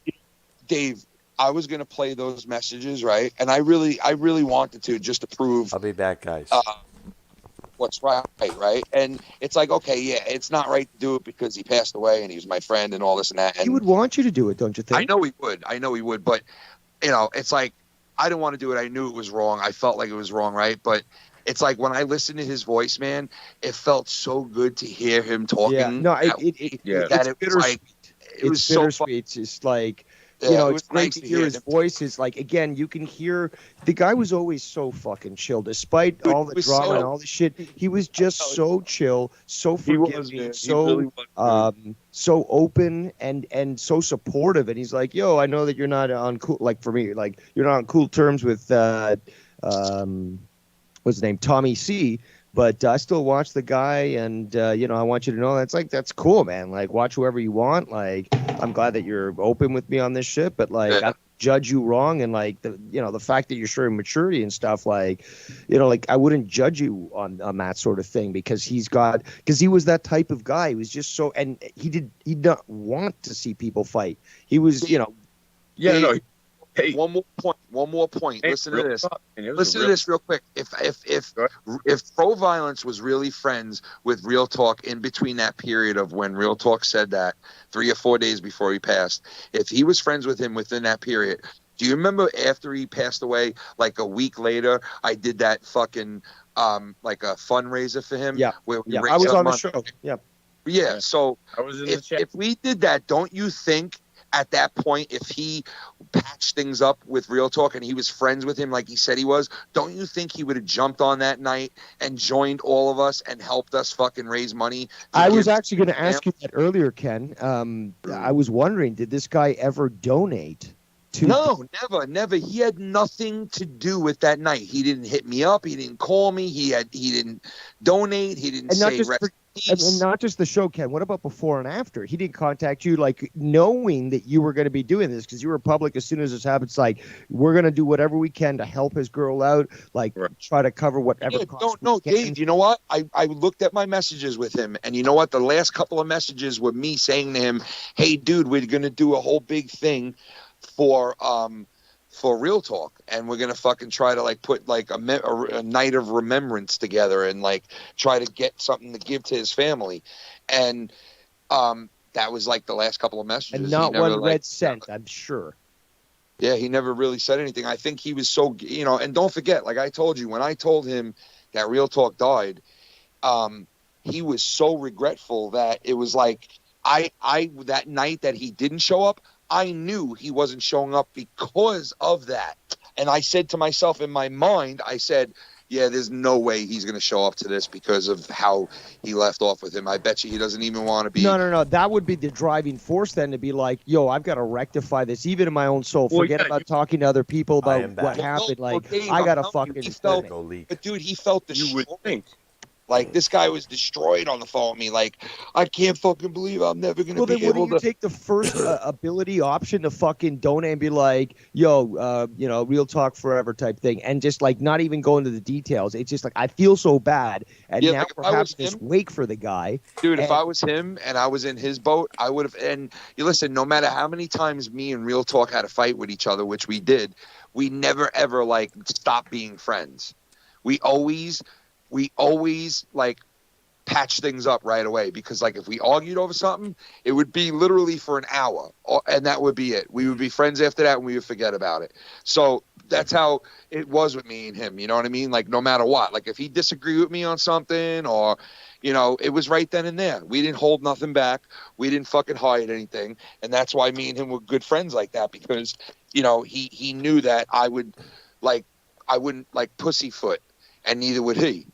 Dave, I was gonna play those messages, right? And I really wanted to, just to prove I'll be back, guys. What's right? And it's like, okay, yeah, it's not right to do it because he passed away and he was my friend and all this and that. And He would want you to do it, don't you think? I know he would, but you know, it's like I didn't want to do it. I knew it was wrong. I felt like it was wrong, right? But it's like when I listened to his voice, man, it felt so good to hear him talking. Yeah, no, it it's bittersweet. It was it's so bittersweet. It's just like, Yeah, you know, it it's was great nice to to hear hear his him. voice. Is like, again, you can hear the guy was always so fucking chill, despite all the was drama so- and all the shit. He was just so chill, so He was, forgiving, man. He so really was, so open and so supportive. And he's like, "Yo, I know that you're not on cool, like for me, like you're not on cool terms with what's his name, Tommy C." But I still watch the guy, and you know, I want you to know that's cool, man. Like, watch whoever you want. Like, I'm glad that you're open with me on this shit, but like, I don't judge you wrong, and like the fact that you're showing maturity and stuff, like, you know, like I wouldn't judge you on that sort of thing because he was that type of guy. He was just so, and he did not want to see people fight. He was, you know, Hey, one more point. Hey, Listen to real this. talk, man. It was Listen a to real- this real quick. If Pro Violence was really friends with Real Talk in between that period of when Real Talk said that 3 or 4 days before he passed, if he was friends with him within that period, Do you remember after he passed away, like a week later, I did that fucking like a fundraiser for him? Yeah, where we yeah. raised I was some on the money. show. Yeah. Yeah, so I was in the chat. if we did that, don't you think at that point, if he patched things up with Real Talk and he was friends with him like he said he was, don't you think he would have jumped on that night and joined all of us and helped us fucking raise money? I was actually going to ask you that earlier, Ken. I was wondering, did this guy ever donate to? No, never. He had nothing to do with that night. He didn't hit me up. He didn't call me. He didn't donate. He didn't And not say just rest in and peace. not just the show, Ken. What about before and after? He didn't contact you, like knowing that you were going to be doing this because you were public. As soon as this happens, like we're going to do whatever we can to help his girl out, like try to cover whatever. No, Dave. You know what? I looked at my messages with him, and you know what? The last couple of messages were me saying to him, "Hey, dude, we're going to do a whole big thing for Real Talk, and we're gonna fucking try to like put like a night of remembrance together and like try to get something to give to his family," and that was like the last couple of messages. And not He never, one red cent, I'm sure. Yeah, he never really said anything. I think he was so, and don't forget, like I told you, when I told him that Real Talk died, he was so regretful that it was like I that night that he didn't show up, I knew he wasn't showing up because of that. And I said to myself in my mind, I said, yeah, there's no way he's going to show up to this because of how he left off with him. I bet you he doesn't even want to be. No. That would be the driving force then to be like, yo, I've got to rectify this, even in my own soul. Forget about talking to other people about what happened. Like, Dave, I got to I'm telling you, fucking. But dude, he felt destroyed. Like, this guy was destroyed on the phone with me. Like, I can't fucking believe I'm never going to be able to. Well, then wouldn't you take the first ability option to fucking donate and be like, yo, Real Talk forever type thing, and just like not even go into the details. It's just like, I feel so bad, and now like, we're having this wake for the guy. Dude, if I was him and I was in his boat, I would have. And you listen, no matter how many times me and Real Talk had a fight with each other, which we did, we never ever like stopped being friends. We always like patch things up right away, because like if we argued over something, it would be literally for an hour, and that would be it. We would be friends after that, and we would forget about it. So that's how it was with me and him. You know what I mean? Like, no matter what, like if he disagreed with me on something, or it was right then and there. We didn't hold nothing back. We didn't fucking hide anything, and that's why me and him were good friends like that, because he knew that I wouldn't like pussyfoot, and neither would he.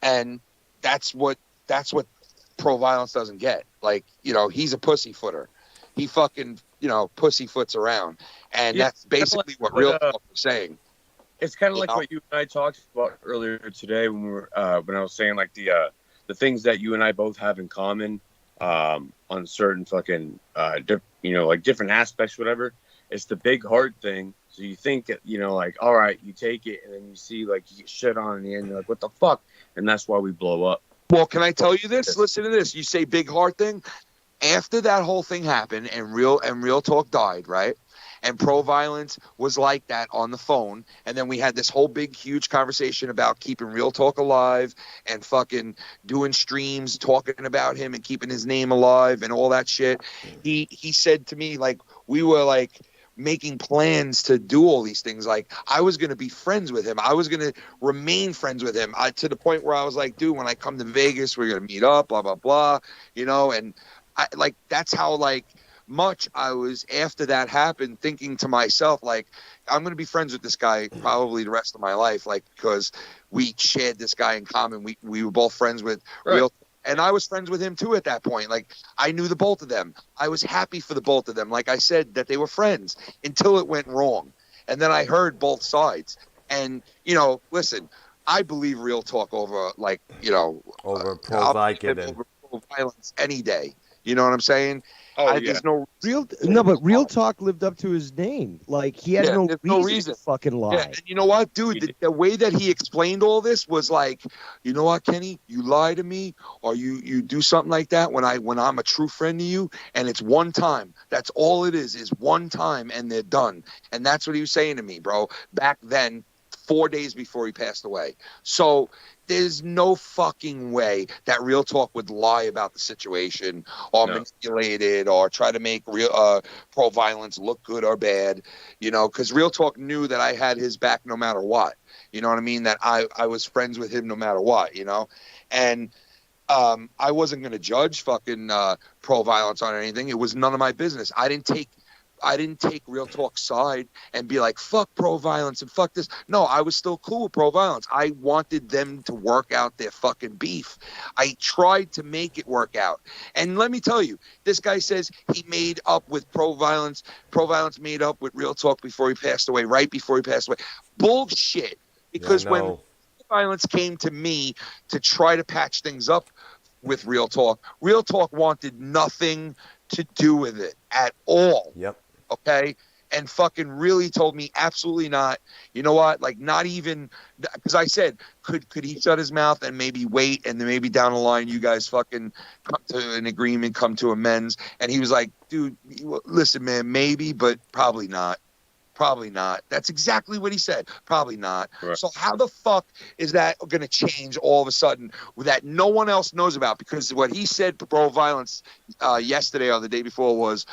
And that's what pro violence doesn't get. Like, he's a pussyfooter. He fucking pussyfoots around, and that's basically what Real Talk was saying. It's kind of like what you and I talked about earlier today when when I was saying like the things that you and I both have in common on certain fucking like different aspects, whatever. It's the big heart thing. So you think, like, all right, you take it, and then you see, like, you get shit on in the end. You're like, what the fuck? And that's why we blow up. Well, can I tell you this? Listen to this. You say big heart thing. After that whole thing happened and Real Talk died, right? And pro violence was like that on the phone. And then we had this whole big, huge conversation about keeping Real Talk alive and fucking doing streams, talking about him and keeping his name alive and all that shit. He said to me, like, we were like making plans to do all these things. Like, I was going to be friends with him. I was going to remain friends with him, to the point where I was like, dude, when I come to Vegas, we're going to meet up, blah, blah, blah, and I like, that's how like much I was, after that happened, thinking to myself, like, I'm going to be friends with this guy probably the rest of my life, like, because we shared this guy in common. We were both friends with Real. And I was friends with him too at that point. Like, I knew the both of them. I was happy for the both of them. Like I said, that they were friends until it went wrong. And then I heard both sides. And, listen, I believe Real Talk over, like, over violence any day. You know what I'm saying? There's no but Real Talk lived up to his name. Like, he had no reason to fucking lie. Yeah, and you know what, dude? The way that he explained all this was like, you know what, Kenny? You lie to me, or you do something like that when I'm a true friend to you, and it's one time. That's all it is one time, and they're done. And that's what he was saying to me, bro. Back then, 4 days before he passed away. So there's no fucking way that Real Talk would lie about the situation or manipulate it or try to make pro violence look good or bad, because Real Talk knew that I had his back no matter what. You know what I mean? That I was friends with him no matter what, and I wasn't going to judge fucking pro violence on anything. It was none of my business. I didn't take Real Talk's side and be like, fuck pro violence and fuck this. No, I was still cool with pro violence. I wanted them to work out their fucking beef. I tried to make it work out. And let me tell you, this guy says he made up with pro violence. Pro violence made up with Real Talk before he passed away, right before he passed away. Bullshit. Because when violence came to me to try to patch things up with Real Talk wanted nothing to do with it at all. Yep. Okay. And fucking really told me absolutely not. You know what? Like, not even, because I said, could he shut his mouth and maybe wait, and then maybe down the line you guys fucking come to an agreement, come to amends? And he was like, dude, listen, man, maybe, but probably not. Probably not. That's exactly what he said. Probably not. Right. So how the fuck is that going to change all of a sudden that no one else knows about? Because what he said pro violence yesterday or the day before was,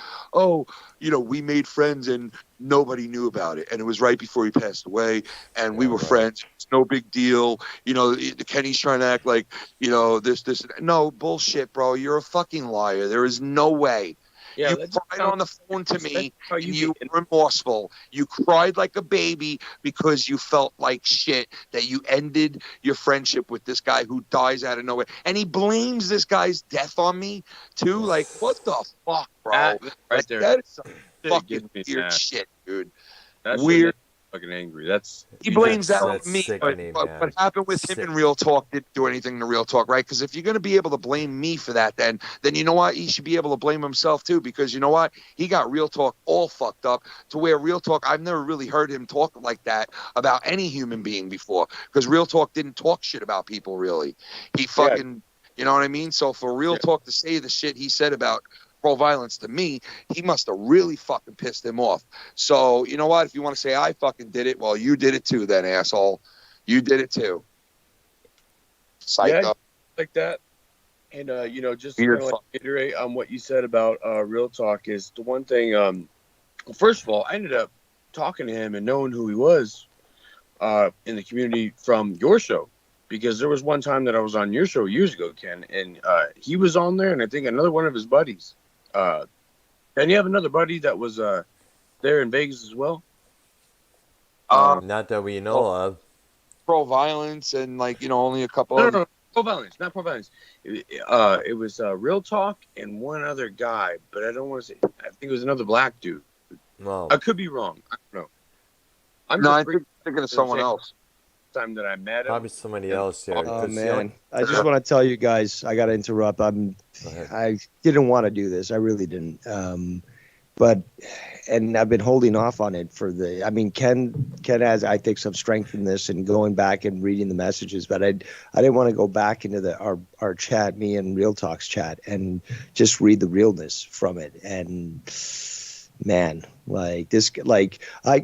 we made friends and nobody knew about it. And it was right before he passed away. And we were friends. It's no big deal. Kenny's trying to act like, this. No, bullshit, bro. You're a fucking liar. There is no way. Yeah, you cried on the phone to me, and you were remorseful. You cried like a baby because you felt like shit that you ended your friendship with this guy who dies out of nowhere. And he blames this guy's death on me, too. Like, what the fuck, bro? There. That is some fucking weird shit, dude. That's weird. Fucking angry. He blames that on me, but what happened with him and Real Talk didn't do anything to Real Talk, right? Because if you're going to be able to blame me for that, then you know what? He should be able to blame himself too, because you know what? He got Real Talk all fucked up to where Real Talk, I've never really heard him talk like that about any human being before, because Real Talk didn't talk shit about people, really. He fucking, you know what I mean? So for Real Talk to say the shit he said about pro violence to me, he must have really fucking pissed him off. So you know what? If you want to say I fucking did it, well, you did it too, then, asshole. You did it too. Psycho. Yeah, like that. And just to reiterate on what you said about Real Talk is the one thing. First of all, I ended up talking to him and knowing who he was in the community from your show, because there was one time that I was on your show years ago, Ken, and he was on there, and I think another one of his buddies. And you have another buddy that was there in Vegas as well? Not that we know of. Pro violence and only a couple. No, pro violence, not pro violence. It was Real Talk and one other guy, but I don't want to say. I think it was another black dude. No, I could be wrong. I don't know. I'm thinking of someone else. Time that I met him. Probably somebody else there. Oh man, I just want to tell you guys, I got to interrupt. I didn't want to do this. I really didn't. And I've been holding off on it Ken has, I think, some strength in this and going back and reading the messages, but I didn't want to go back into our chat, me and Real Talk's chat, and just read the realness from it. And man, I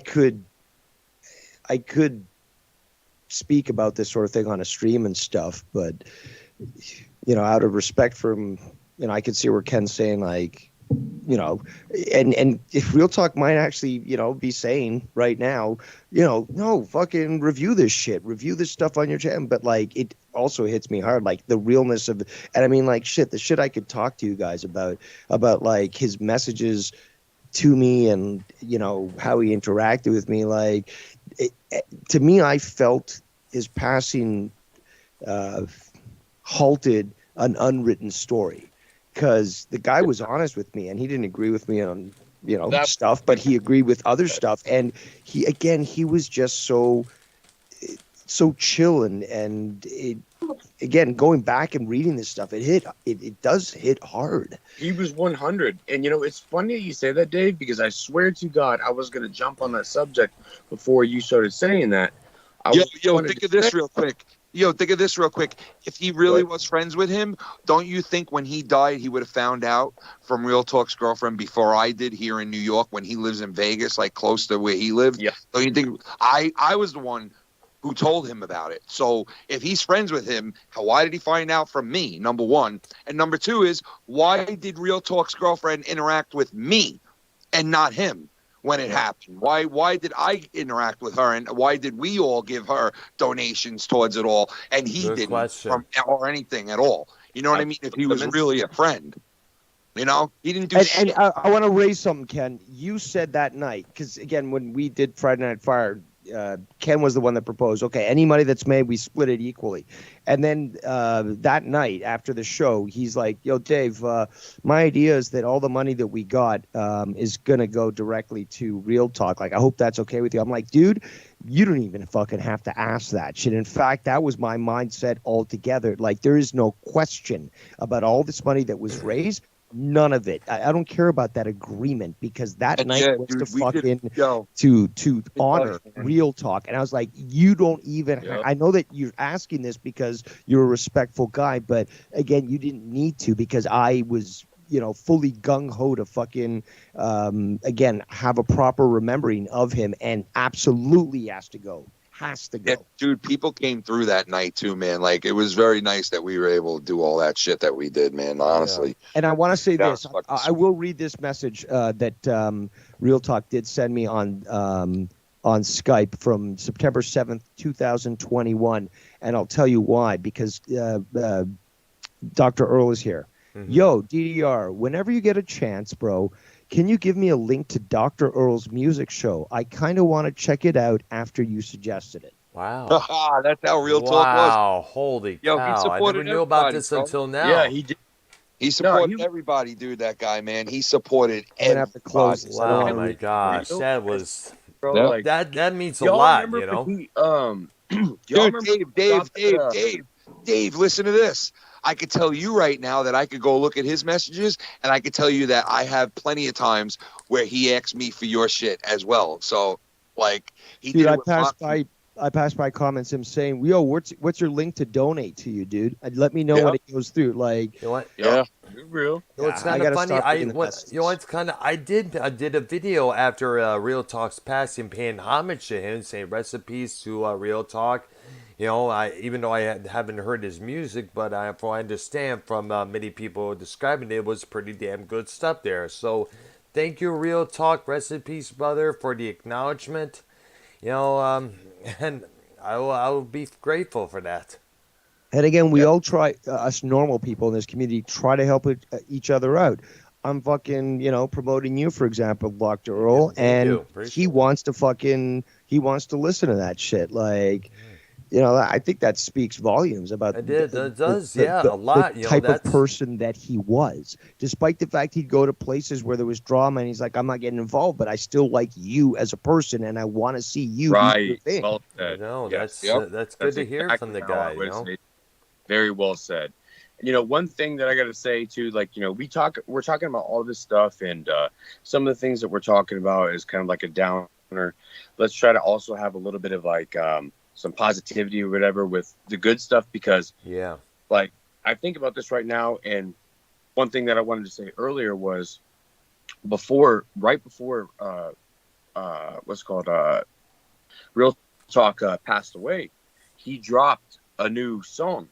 could speak about this sort of thing on a stream and stuff, but out of respect for him, I could see where Ken's saying and if Real Talk might actually be saying right now, no, fucking review this shit, review this stuff on your channel, but it also hits me hard, the realness of, and I mean, the shit I could talk to you guys about his messages to me and how he interacted with me, to me, I felt his passing halted an unwritten story, because the guy was honest with me and he didn't agree with me on stuff, but he agreed with other stuff, and he was just so chill, and it, again, going back and reading this stuff, it does hit hard. He was 100, and it's funny you say that, Dave, because I swear to God I was going to jump on that subject before you started saying that. Think of this real quick. If he really was friends with him, don't you think when he died he would have found out from Real Talk's girlfriend before I did here in New York, when he lives in Vegas, close to where he lived? Yeah. Don't you think I was the one who told him about it. So if he's friends with him, why did he find out from me? Number one. And number two is, why did Real Talk's girlfriend interact with me and not him when it happened? Why did I interact with her, and why did we all give her donations towards it all and he Good didn't question. or anything at all? You know what I mean? If he was really a friend. You know, he didn't do shit. And I want to raise something, Ken. You said that night, because again, when we did Friday Night Fire, Ken was the one that proposed, okay, any money that's made, we split it equally. And then that night after the show, he's like, yo, Dave, my idea is that all the money that we got is going to go directly to Real Talk. Like, I hope that's okay with you. I'm like, dude, you don't even fucking have to ask that shit. In fact, that was my mindset altogether. Like, there is no question about all this money that was raised. None of it. I don't care about that agreement, because that night was to fucking to honor Real Talk. And I was like, you don't even I know that you're asking this because you're a respectful guy, but again, you didn't need to, because I was, you know, fully gung-ho to fucking again have a proper remembering of him, and absolutely has to go. Yeah, dude, people came through that night too, man. Like, it was very nice that we were able to do all that shit that we did, man, honestly. And I want to say this. I will read this message that Real Talk did send me on Skype from September 7th, 2021. And I'll tell you why, because Dr. Earl is here. Mm-hmm. Yo, DDR, whenever you get a chance, bro, can you give me a link to Dr. Earl's music show? I kind of want to check it out after you suggested it. Wow. That's how Real Talk was. Wow, holy cow. I never knew about this until now. Yeah, he did. He supported everybody, dude, that guy, man. He supported everybody. Have to close. Wow, my gosh. That was... Bro, like, that means a lot, you know? Dude, Dave, listen to this. I could tell you right now that I could go look at his messages, and I could tell you that I have plenty of times where he asked me for your shit as well. So, like, he dude, did. I passed by comments him saying, "Yo, what's your link to donate to you, dude? Let me know when it goes through." Like, you know what? Yeah, real. You know, it's kind of funny. It's kind of. I did a video after Real Talk's passing, paying homage to him, saying recipes to Real Talk. You know, even though I haven't heard his music, but I understand from many people describing it, was pretty damn good stuff there. So, thank you, Real Talk Recipes, brother, for the acknowledgement. You know, and I will be grateful for that. And again, we all try, us normal people in this community, try to help each other out. I'm fucking, you know, promoting you, for example, Dr. Earl, and he wants to listen to that shit. Like, you know, I think that speaks volumes about it does, a lot. The you know, type of person that he was, despite the fact he'd go to places where there was drama, and he's like, I'm not getting involved, but I still like you as a person, and I want to see you. Right. Well said. No, that's good to hear from the guy. You know? Very well said. And, you know, one thing that I got to say too, like, you know, we're talking about all this stuff, and some of the things that we're talking about is kind of like a downer. Let's try to also have a little bit of like some positivity or whatever with the good stuff, because like, I think about this right now, and one thing that I wanted to say earlier was right before Real Talk passed away, he dropped a new song.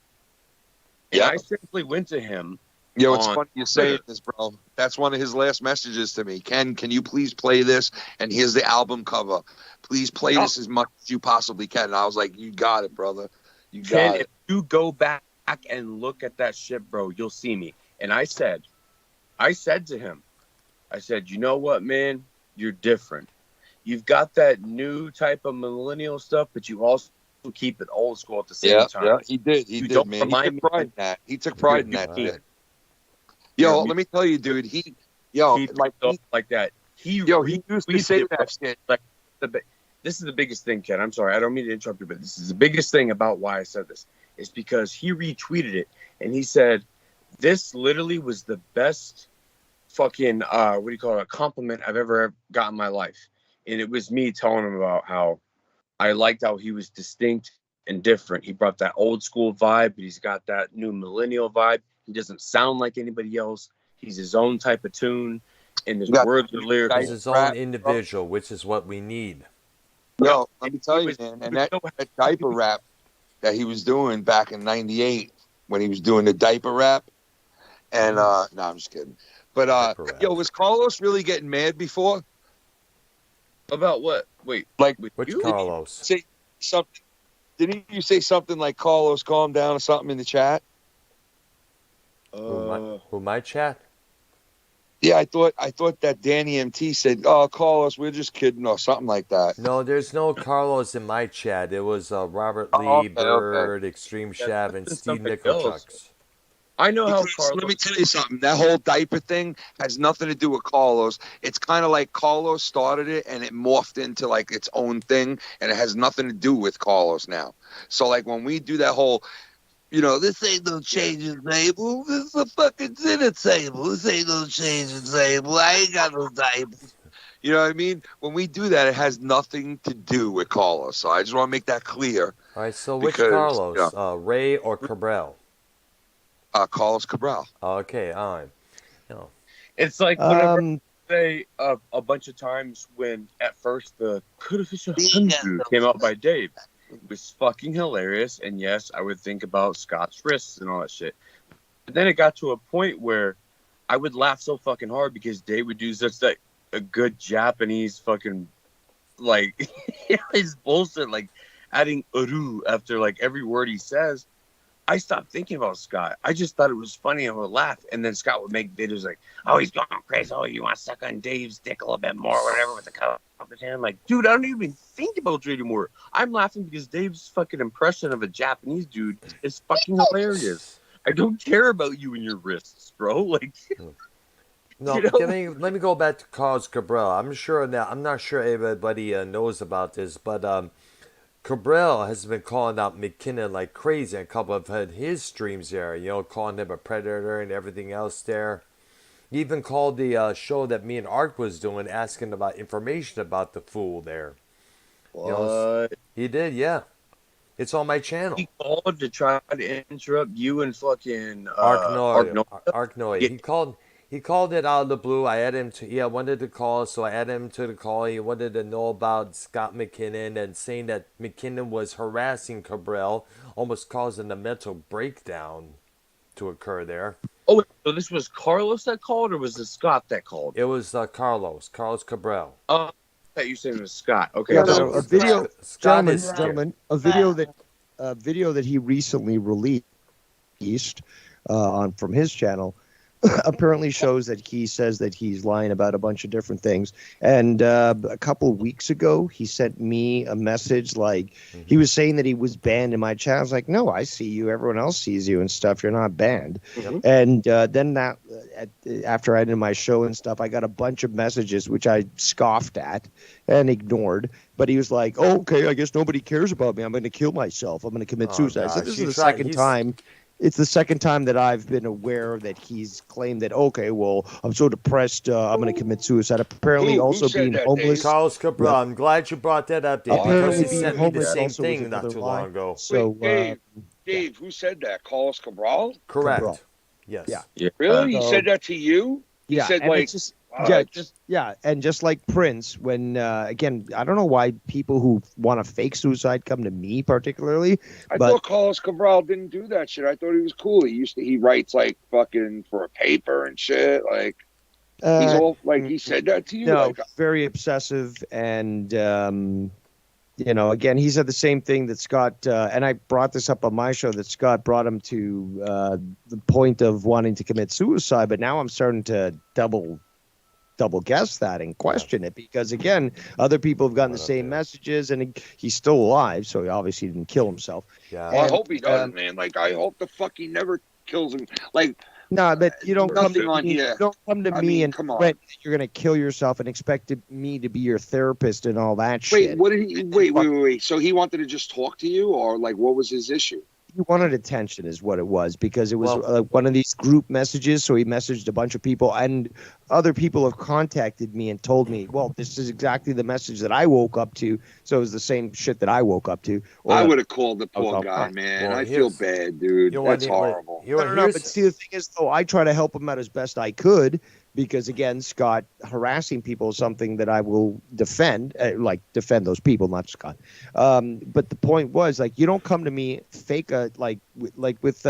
And I simply went to him. Yo, it's funny you say this, bro. That's one of his last messages to me. Ken, can you please play this? And here's the album cover. Please play this as much as you possibly can. And I was like, you got it, brother. You got it. If you go back and look at that shit, bro, you'll see me. And I said to him, I said, you know what, man? You're different. You've got that new type of millennial stuff, but you also keep it old school at the same time. Yeah, he did. He did, man. He took pride in that. He took pride in that shit. Yo, let me tell you, dude. He like that. He used to say that shit. Like, this is the biggest thing, Ken. I'm sorry, I don't mean to interrupt you, but this is the biggest thing about why I said this. Is because he retweeted it, and he said, "This literally was the best fucking compliment I've ever got in my life." And it was me telling him about how I liked how he was distinct and different. He brought that old school vibe, but he's got that new millennial vibe. He doesn't sound like anybody else. He's his oown type of tune, and his words are lyrical. He's his own individual, which is what we need. Yo, let me tell you, man, and that diaper rap that he was doing back in '98 when he was doing the diaper rap, and no, I'm just kidding. But yo, was Carlos really getting mad before? About what? Wait, Like Which you? Carlos? Say something. Didn't you say something like Carlos, calm down or something in the chat? Who my chat? Yeah, I thought that Danny MT said, "Oh, Carlos, we're just kidding" or something like that. No, there's no Carlos in my chat. It was Robert Oh, Lee, okay. Bird, Extreme Shav, and Steve Nickelchucks. I know how Because, Carlos. let me tell you something. That whole diaper thing has nothing to do with Carlos. It's kind of like Carlos started it and it morphed into like its own thing, and it has nothing to do with Carlos now. So like when we do that whole, this ain't no changing table. This is a fucking dinner table. This ain't no changing table. I ain't got no diapers. You know what I mean? When we do that, it has nothing to do with Carlos. So I just want to make that clear. All right, so which Because, Carlos? Ray or Cabral? Carlos Cabral. Okay, all right. It's like whenever I say a bunch of times when at first the Kudafisha came out by Dave. It was fucking hilarious, and yes, I would think about Scott's wrists and all that shit. But then it got to a point where I would laugh so fucking hard because Dave would do such like a good Japanese fucking like his bullshit, like adding uru after like every word he says. I stopped thinking about Scott. I just thought it was funny and would laugh. And then Scott would make videos like, "Oh, he's going crazy. Oh, you want to suck on Dave's dick a little bit more, or whatever, with the cup of his hand." I'm like, dude, I don't even think about you anymore. I'm laughing because Dave's fucking impression of a Japanese dude is fucking hilarious. I don't care about you and your wrists, bro. Like, No, let me go back to Carlos Cabral. I'm not sure everybody knows about this, but Cabral has been calling out McKinnon like crazy on a couple of his streams there, calling him a predator and everything else there. He even called the show that me and Art was doing, asking about information about the fool there. what? He did, yeah. It's on my channel. He called to try to interrupt you and fucking Arknoy. He called it out of the blue. I wanted to call, so I added him to the call. He wanted to know about Scott McKinnon and saying that McKinnon was harassing Cabral, almost causing a mental breakdown to occur there. Oh, wait, so this was Carlos that called, or was it Scott that called? It was Carlos Cabral. Oh, I thought you said it was Scott. Okay. Yeah, so a video, Scott gentlemen, a video that he recently released from his channel apparently shows that he says that he's lying about a bunch of different things. And a couple of weeks ago, he sent me a message like he was saying that he was banned in my chat. I was like, no, I see you. Everyone else sees you and stuff. You're not banned. And then after I did my show and stuff, I got a bunch of messages which I scoffed at and ignored. But he was like, oh, okay, I guess nobody cares about me. I'm going to kill myself. I'm going to commit suicide. So this is the second time. It's the second time that I've been aware that he's claimed that, okay, well, I'm so depressed, I'm going to commit suicide. Apparently also being homeless. Carlos Cabral, I'm glad you brought that up, Dave, because he sent me the same also thing not too long ago. So, Dave, who said that? Carlos Cabral? Correct. Cabral. Yes. Yeah. Really? He said that to you? He said, and like... and just like Prince, when again, I don't know why people who want to fake suicide come to me particularly. I thought Carlos Cabral didn't do that shit. I thought he was cool. He writes like fucking for a paper and shit. Like he's all like he said that to you. No, like, very obsessive, and again, he said the same thing that Scott and I brought this up on my show that Scott brought him to the point of wanting to commit suicide. But now I'm starting to double guess that and question it, because again, other people have gotten the same messages, and he's still alive, so he obviously didn't kill himself. Well, I hope he doesn't, man. Like I hope the fuck he never kills him. Like no, but you don't come to on me. here. You don't come to me and threaten that you're going to kill yourself and expect me to be your therapist and all that shit. Wait, what did he? Wait. So he wanted to just talk to you, or like what was his issue? He wanted attention is what it was, because it was one of these group messages. So he messaged a bunch of people, and other people have contacted me and told me, well, this is exactly the message that I woke up to. So it was the same shit that I woke up to. Or I would have called the poor guy, man. Well, I feel bad, dude. That's horrible. No, but see, the thing is, though, I try to help him out as best I could because, again, Scott, harassing people is something that I will defend, defend those people, not Scott. But the point was, like, you don't come to me fake, like with,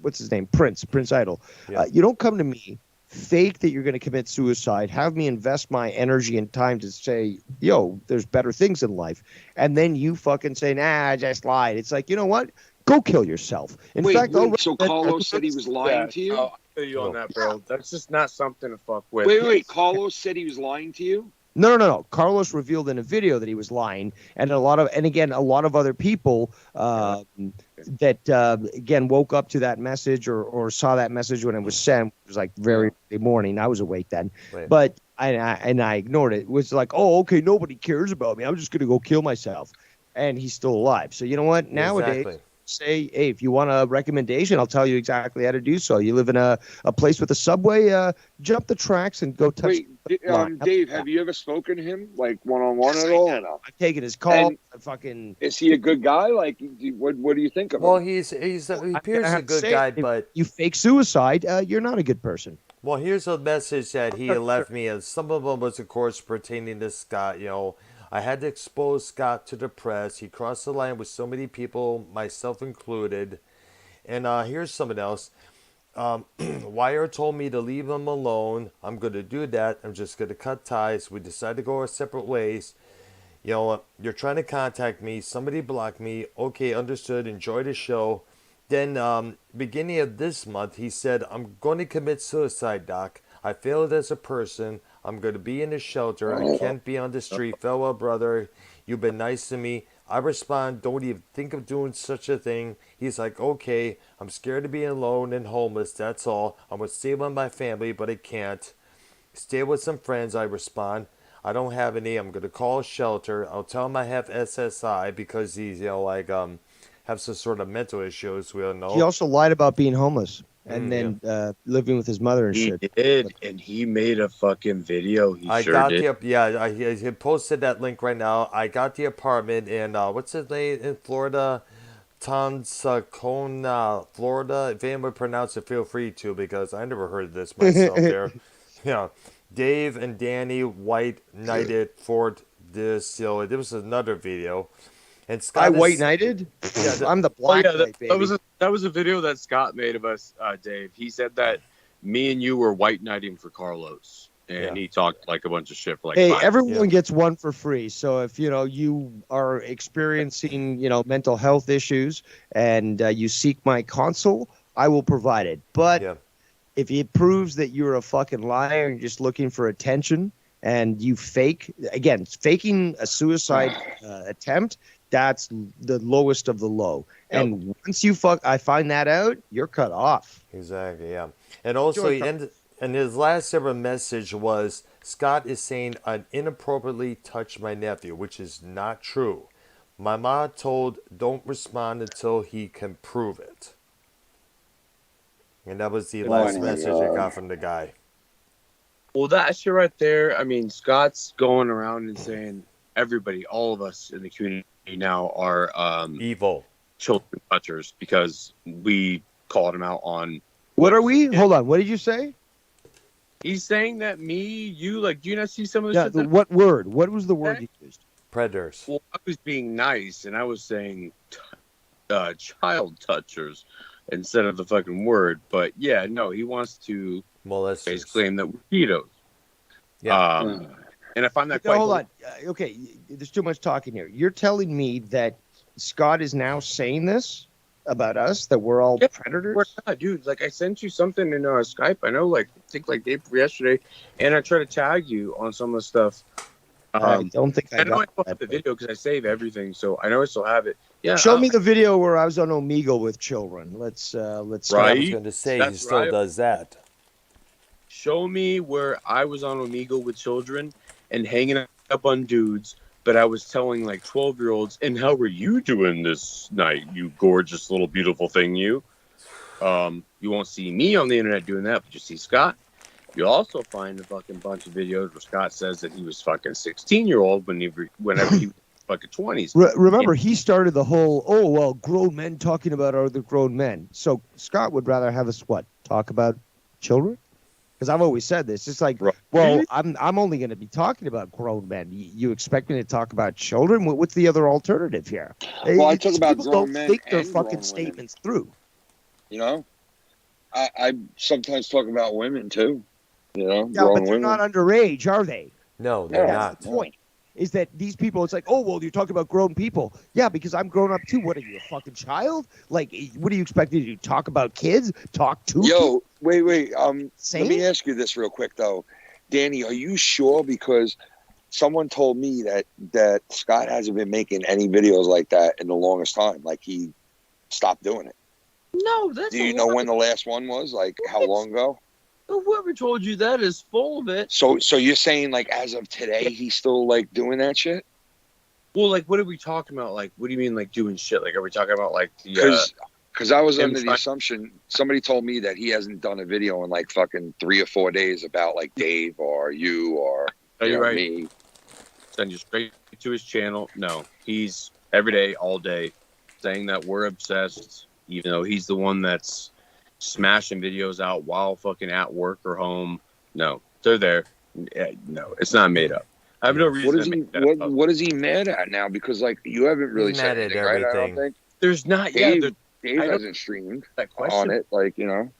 what's his name? Prince Idol. Yeah. You don't come to me fake that you're going to commit suicide, have me invest my energy and time to say, yo, there's better things in life. And then you fucking say, nah, I just lied. It's like, you know what? Go kill yourself. In fact, so Carlos said he was lying to you? I'll feel you on that, bro. That's just not something to fuck with. Wait. Carlos said he was lying to you? No. Carlos revealed in a video that he was lying, and a lot of other people that again woke up to that message or saw that message when it was sent. It was like very early morning. I was awake then, but I ignored it. It was like, oh, okay, nobody cares about me. I'm just gonna go kill myself, and he's still alive. So you know what? Nowadays. Exactly. Say, hey, if you want a recommendation, I'll tell you exactly how to do so. You live in a place with a subway, jump the tracks and go touch. Dave, have you ever spoken to him, like one-on-one at all? No. I've taken his call. Is he a good guy? Like, what do you think of him? Well, he appears a good guy, but you fake suicide, you're not a good person. Well, here's a message that he had left me, and some of them was, of course, pertaining to Scott. You know, I had to expose Scott to the press. He crossed the line with so many people, myself included. And here's something else. Wire told me to leave him alone. I'm going to do that. I'm just going to cut ties. We decided to go our separate ways. You know, you're trying to contact me. Somebody blocked me. Okay, understood. Enjoy the show. Then, beginning of this month, he said, I'm going to commit suicide, Doc. I failed as a person. I'm going to be in a shelter. I can't be on the street. Farewell, brother. You've been nice to me. I respond, don't even think of doing such a thing. He's like, okay, I'm scared of being alone and homeless. That's all. I'm going to stay with my family, but I can't. Stay with some friends, I respond. I don't have any. I'm going to call a shelter. I'll tell him I have SSI because he's, have some sort of mental issues. We don't know. He also lied about being homeless. And then living with his mother and shit. He did, and he made a fucking video. He posted that link right now. I got the apartment in, what's his name in Florida? Tonsacona, Florida. If anyone would pronounce it, feel free to, because I never heard of this myself there. Yeah. Dave and Danny White Knighted Fort this. So there was another video. And Scott White Knighted? Yeah, I'm the black knight, baby. That was a video that Scott made of us, Dave. He said that me and you were white knighting for Carlos. And he talked like a bunch of shit for like 5 everyone gets one for free. So if you are experiencing mental health issues and you seek my console, I will provide it. But if it proves that you're a fucking liar and you're just looking for attention and you faking a suicide attempt, that's the lowest of the low. And once I find that out, you're cut off. Exactly, yeah. And also, and his last ever message was, Scott is saying I inappropriately touched my nephew, which is not true. My mom told don't respond until he can prove it. And that was the last message I got from the guy. Well, that shit right there, I mean, Scott's going around and saying everybody, all of us in the community now are evil children touchers because we called him out on. What are we? Hold on. What did you say? He's saying that me, you, like, do you not see some of the shit? What word? What was the word he used? Predators. Well, I was being nice, and I was saying child touchers instead of the fucking word. But yeah, no, he wants to basically claim that we're pedos. Yeah. And I find that quite. Hold on. Okay, there's too much talking here. You're telling me that Scott is now saying this about us, that we're all predators? We're not, dude. Like, I sent you something in Skype. I know, like, I think like day before yesterday, and I try to tag you on some of the stuff. I don't think I know I got have the video because I save everything, so I know I still have it. Yeah. Show me the video where I was on Omegle with children. Let's. Right. I was going to say he still does that. Show me where I was on Omegle with children and hanging up on dudes, but I was telling like 12-year-olds, and how were you doing this night, you gorgeous little beautiful thing, you? You won't see me on the internet doing that, but you see Scott. You'll also find a fucking bunch of videos where Scott says that he was fucking 16-year-old whenever he was fucking 20s. Remember, he started the whole, oh, well, grown men talking about other grown men. So Scott would rather have us, what, talk about children? Because I've always said this. It's like, well, I'm only going to be talking about grown men. You expect me to talk about children? What's the other alternative here? Well, I talk These about people grown don't men think their and fucking grown statements through. You know, I sometimes talk about women too. You know, Yeah, grown but they're women. not underage, are they? No, they're That's not. the point. Is that these people, it's like, oh, well, you're talking about grown people. Yeah, because I'm grown up too. What are you, a fucking child? Like, what do you expect me to do? Talk about kids? Talk to kids? Yo, wait. Let me ask you this real quick, though. Danny, are you sure? Because someone told me that Scott hasn't been making any videos like that in the longest time. Like, he stopped doing it. No, that's. Do you know when the last one was? Like, how long ago? Whoever told you that is full of it. So you're saying, like, as of today, he's still, like, doing that shit? Well, like, what are we talking about? Like, what do you mean, like, doing shit? Like, are we talking about, like, the... Because I was under the assumption, somebody told me that he hasn't done a video in, like, fucking 3 or 4 days about, like, Dave or you or me. Send you straight to his channel. No, he's every day, all day, saying that we're obsessed, even though he's the one that's smashing videos out while fucking at work or home. No, they're there. No, it's not made up. I have no reason. What is he mad at now? Because, like, you haven't really said anything, right? I don't think. There's not. Dave hasn't streamed on it, like, you know.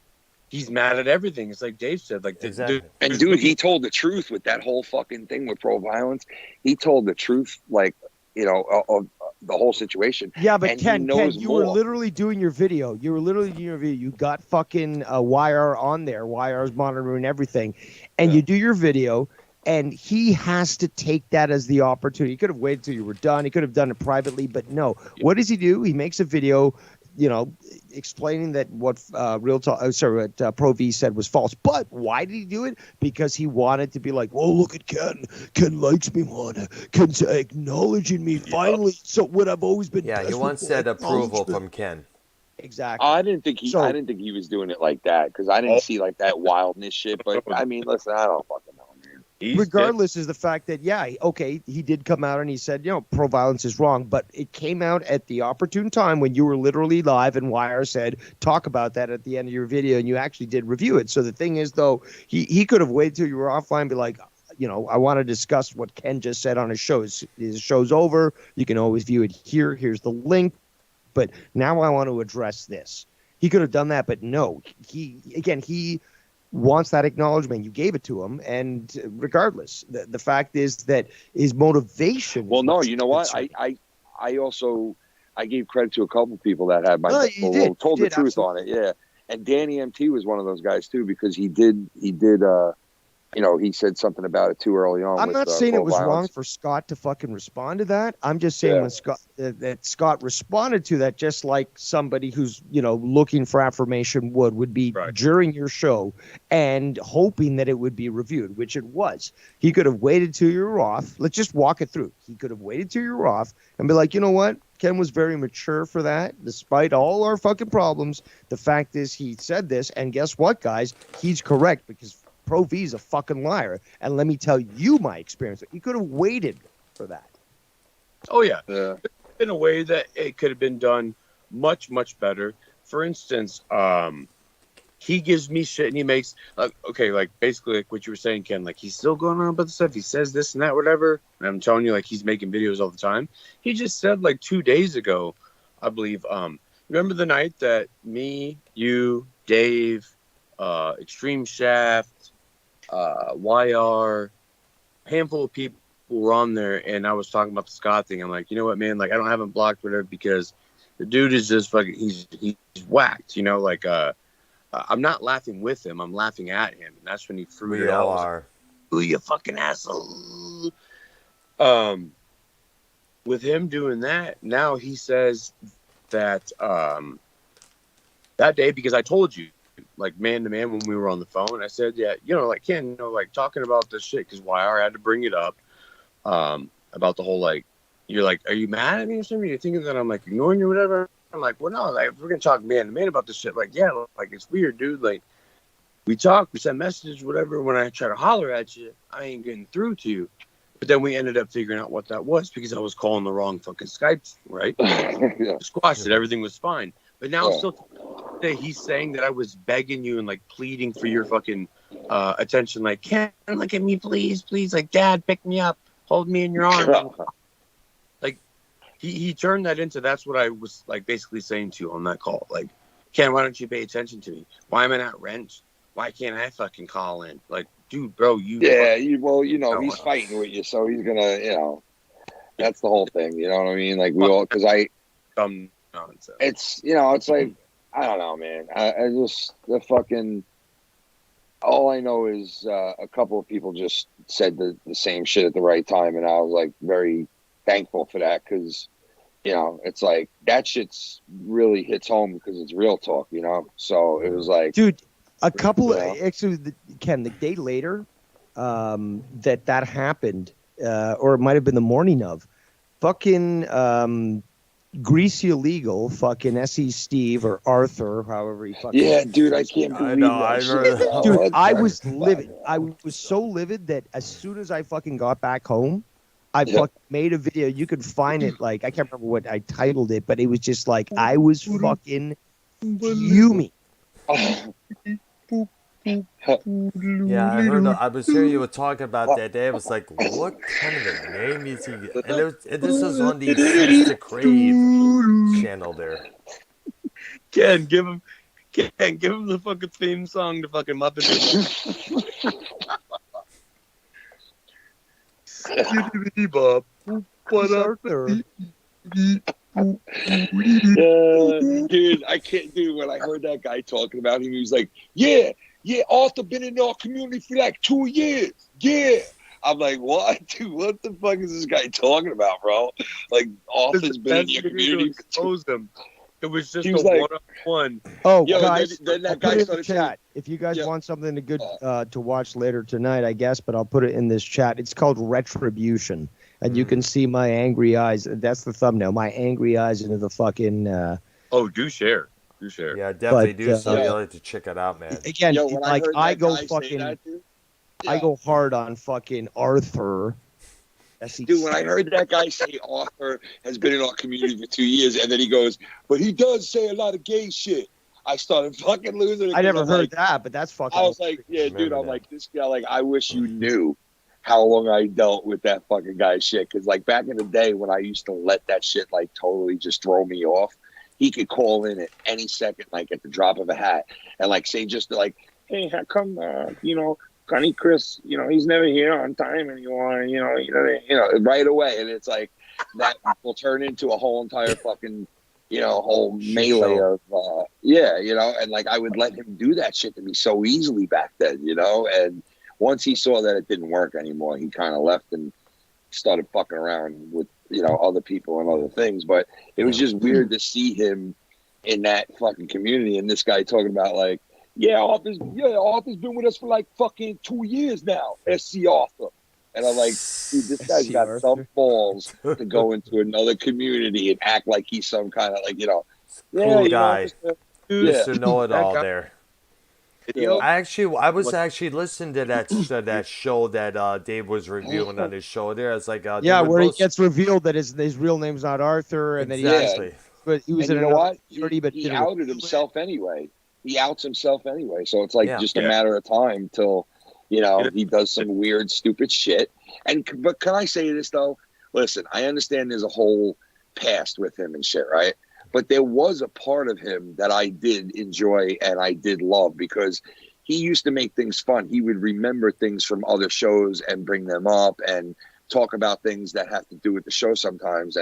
He's mad at everything. It's like Dave said, like, exactly. And dude, he told the truth with that whole fucking thing with pro violence. He told the truth, like, you know, of the whole situation. Yeah, but and Ken, you were literally doing your video. You got fucking YR on there. YR's monitoring everything, and you do your video. And he has to take that as the opportunity. He could have waited till you were done. He could have done it privately, but no. What does he do? He makes a video, you know, explaining that what Pro V said was false. But why did he do it? Because he wanted to be like, oh, look at Ken. Ken likes me more. Ken's acknowledging me finally. So what I've always been. Yeah, he wants that approval from Ken. Exactly. I didn't think he was doing it like that because I didn't see like that wildness shit. But I mean, listen, I don't fucking know. Regardless is the fact that, he did come out and he said, pro violence is wrong, but it came out at the opportune time when you were literally live and YR said, talk about that at the end of your video, and you actually did review it. So the thing is, though, he could have waited till you were offline and be like, I want to discuss what Ken just said on his show. His show's over. You can always view it here. Here's the link. But now I want to address this. He could have done that, but no. He wants that acknowledgement. You gave it to him, and regardless, the fact is that his motivation. Well, no, you know what? I also gave credit to a couple people that had told the truth on it. Yeah, and Danny MT was one of those guys too because he did. He said something about it too early on. I'm not saying it was wrong for Scott to fucking respond to that. I'm just saying when Scott responded to that, just like somebody who's looking for affirmation would be during your show and hoping that it would be reviewed, which it was. He could have waited till you were off. Let's just walk it through. He could have waited till you were off and be like, you know what? Ken was very mature for that, despite all our fucking problems. The fact is, he said this, and guess what, guys? He's correct because Pro V is a fucking liar. And let me tell you my experience. You could have waited for that. Oh, yeah. In a way that it could have been done much, much better. For instance, he gives me shit and he makes, basically like what you were saying, Ken, like he's still going on about the stuff. He says this and that, whatever. And I'm telling you, like he's making videos all the time. He just said like 2 days ago, I believe, remember the night that me, you, Dave, Extreme Shaft, YR, handful of people were on there, and I was talking about the Scott thing. I'm like, you know what, man? Like, I don't have him blocked, whatever, because the dude is just fucking. He's whacked, I'm not laughing with him. I'm laughing at him, and that's when he threw it out. We all are. Ooh, you fucking asshole. With him doing that, now he says that that day, because I told you, like man to man when we were on the phone, I said, Ken, talking about this shit because YR had to bring it up about the whole you're like, are you mad at me or something? You're thinking that I'm like ignoring you or whatever. I'm like, well, no, like we're gonna talk man to man about this shit. Like, yeah, like it's weird, dude. Like, we talk, we send messages, whatever. When I try to holler at you, I ain't getting through to you. But then we ended up figuring out what that was because I was calling the wrong fucking Skype, right? Yeah. Squashed it. Everything was fine. But now Yeah. still he's saying that I was begging you and like pleading for your fucking attention. Like, Ken, look at me, please, please. Like, Dad, pick me up. Hold me in your arms. Like, he turned that into that's what I was like basically saying to you on that call. Like, Ken, why don't you pay attention to me? Why am I not rent? Why can't I fucking call in? Like, dude, bro, you. Yeah, he's fighting with you, so he's gonna, that's the whole thing. You know what I mean? Like we all, because nonsense. It's it's like I don't know, man. I just the fucking. All I know is a couple of people just said the same shit at the right time, and I was like very thankful for that because, it's like that shit's really hits home because it's real talk, So it was like, dude, a couple of actually, Ken, the day later, that happened, or it might have been the morning of, fucking Greasy Illegal, fucking S.E. Steve or Arthur, however he fucking. Yeah, dude, I can't believe that shit. Dude, I was livid. I was so livid that as soon as I fucking got back home, I fucking made a video. You can find it. Like, I can't remember what I titled it, but it was just like, I was fucking fuming. Yeah, I heard. I was hearing you were talking about that day. I was like, what kind of a name is he? And this was on the Cease to Crave channel there. Ken, give him the fucking theme song to fucking Muppet. Dude, I can't do when I heard that guy talking about him. He was like, yeah, Arthur been in our community for like 2 years. Yeah. I'm like, what? Dude, what the fuck is this guy talking about, bro? Like, Arthur's been in your community for 2 years. It was just He was a like, one-on-one. Oh, Yo, guys, then that I'll guy put it in the started chat. saying- If you guys want something to watch later tonight, I guess, but I'll put it in this chat. It's called Retribution, and you can see my angry eyes. That's the thumbnail. My angry eyes into the fucking. Do share. Yeah, definitely But, do. So you'll have to check it out, man. Again, Yo, when I like heard I that go guy say fucking. that, dude, I go hard on fucking Arthur. Dude, when I heard that guy say Arthur has been in our community for 2 years, and then he goes, but he does say a lot of gay shit, I started fucking losing it. I never I'm heard like, that, but that's fucking. I was like, yeah, dude, I'm like, this guy, like, I wish you knew how long I dealt with that fucking guy's shit. Because, like, back in the day when I used to let that shit, like, totally just throw me off, he could call in at any second, like, at the drop of a hat, and, like, say just, like, hey, how come, Connie Chris, he's never here on time anymore, right away. And it's like, that will turn into a whole entire fucking, whole melee of, and like, I would let him do that shit to me so easily back then, and once he saw that it didn't work anymore, he kind of left and started fucking around with, other people and other things. But it was just weird to see him in that fucking community, and this guy talking about, like, Arthur's been with us for like fucking 2 years now. SC Arthur. And I'm like, dude, this guy's got some balls to go into another community and act like he's some kind of like, Cool guy. Mr. Mr. Know-It-All there. Yeah. I was actually listening to that show that Dave was reviewing on his show there. It's like where he gets revealed that his real name's not Arthur, and exactly. But he was and in you know another what? community, but He outed himself anyway. He outs himself anyway. So it's like just a matter of time till, he does some weird, stupid shit. But can I say this, though? Listen, I understand there's a whole past with him and shit, right? But there was a part of him that I did enjoy and I did love because he used to make things fun. He would remember things from other shows and bring them up and talk about things that have to do with the show sometimes.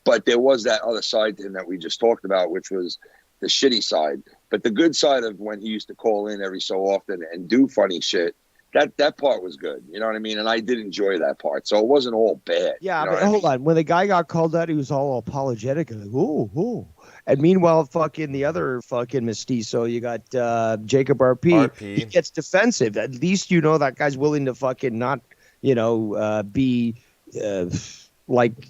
But there was that other side to him that we just talked about, which was the shitty side. But the good side of when he used to call in every so often and do funny shit, that part was good. You know what I mean? And I did enjoy that part. So it wasn't all bad. Yeah, but hold on. When the guy got called out, he was all apologetic. Like, ooh. And meanwhile, fucking the other fucking mestizo, you got Jacob RP. He gets defensive. At least that guy's willing to fucking not, be like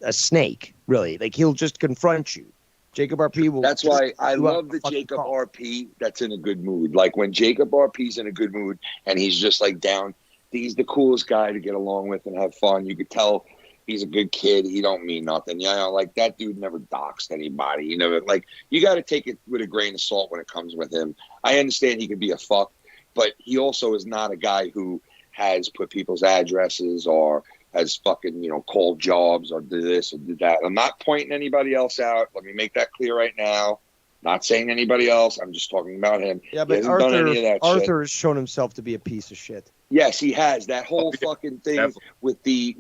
a snake, really. Like, he'll just confront you. Jacob RP will. That's why I you out love the fucking Jacob call. RP that's in a good mood. Like when Jacob RP's in a good mood and he's just like down, he's the coolest guy to get along with and have fun. You could tell he's a good kid. He don't mean nothing. You know, like that dude never doxed anybody. You know, like you got to take it with a grain of salt when it comes with him. I understand he could be a fuck, but he also is not a guy who has put people's addresses or has fucking, you know, called jobs or did this or did that. I'm not pointing anybody else out. Let me make that clear right now. Not saying anybody else. I'm just talking about him. Yeah, He but hasn't done any of that shit. Arthur has shown himself to be a piece of shit. Yes, he has. That whole fucking thing with the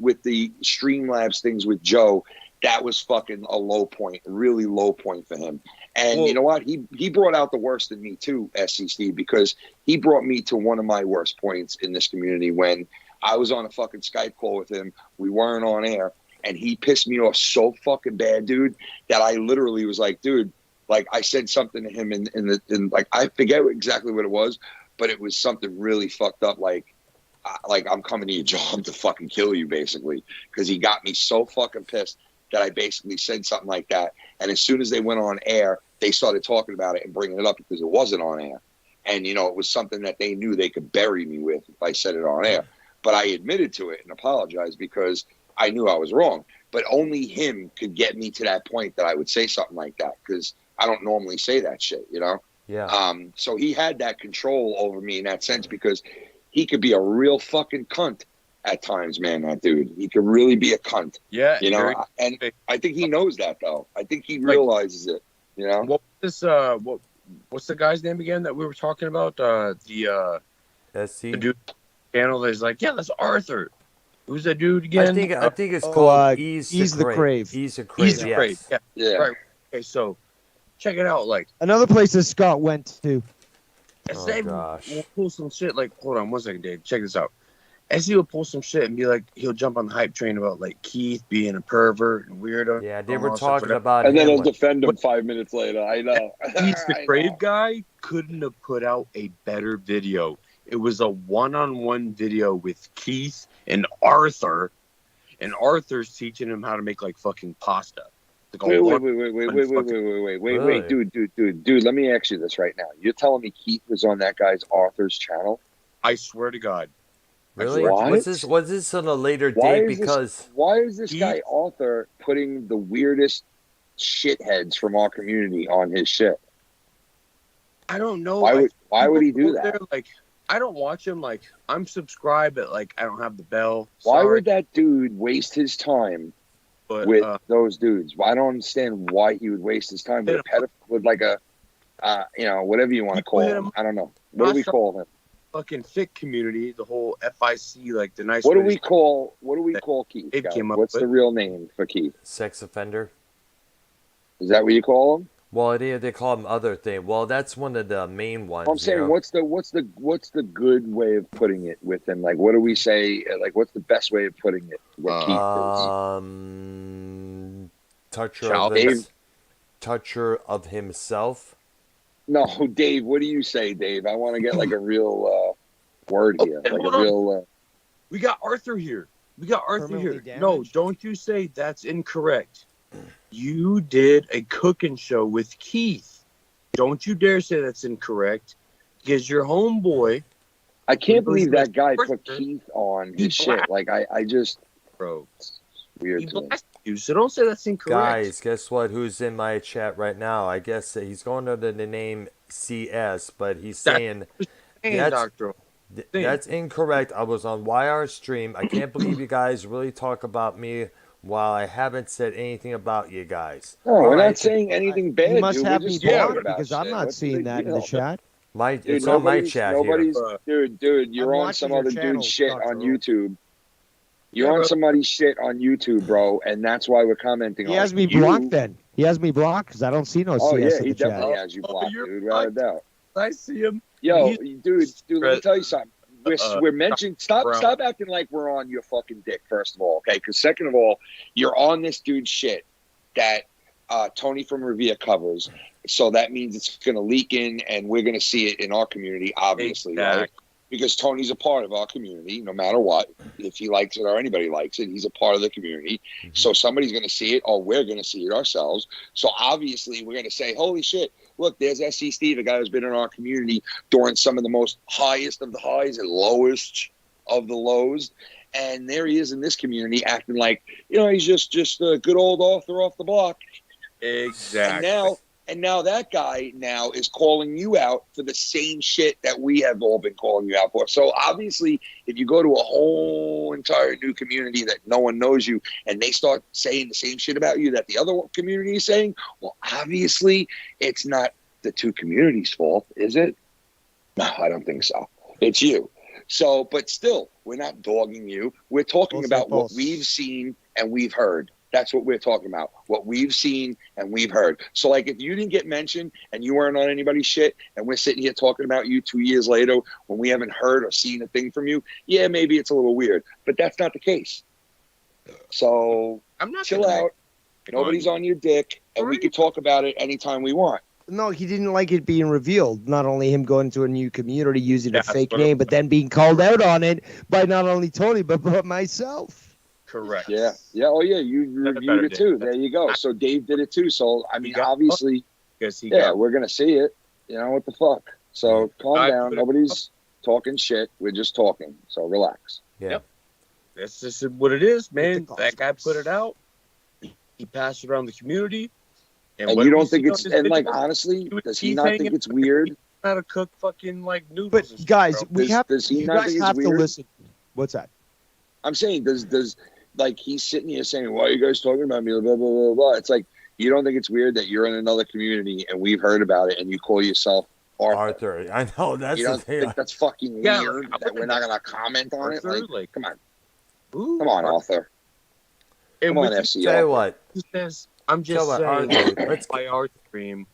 Streamlabs things with Joe, that was fucking a low point, really low point for him. And you know what? He brought out the worst in me too, SCC, because he brought me to one of my worst points in this community when I was on a fucking Skype call with him. We weren't on air, and he pissed me off so fucking bad, dude, that I literally was like, dude, like I said something to him in like I forget exactly what it was, but it was something really fucked up, like I'm coming to your job to fucking kill you, basically, because he got me so fucking pissed that I basically said something like that. And as soon as they went on air, they started talking about it and bringing it up because it wasn't on air. And, you know, it was something that they knew they could bury me with if I said it on air. But I admitted to it and apologized because I knew I was wrong. But only him could get me to that point that I would say something like that because I don't normally say that shit, you know? Yeah. So he had that control over me in that sense because he could be a real fucking cunt at times, man, that dude. He could really be a cunt. Yeah. You know, and I think he knows that, though. I think he realizes it, you know? What's the guy's name again that we were talking about? The dude channel that's like, yeah, that's Arthur. Who's that dude again? I think it's called Ease the Crave. Ease the Crave, Ease the Crave. Yeah. Right. Okay, so check it out. Like Another place that Scott went to. We'll pull some shit. Like, hold on 1 second, Dave. Check this out. SE will pull some shit and be like, he'll jump on the hype train about like Keith being a pervert and weirdo. Yeah, they were talking about and then him. he'll defend him 5 minutes later. I know. He's the Crave guy. Couldn't have put out a better video. It was a one-on-one video with Keith and Arthur, and Arthur's teaching him how to make like fucking pasta. Wait, dude, let me ask you this right now. You're telling me Keith was on that guy's Arthur's channel? I swear to God. Really? Was this on a later date? Why is this guy Arthur putting the weirdest shitheads from our community on his shit? I don't know. Why would he do that? Like, I don't watch him. Like, I'm subscribed, but like, I don't have the bell. Why would that dude waste his time with those dudes? I don't understand why he would waste his time with a pedophile, with like a, you know, whatever you want to call him. I don't know. What do we call him? Fucking fit community, the whole FIC, like the nice. What do we call Keith? It came up What's with? the real name for Keith? Sex offender. Is that what you call him? Well, they call him other thing. Well, that's one of the main ones. I'm saying, you know? what's the good way of putting it with him? Like, what do we say? Like, what's the best way of putting it? What Keith is? Toucher of himself. No, Dave. What do you say, Dave? I want to get like a real word here, like a real. We got Arthur here. No, don't you say that's incorrect. You did a cooking show with Keith. Don't you dare say that's incorrect, because your homeboy. I can't believe that guy put Keith on his shit. Like I just, bro, it's weird to me. You, so don't say that's incorrect. Guys, guess what? Who's in my chat right now? I guess he's going under the name CS, but he's saying that's incorrect. I was on YR stream. I can't believe you guys really talk about me while I haven't said anything about you guys. No, we're not saying anything bad. You must dude. have We're me just blocked about because I'm shit. not What's seeing the that in deal? the chat. It's on my chat here. Dude, you're on some other dude's shit on YouTube. You're on somebody's shit on YouTube, bro, and that's why we're commenting on it. He has me blocked then. He has me blocked because I don't see no CS yeah, in he the chat. definitely has you blocked, dude, without a doubt. I see him. Yo, dude, let me tell you something. We're mentioning. Stop acting like we're on your fucking dick. First of all, okay? Because second of all, you're on this dude's shit that Tony from Revere covers. So that means it's going to leak in, and we're going to see it in our community, obviously, right? because Tony's a part of our community, no matter what. If he likes it or anybody likes it, he's a part of the community. So somebody's going to see it, or we're going to see it ourselves. So obviously, we're going to say, "Holy shit! Look, there's SC Steve, a guy who's been in our community during some of the most highest of the highs and lowest of the lows." And there he is in this community acting like, he's just a good old author off the block. Exactly. And now that guy now is calling you out for the same shit that we have all been calling you out for. So obviously, if you go to a whole entire new community that no one knows you and they start saying the same shit about you that the other community is saying, well, obviously it's not the two communities' fault, is it? No, I don't think so. It's you. So, but still, we're not dogging you. We're talking about what we've seen and we've heard. That's what we're talking about. What we've seen and we've heard. So, like, if you didn't get mentioned and you weren't on anybody's shit and we're sitting here talking about you 2 years later when we haven't heard or seen a thing from you, yeah, maybe it's a little weird. But that's not the case. So, I'm not chill out. Nobody's on your dick. And we can talk about it anytime we want. No, he didn't like it being revealed. Not only him going to a new community using a fake what name, but then being called out on it by not only Tony, but myself. Correct. Yeah. Yeah. Oh, yeah. You reviewed it too. There you go. So Dave did it too. So, I mean, obviously, we're going to see it. What the fuck? So calm down. Nobody's talking shit. We're just talking. So relax. Yeah. Yep. That's just what it is, man. That guy put it out. He passed it around the community. And you don't think it's, and like, honestly, does he not think it's weird? How to cook fucking like noodles. But guys, does he you not guys think have it's to weird? listen. What's that? I'm saying, does like he's sitting here saying, "Why are you guys talking about me?" Blah blah blah blah. It's like, you don't think it's weird that you're in another community and we've heard about it and you call yourself Arthur? I know that's you the don't thing. think that's fucking weird that we're not gonna comment on it? Like, come on, come on, Arthur. Come on, FC. Tell you what. I'm just saying, Arthur, by our stream,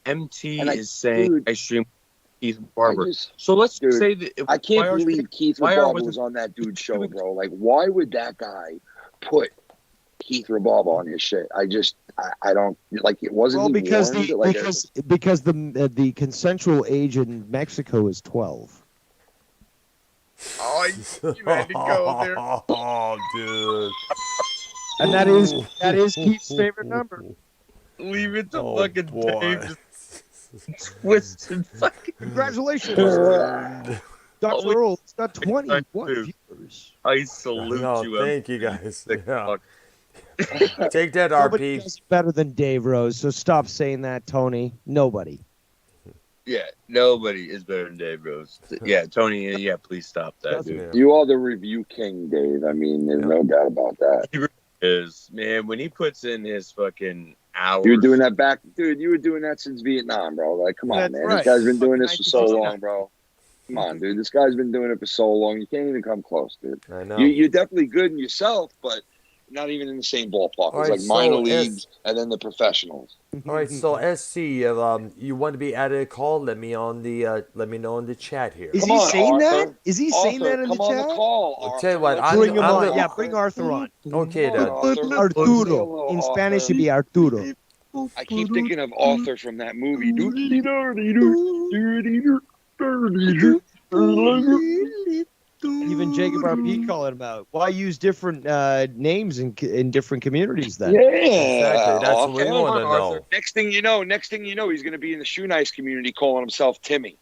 MT And is saying dude, I stream Keith Barber. just- So let's dude, say that I can't by our believe stream, Keith why Barber was on that dude's show, bro. Like, why would that guy put Keith Barber on his shit? I don't like. It wasn't. Well, he because warned, the consensual age in Mexico is 12. Oh, you had to go there. Oh, dude. And that is Keith's favorite number. Leave it to fucking boy. Dave. Twist and fucking. Congratulations, Byrd. Dr. Earl. It's got 21 viewers. I salute No, you. thank you guys. Yeah. Fuck. Take that, Nobody RP. does it better than Dave Rose, so stop saying that, Tony. Nobody. Yeah, nobody is better than Dave Rose. Yeah, Tony. Yeah, please stop that, dude. You are the review king, Dave. I mean, there's no doubt about that. He is, man. When he puts in his fucking hours, You were doing that back, dude. You were doing that since Vietnam, bro. Like, come on, That's man. right. This guy's been doing this for so 1969. long, bro. Come on, dude. This guy's been doing it for so long. You can't even come close, dude. I know. You're definitely good in yourself, but not even in the same ballpark. All It's right, like minor so leagues and then the professionals. All right, so SC, you want to be added a call? Let me know in the chat here. Is Come he on, saying Arthur. that? Is he saying Arthur, that in the come on chat? the call, I'll Arthur. tell you what, Let's Bring him I'm on. the- Yeah, bring Arthur on. Okay, Come then. on, Arthur. Arturo. In Spanish, it'd be Arturo. I keep thinking of Arthur from that movie. Even Jacob RP calling him out. Why use different names in different communities then? Yeah, Exactly, that's what we Arthur. want to know. Next thing you know, he's going to be in the Shoe Nice community calling himself Timmy.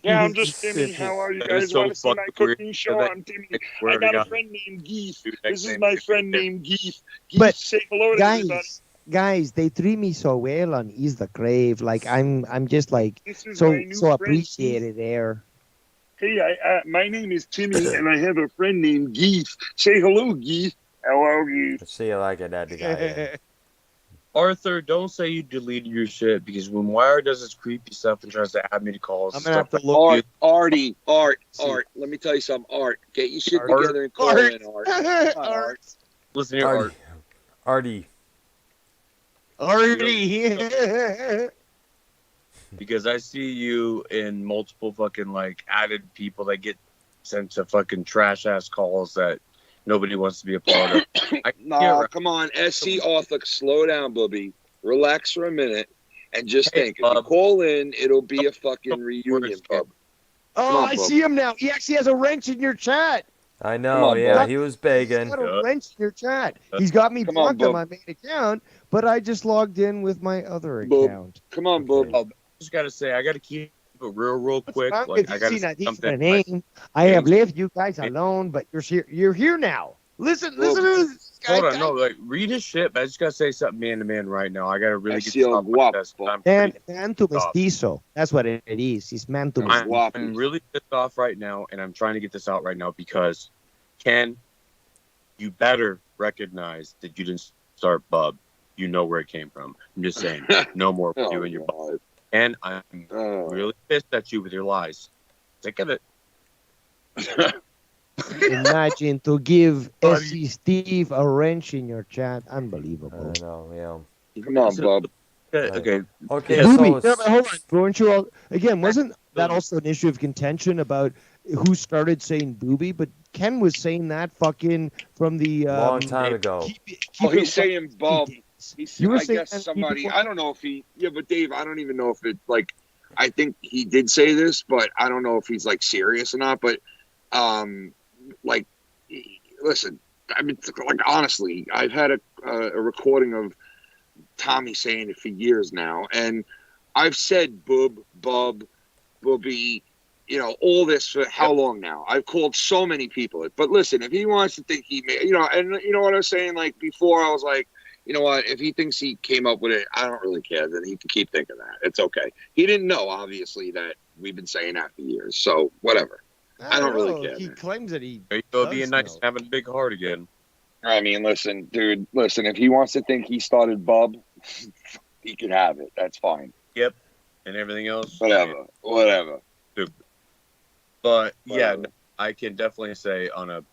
Yeah, I'm just Timmy. How are you That guys? is so Want to see my fucking weird. cooking show? I'm Timmy. I got a friend named Geef. This is name. my friend named Geef. Geef, But say hello to everybody. guys, they treat me so well on Is the Crave. Like I'm just like This is so my new so friend, appreciated there. Hey, my name is Timmy, and I have a friend named Geef. Say hello, Geef. Hello, Geef. Let's see you like it, that guy. Arthur, don't say you deleted your shit because when Wire does his creepy stuff and tries to add me to calls, I'm gonna have to stuff look. Art, Art. Let me tell you something, Art. Get your shit Art. together and call in, Art. Come on, Art. Listen here, Artie. Art. Already. Because I see you in multiple fucking like added people that get sent to fucking trash ass calls that nobody wants to be a part of. Nah, come on, SC Arthur, slow down, Bubby. Relax for a minute and just think. If you call in, it'll be a fucking reunion, bub. Oh, on, I Bub. see him now. He actually has a wrench in your chat. I know, on, yeah, bud. he was He's begging. got a wrench in your chat. He's got me Come on, blocked on bub. my main account, but I just logged in with my other Bub. account. Come on, Bub. Oh, just gotta say, I gotta keep it real quick. Wrong Like with I you? gotta See, say now, these are something. the name. I have left you guys alone, but you're here now. Listen to this guy. Hold on, no, like read his shit, but I just gotta say something man to man right now. I gotta really get Así this off my chest. I'm pretty Man to mestizo. That's what it is. He's man to mestizo. I'm really pissed off right now, and I'm trying to get this out right now because, Ken, you better recognize that you didn't start Bub. You know where it came from. I'm just saying, no more with you and your Bub. And I'm really pissed at you with your lies. Sick of it. Imagine to give SC Steve a wrench in your chat. Unbelievable. I know, yeah. Come on, Bub. Okay. Okay, Booby, so hold on. Weren't you all again? Wasn't that also an issue of contention about who started saying booby? But Ken was saying that fucking from the long time ago. He's saying Bub. You were I saying guess that somebody. before? I don't know if he. Yeah, but Dave, I don't even know if it like. I think he did say this, but I don't know if he's like serious or not. But, like, listen. I mean, like honestly, I've had a recording of Tommy saying it for years now, and I've said bub, bubby, you know, all this for how long now? I've called so many people. But listen, if he wants to think he made, you know, and you know what I was saying, like before, I was like, you know what, if he thinks he came up with it, I don't really care. Then he can keep thinking that. It's okay. He didn't know, obviously, that we've been saying that for years. So whatever. I don't really care. He man. claims that he. There you go, being nice, having a big heart again. I mean, listen, dude, listen, if he wants to think he started Bub, he can have it. That's fine. Yep. And everything else. Whatever. Stupid. But yeah, Whatever. I can definitely say on a,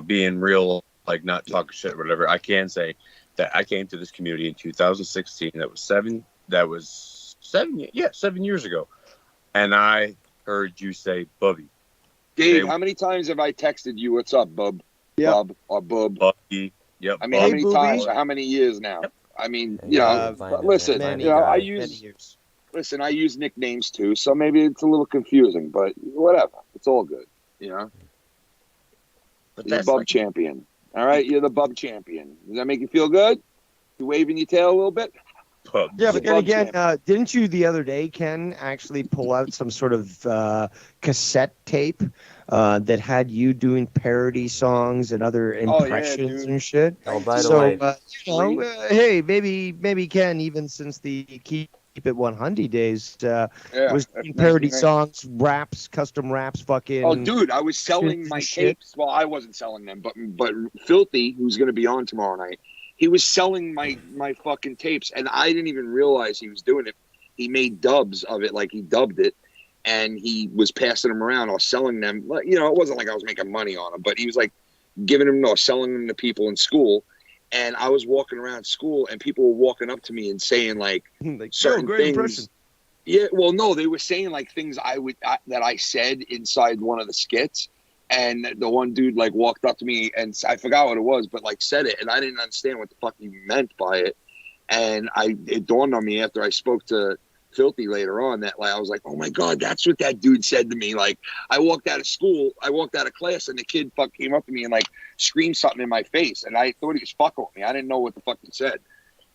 being real, like not talking shit or whatever, I can say that I came to this community in 2016. That was 7 years ago. And I heard you say Bubby. Dave, how many times have I texted you, what's up, Bub? Yep. Bub or Bub? Bubby. Yep. I mean, how many times or how many years now? I mean, you know, listen, you know, I use listen, I use nicknames too, so maybe it's a little confusing, but whatever. It's all good, you know. But You're the that's Bub like, champion. All right, you're the Bub champion. Does that make you feel good? You waving your tail a little bit? Yeah, but then Bub again, champion. didn't you the other day, Ken, actually pull out some sort of cassette tape that had you doing parody songs and other impressions and shit? Oh, by the So, way, hey, maybe Ken, even since the Keep It 100 days, was doing parody songs, raps, custom raps, fucking. Oh, dude, I was selling my tapes. Well, I wasn't selling them, but Filthy, who's going to be on tomorrow night, he was selling my fucking tapes, and I didn't even realize he was doing it. He made dubs of it, like he dubbed it, and he was passing them around or selling them. You know, it wasn't like I was making money on them, but he was like giving them or selling them to people in school. And I was walking around school, and people were walking up to me and saying like certain great things. impression. Yeah, well, no, they were saying like things that I said inside one of the skits. And the one dude like walked up to me and I forgot what it was, but like said it, and I didn't understand what the fuck he meant by it. And it dawned on me after I spoke to Filthy later on that like I was like, oh my god, that's what that dude said to me. Like I walked out of class, and the kid came up to me and like screamed something in my face, and I thought he was fucking with me. I didn't know what the fuck he said,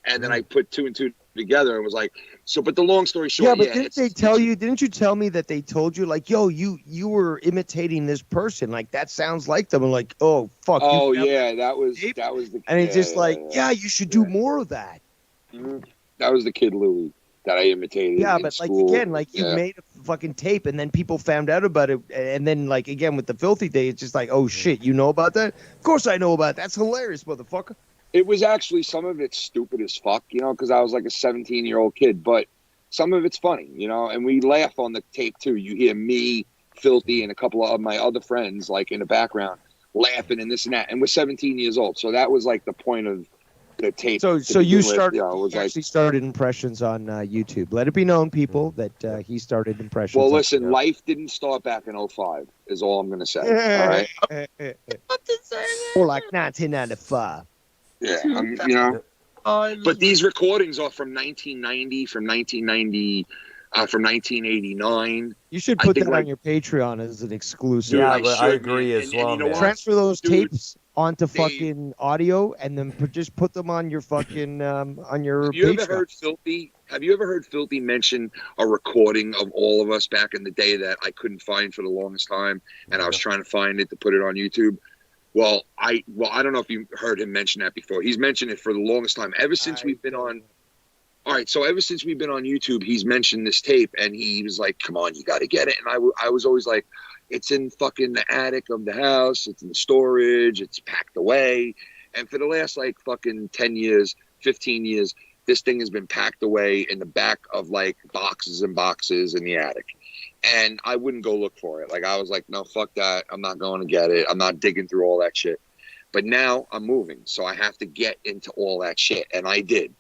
and then I put two and two together and was like, so. But the long story short, Yeah, but didn't they tell you? Didn't you tell me that they told you like, yo, you were imitating this person? Like that sounds like them. And like, oh fuck. Oh yeah, that was the. And it's just like, yeah, you should do more of that. Mhm. That was the kid Louis that I imitated. Yeah, in but school. like again, like you made a fucking tape, and then people found out about it, and then like again with the Filthy Day, it's just like, oh shit, you know about that? Of course I know about it. That's hilarious, motherfucker. It was actually some of it's stupid as fuck, you know, because I was like a 17-year-old kid, but some of it's funny, you know, and we laugh on the tape too. You hear me, Filthy, and a couple of my other friends like in the background laughing and this and that, and we're 17 years old, so that was like the point of the tape. So you started, was actually started impressions on YouTube. Let it be known, people, that he started impressions. Well, listen, life didn't start back in 05, is all I'm going to say. All right. More like 1995. Yeah, you know. But these recordings are from 1990, from 1990, from 1989. You should I put think, that like, on your Patreon as an exclusive. dude, Yeah, I but I should, agree man. as And well, you know man. what? Transfer those Dude, tapes onto fucking audio, and then just put them on your fucking on your Have you ever Patreon. heard Filthy? Have you ever heard Filthy mention a recording of all of us back in the day that I couldn't find for the longest time, and I was trying to find it to put it on YouTube? Well, I don't know if you heard him mention that before. He's mentioned it for the longest time. Ever since we've been on. All right, so ever since we've been on YouTube, he's mentioned this tape, and he was like, "Come on, you got to get it." And I was always like, "It's in fucking the attic of the house. It's in storage. It's packed away." And for the last like fucking 10 years, 15 years, this thing has been packed away in the back of like boxes and boxes in the attic. And I wouldn't go look for it. Like I was like, "No, fuck that. I'm not going to get it. I'm not digging through all that shit." But now I'm moving, so I have to get into all that shit, and I did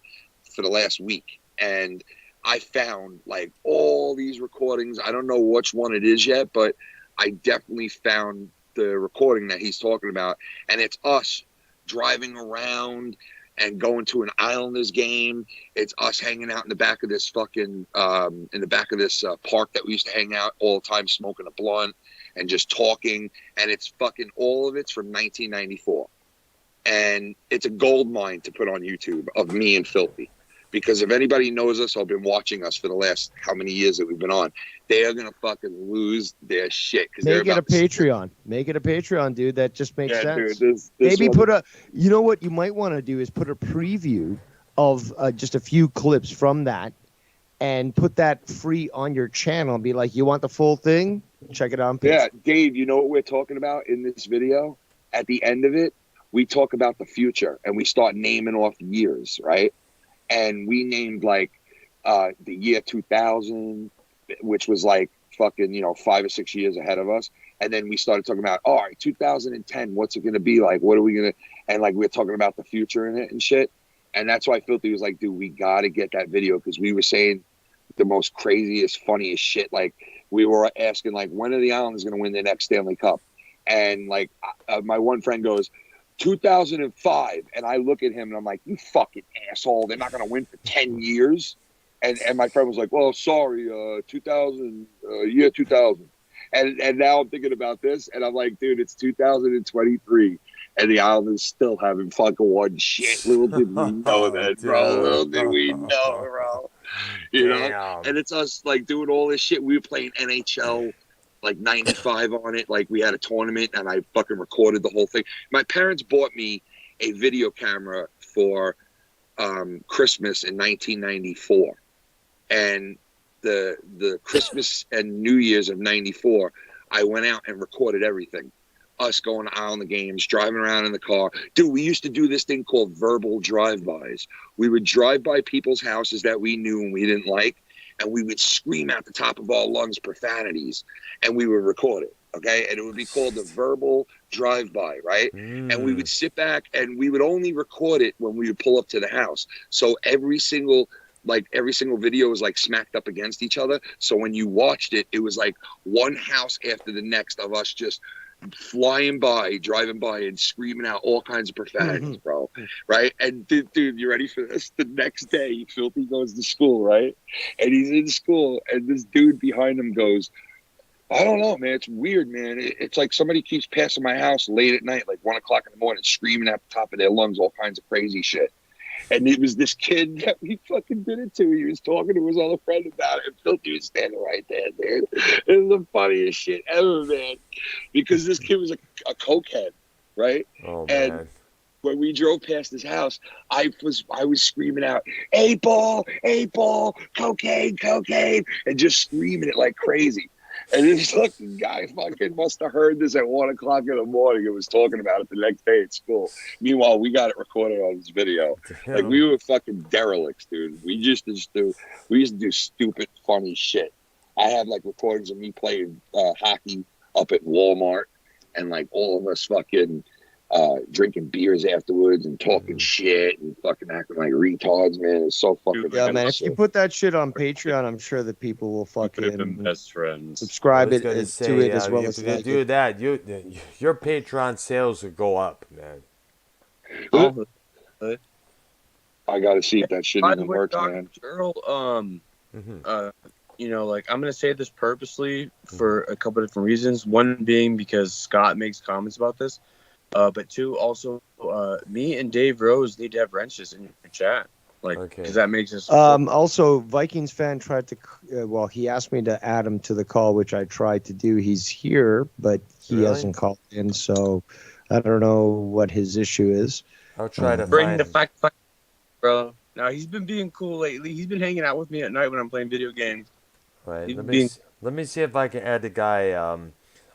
for the last week, and I found like all these recordings. I don't know which one it is yet, but I definitely found the recording that he's talking about, and it's us driving around and going to an Islanders game. It's us hanging out in the back of this fucking in the back of this park that we used to hang out all the time, smoking a blunt and just talking, and it's fucking all of it's from 1994, and it's a gold mine to put on YouTube of me and Filthy. Because if anybody knows us or been watching us for the last how many years that we've been on, they are gonna fucking lose their shit. Make it a Patreon. Make it a Patreon, dude. That just makes sense. Dude, Maybe put a. You know what you might want to do is put a preview of just a few clips from that, and put that free on your channel. And be like, you want the full thing? Check it out on Patreon. Yeah, Dave. You know what we're talking about in this video? At the end of it, we talk about the future, and we start naming off years, right? And we named like the year 2000, which was like fucking, 5 or 6 years ahead of us. And then we started talking about, all right, 2010, what's it going to be like? What are we going to, and like, we're talking about the future in it and shit. And that's why Filthy was like, dude, we got to get that video. Cause we were saying the most craziest, funniest shit. Like we were asking like, when are the Islanders going to win their next Stanley Cup? And like my one friend goes, 2005, and I look at him and I'm like, you fucking asshole, they're not going to win for 10 years. And my friend was like, well, sorry, 2000, year 2000. And now I'm thinking about this, and I'm like, dude, it's 2023, and the Islanders still haven't fucking won shit. Little did we know that, bro. Little did we know, bro. You know? And it's us, like, doing all this shit. We were playing NHL like 95 on it. Like we had a tournament and I fucking recorded the whole thing. My parents bought me a video camera for Christmas in 1994. And the Christmas and New Year's of 94, I went out and recorded everything. Us going to Islander games, driving around in the car. Dude, we used to do this thing called verbal drive-bys. We would drive by people's houses that we knew and we didn't like, and we would scream out the top of our lungs profanities, and we would record it, okay? And it would be called the verbal drive-by, right? And we would sit back, and we would only record it when we would pull up to the house. So every single video was like smacked up against each other. So when you watched it, it was like one house after the next of us just flying by, driving by, and screaming out all kinds of profanities, bro. Right? And dude, you ready for this? The next day, Filthy goes to school, right? And he's in school, and this dude behind him goes, I don't know, man. It's weird, man. It's like somebody keeps passing my house late at night, like 1 o'clock in the morning, screaming at the top of their lungs, all kinds of crazy shit. And it was this kid that we fucking did it to. He was talking to his other friend about it. And Filthy was standing right there, dude. It was the funniest shit ever, man. Because this kid was a cokehead, right? Oh, and man. when we drove past his house, I was screaming out, 8-ball, cocaine, and just screaming it like crazy. And this fucking guy fucking must have heard this at 1 o'clock in the morning and was talking about it the next day at school. Meanwhile, we got it recorded on this video. Damn. Like, we were fucking derelicts, dude. We used to do stupid, funny shit. I have, like, recordings of me playing hockey up at Walmart, and, like, all of us fucking drinking beers afterwards and talking shit and fucking acting like retards, man. It's so fucking man. If you put that shit on Patreon, I'm sure that people will fucking best friends. subscribe I was it gonna to say, it as well if as you like do it. that, your Patreon sales will go up, man. I gotta see if that shit By the even way, works, Dr. man. Earl, you know, like I'm gonna say this purposely for a couple of different reasons. One being because Scott makes comments about this, but two, also, me and Dave Rose need to have wrenches in your chat, like, because that makes us. Also, Vikings fan tried to. Well, he asked me to add him to the call, which I tried to do. He's here, but he hasn't called in, so I don't know what his issue is. I'll try to bring find the him. fact, bro. Now he's been being cool lately. He's been hanging out with me at night when I'm playing video games. Right. He's Let me being let me see if I can add the guy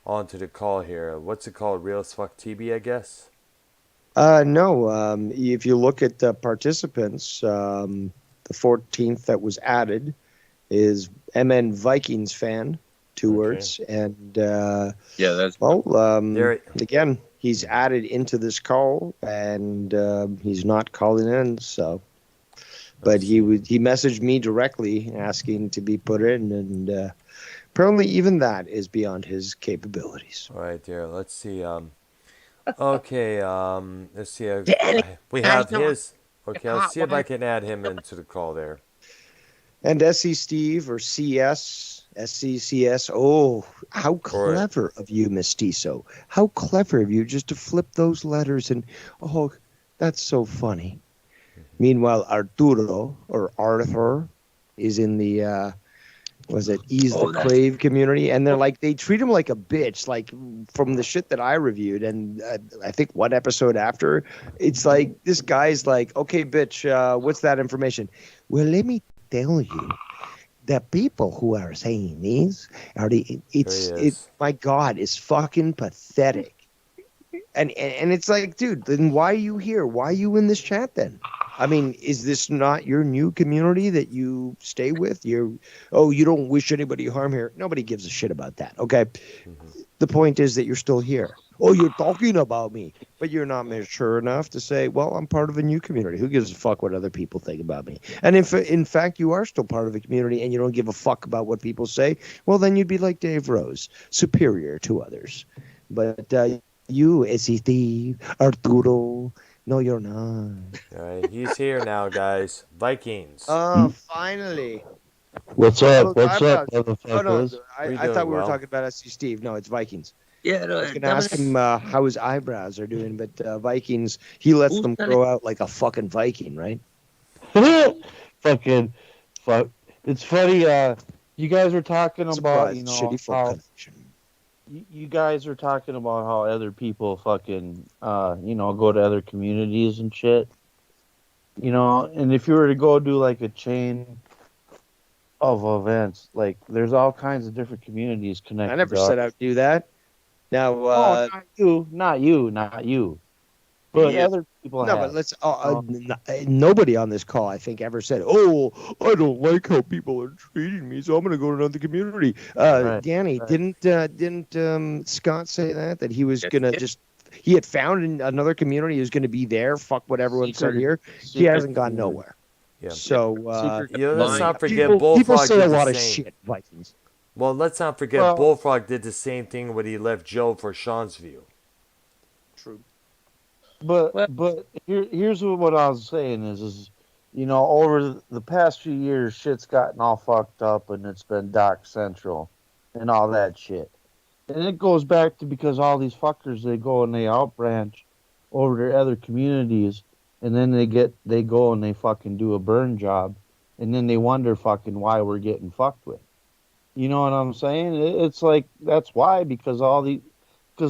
onto the call here. What's it called? Real as fuck TB, I guess. No. If you look at the participants, the 14th that was added is MN Vikings fan, two words, and yeah, that's again, he's added into this call, and he's not calling in, so. But he messaged me directly asking to be put in, and apparently even that is beyond his capabilities. All right, there. Let's see. Okay. Let's see. Danny, We I have know his. Okay. Let's hot see if I wife. can add him into the call there. And SC Steve or SCCS. Oh, how clever of you, Mestizo. How clever of you just to flip those letters. And, oh, that's so funny. Meanwhile, Arturo or Arthur is in the, Ease the Crave community. And they're like, they treat him like a bitch, like from the shit that I reviewed. And I think one episode after, it's like, this guy's like, okay, bitch, what's that information? Well, let me tell you, the people who are saying these are my God, it's fucking pathetic. And it's like, dude, then why are you here? Why are you in this chat then? I mean, is this not your new community that you stay with? You don't wish anybody harm here. Nobody gives a shit about that. Okay. The point is that you're still here. Oh, you're talking about me, but you're not mature enough to say, well, I'm part of a new community. Who gives a fuck what other people think about me? And if in fact you are still part of a community and you don't give a fuck about what people say, well, then you'd be like Dave Rose, superior to others. But you, Steve, Arturo, no, you're not. All right. He's here now, guys. Vikings. Oh, finally. What's up? What's up, Oh, no, motherfuckers? I thought we were talking about SC Steve. No, it's Vikings. Yeah, no, I was going to ask him how his eyebrows are doing, but Vikings, he lets them grow out like a fucking Viking, right? Fucking fuck. It's funny. You guys were talking about, how you guys are talking about how other people fucking, go to other communities and shit. And if you were to go do like a chain of events, like there's all kinds of different communities connected. I never said I'd do that. Now, not you. But other people no, have. but let's. Nobody on this call, I think, ever said, "Oh, I don't like how people are treating me, so I'm going to go to another community." Danny, didn't Scott say that he was going to he had found another community, he was going to be there. Fuck what everyone said here. He hasn't gone nowhere. Yeah. So let's not forget people Bullfrog say did a lot the of same. shit, Vikings. Well, let's not forget Bullfrog did the same thing when he left Joe for Sean's View. True. But here's what I was saying is over the past few years, shit's gotten all fucked up and it's been Doc Central and all that shit. And it goes back to because all these fuckers, they go and they outbranch over to other communities, and then they go and they fucking do a burn job, and then they wonder fucking why we're getting fucked with. You know what I'm saying? It's like, that's why, because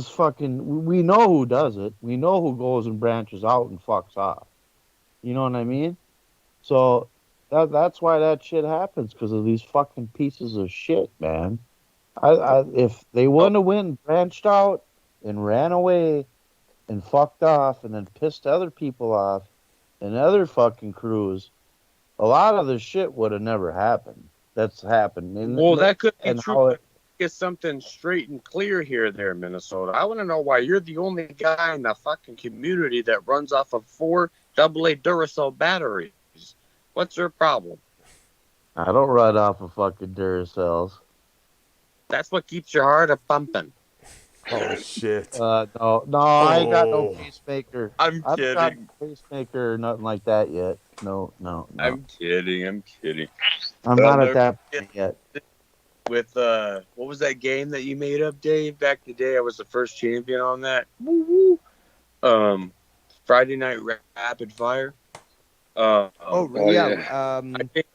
fucking, we know who does it. We know who goes and branches out and fucks off. You know what I mean? So that's why that shit happens, because of these fucking pieces of shit, man. If they wouldn't have went and branched out and ran away and fucked off and then pissed other people off and other fucking crews, a lot of this shit would have never happened. That's happened. Well, that could be and true. Get something straight and clear here, Minnesota. I want to know why you're the only guy in the fucking community that runs off of 4 AA Duracell batteries. What's your problem? I don't run off of fucking Duracells. That's what keeps your heart a pumping. Oh shit! No, I ain't got no pacemaker. I'm kidding. Got kidding. no pacemaker or nothing like that yet. No. I'm kidding. I'm But I'll not at never that forget point yet. with what was that game that you made up, Dave? Back in the day, I was the first champion on that. Woo woo. Friday Night Rapid Fire. Yeah. I think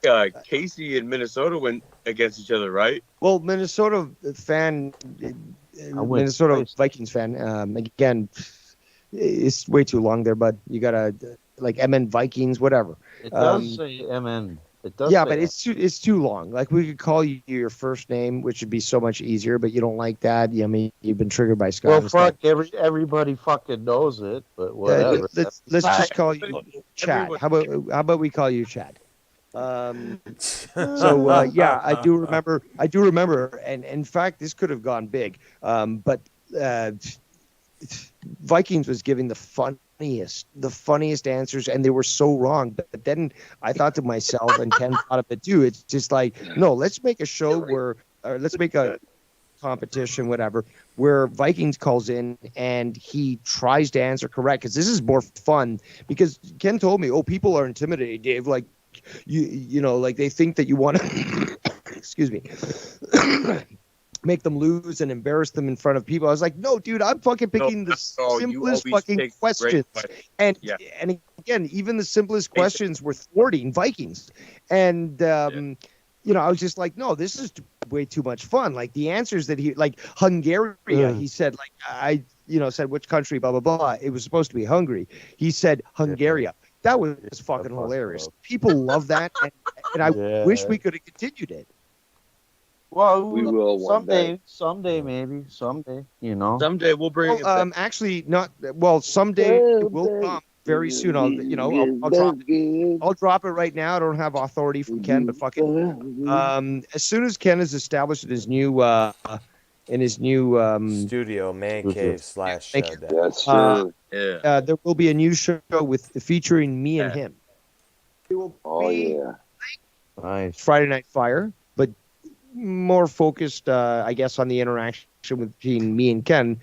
Casey and Minnesota went against each other, right? Well, Minnesota fan, went Minnesota twice. Vikings fan. Again, it's way too long there, bud. You gotta like MN Vikings, whatever. It does say MN. It does. Yeah, say but it's too long. Like we could call you your first name, which would be so much easier. But you don't like that. I mean, you've been triggered by Scott. Well, and stuff. fuck, everybody fucking knows it, but whatever. Let's just call you Chad. How about we call you Chad? Yeah, I do remember, and in fact, this could have gone big. But Vikings was giving the funniest answers, and they were so wrong. But then I thought to myself, and Ken thought of it too. It's just like, no, let's make a show or let's make a competition, whatever, where Vikings calls in and he tries to answer correct, because this is more fun. Because Ken told me, people are intimidated, Dave. Like you know, like they think that you want to, excuse me, make them lose and embarrass them in front of people. I was like, no, dude, I'm fucking picking the simplest fucking questions. And again, even the simplest questions were thwarting Vikings. And you know, I was just like, no, this is way too much fun. Like the answers that he, like Hungary, he said, like I, you know, said which country, blah blah blah. It was supposed to be Hungary. He said Hungary. That was fucking hilarious. People love that, and I wish we could have continued it. Well, we will someday, maybe someday. You know, someday we'll bring it back. Actually, not well. Someday it will come very soon. I'll drop it right now. I don't have authority from Ken, but fuck it. As soon as Ken is established in his new studio, man cave slash there will be a new show featuring me and him. It will be nice. Friday Night Fire, but more focused, I guess, on the interaction between me and Ken,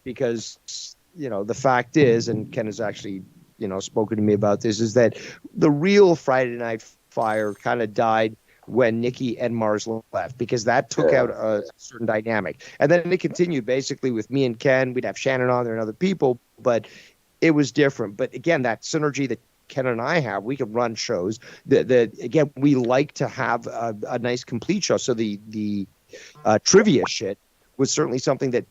because you know the fact is, and Ken has actually spoken to me about this, is that the real Friday Night Fire kind of died when Nikki and Mars left, because that took out a certain dynamic. And then it continued basically with me and Ken. We'd have Shannon on there and other people, but it was different. But again, that synergy that Ken and I have, we can run shows. Again, we like to have a nice complete show. So the trivia shit was certainly something that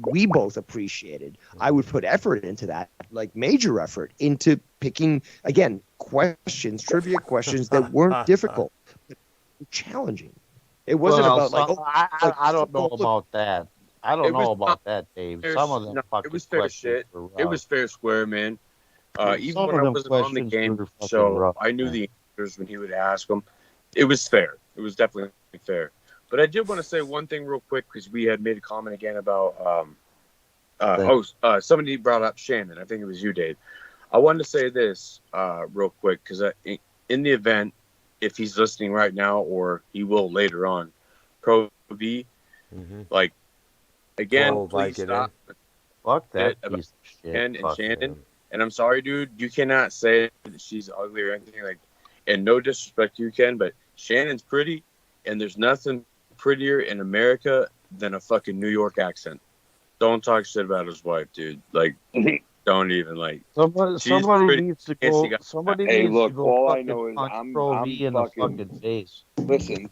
we both appreciated. I would put effort into that, like major effort into picking, again, trivia questions that weren't difficult. Challenging. It wasn't about I don't know about that. I don't know about that, Dave. Some of them fucking it was fair shit. It was fair square, man. Even when I wasn't on the game show, I knew the answers when he would ask them. It was fair. It was definitely fair. But I did want to say one thing real quick, because we had made a comment again about somebody brought up Shannon. I think it was you, Dave. I wanted to say this real quick, because in the event, if he's listening right now, or he will later on, Pro V, like, again, please stop. Fuck that about piece of shit. Ken and Shannon. And I'm sorry, dude, you cannot say that she's ugly or anything, like, and no disrespect to you, Ken, but Shannon's pretty, and there's nothing prettier in America than a fucking New York accent. Don't talk shit about his wife, dude. Like, don't even, like. Somebody needs to go. Somebody hey, needs look, to go. all I know is I'm in the fucking face. Listen.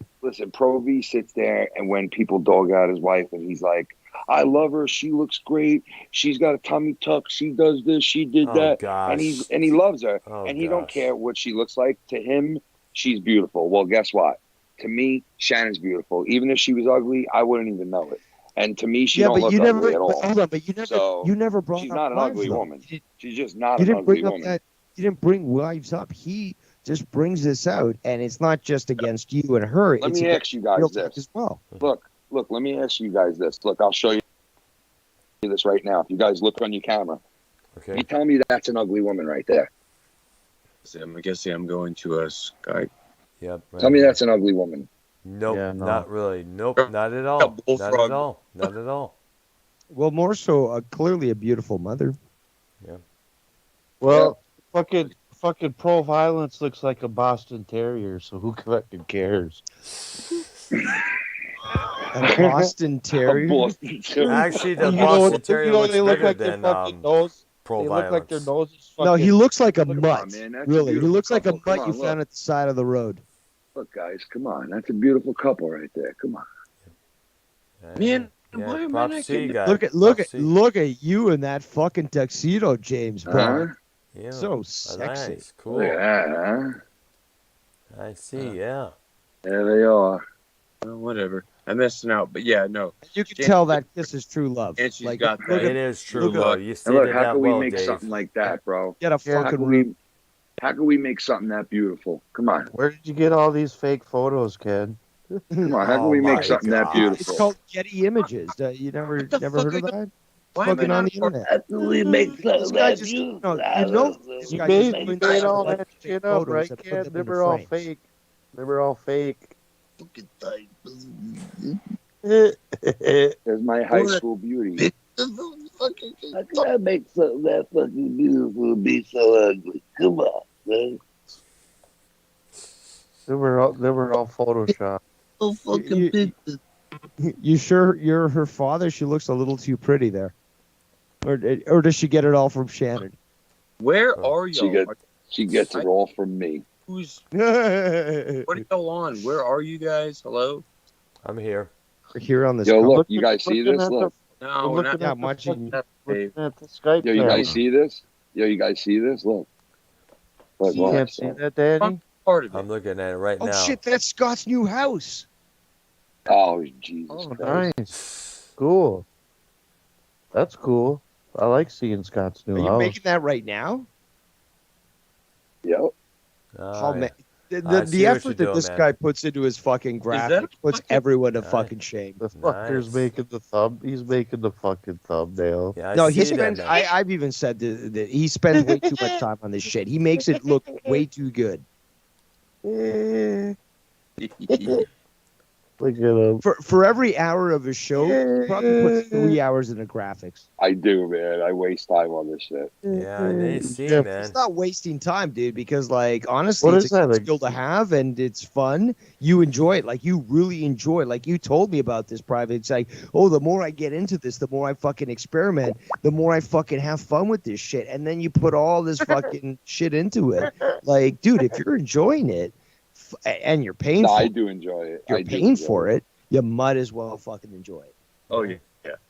Pro V sits there, and when people dog out his wife, and he's like, "I love her. She looks great. She's got a tummy tuck. She does this. She did that." Gosh. And he loves her, and he don't gosh. care what she looks like. To him, she's beautiful. Well, guess what? To me, Shannon's beautiful. Even if she was ugly, I wouldn't even know it. And to me, she don't look ugly at all. Hold on, but you never brought she's up not an wives, ugly though. woman. She's just not an ugly woman. You didn't bring wives up. He just brings this out, and it's not just against you and her. Let me ask you guys this as well. Look. Let me ask you guys this. Look, I'll show you this right now. If you guys look on your camera, you tell me that's an ugly woman right there. I'm guessing I'm going to a Skype. Yep. Tell me that's an ugly woman. Nope, Yeah, no. not really. Nope, not at all. Not at all. Not at all. Well, more so, clearly a beautiful mother. Yeah. Well, fucking fucking pro violence looks like a Boston Terrier, so who fucking cares? A Boston Terrier. Actually, the You Boston know, Terrier looks they look better like their than fucking nose. pro They look like their violence. nose is fucking. No, he looks like a Look, mutt. come on, man, that's a Really, he beautiful looks like a couple. Come mutt you on, found at the side of the road. Look, guys, come on. That's a beautiful couple right there. Come on. Man, why am I not getting it? Look at you in that fucking tuxedo, James Bond. Yeah. So sexy. Nice, cool. Look at that, huh? I see. Yeah. There they are. Well, whatever. I'm missing out, but yeah, no. You can tell that kiss is true love. And she's Like, got look that. at- It is true look at- love. You And stated look, how that can we well, make Dave. something like that, bro? Get a How fucking can we? How can we make something that beautiful? Come on. Where did you get all these fake photos, Ken? Come on. How can we make something that It's beautiful? called Getty Images. You never heard of that? Why am I Fucking on not the internet. How can we make This something guy that just, beautiful? this You guy made, just you went made out all and that took shit up, photos right, and put Ken? them They into were all frames. fake. They were all fake. There's my high school beauty. How can I make something that fucking beautiful and be so ugly? Come on, man. They were all photoshopped. So fucking pictures. You sure you're her father? She looks a little too pretty there. Or does she get it all from Shannon? Where are She y'all? She gets it all from me. Who's? We're What are y'all on? Where are you guys? Hello? I'm here. here on this. Yo, call. look, you guys see this? Look. No, We're not looking Yeah, at I'm watching. Dave. at the Skype Yo, you camera. guys see this? Yo, you guys see this? Look. Look, You watch. can't see that, Danny? Part of it. I'm looking at it right Oh now. shit, that's Scott's new house. Oh, Jesus Oh, Christ. nice. Cool. That's cool. I like seeing Scott's new Are you house. making that right now? Yep. Oh, man. I The see what effort you're that doing, this man. guy puts into his fucking graphic puts everyone to fucking shame. The fucker's Nice. making the thumb. He's making the fucking thumbnail. Yeah, I No, see he that, spends. man. I've even said that he spends way too much time on this shit. He makes it look way too good. Look at him. For every hour of his show, he probably puts 3 hours into graphics. I do, man. I waste time on this shit. Yeah, I see, Yeah, man. It's not wasting time, dude, because like honestly, What it's is a that, good like- skill to have and it's fun. You enjoy it, like you really enjoy it. Like you told me about this private. It's like, oh, the more I get into this, the more I fucking experiment, the more I fucking have fun with this shit. And then you put all this fucking shit into it. Like, dude, if you're enjoying it and you're paying No, for I it, do enjoy it. you're I do paying enjoy for it, you might as well fucking enjoy it. Oh yeah,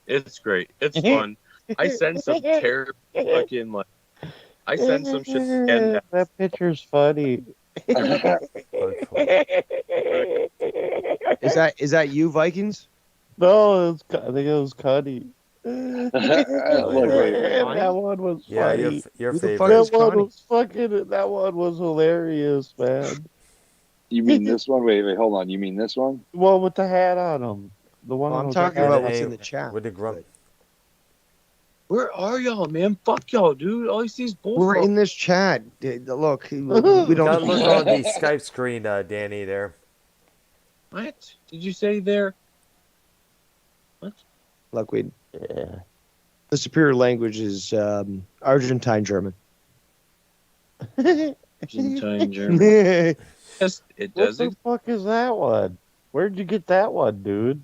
it's great. It's fun. I send some terrible fucking like. I send some shit. And That picture's funny. Is that you, Vikings? No, I think it was Cuddy. Look, wait. That one was Yeah, funny. your Who the favorite. fuck That is one Connie? was fucking. That one was hilarious, man. You mean this one? Wait, hold on. You mean this one? The one with the hat on him. The one Well, I'm with the talking hat about on what's him. in the chat. With the grump. where are y'all, man? Fuck y'all, dude. All I see is bullshit. We're in this chat. Look, we You gotta don't. look on the Skype screen, Danny, there. What did you say there? Look, we. Yeah. The superior language is Argentine German. Argentine German. Yes, it What does. the fuck is that one? Where'd you get that one, dude?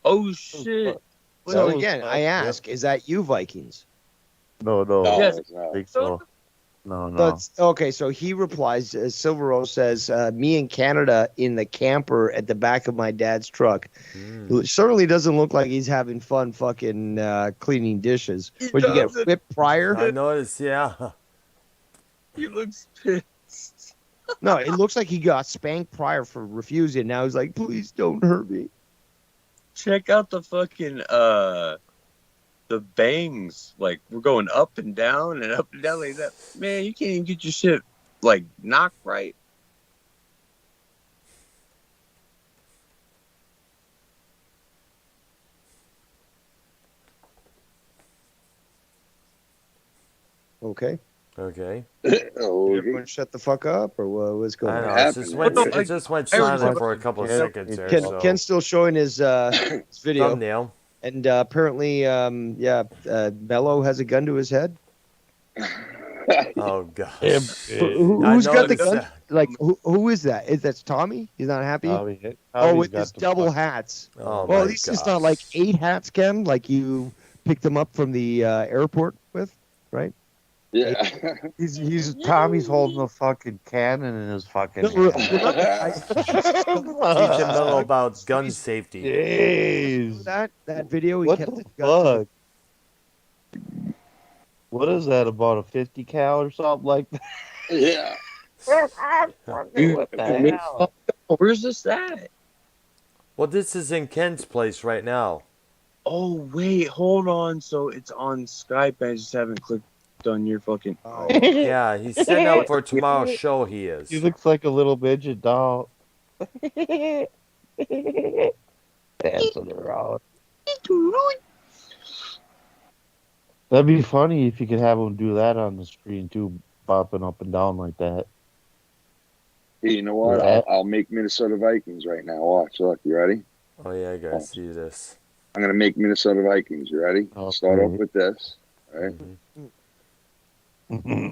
Oh shit! So That was again, fun. I ask, is that you, Vikings? No. No, Yes. it's not. I think so. No. But okay, so he replies. Silver Rose says, "Me in Canada in the camper at the back of my dad's truck. It certainly doesn't look like he's having fun fucking cleaning dishes. Would you get doesn't. whipped prior? I noticed, yeah. He looks pissed. No, it looks like he got spanked prior for refusing. Now he's like, please don't hurt me. Check out the fucking the bangs. Like we're going up and down like that. Man, you can't even get your shit like knocked right. Okay. Okay. Oh, Did everyone shut the fuck up, or what's going I on? know. It just went silent for a couple of seconds there. So. Ken's still showing his video. Thumbnail. And apparently, Mello has a gun to his head. Oh gosh. Who's got the gun? Like who is that? That's Tommy. He's not happy. Tommy's With got his the double fuck- hats. Oh Well, my at least it's not like 8 hats, Ken. Like you picked them up from the airport with, right? Yeah. He's Tommy's holding a fucking cannon in his fucking No, hand. Teach him little about gun safety. Jeez. That video he What kept the his guns in fuck? What is that, about a 50 cal or something like that? Yeah. What the hell? Where's this at? Well, this is in Ken's place right now. Oh wait, hold on. So it's on Skype. I just haven't clicked on your fucking. Oh. Yeah, he's setting up for tomorrow's show. He is. He looks like a little midget doll. Dancing around. That'd be funny if you could have him do that on the screen too, bopping up and down like that. Hey, you know what? Yeah. I'll make Minnesota Vikings right now. Watch, look, you ready? Oh yeah, I gotta see this. I'm gonna make Minnesota Vikings. You ready? Start off with this. All right. Mm-hmm.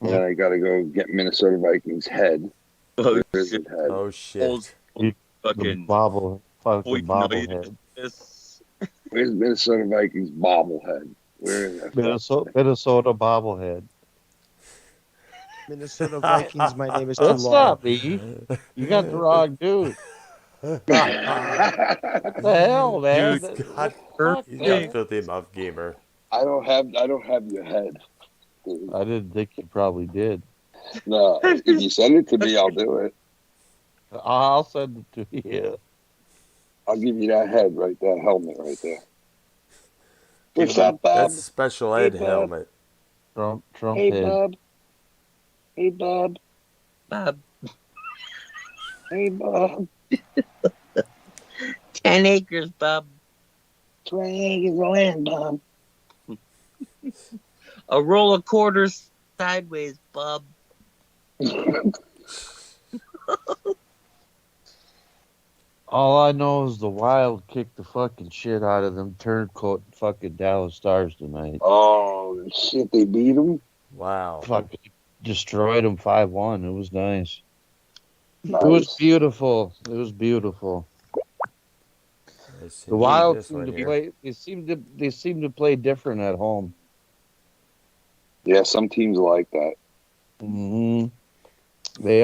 Then I gotta go get Minnesota Vikings head. Oh, Where's his head? Oh shit. Fucking fucking bobblehead. Where's Minnesota Vikings bobblehead? Where is that? Minnesota bobblehead. Minnesota Vikings. My name is too That's long. not me. You got the wrong dude. What the hell, man? He's got filthy mouth gamer. I don't have your head. I didn't think you probably did. No, if you send it to me, I'll do it. I'll send it to you. I'll give you that head right there, helmet right there. What's up, Bob? That's a special ed Hey, Bob. helmet. Trump Hey, head. Bob. Hey, Bob. Bob. Hey, Bob. 10 acres, Bob. 20 acres of land, Bob. A roll of quarters sideways, Bob. All I know is the Wild kicked the fucking shit out of them turncoat fucking Dallas Stars tonight. Oh, shit, they beat them? Wow. Fucking destroyed them 5-1. It was nice. Nice. It was beautiful. It was beautiful. The Wild seem to play. They seem to play different at home. Yeah, some teams like that. Mm-hmm. They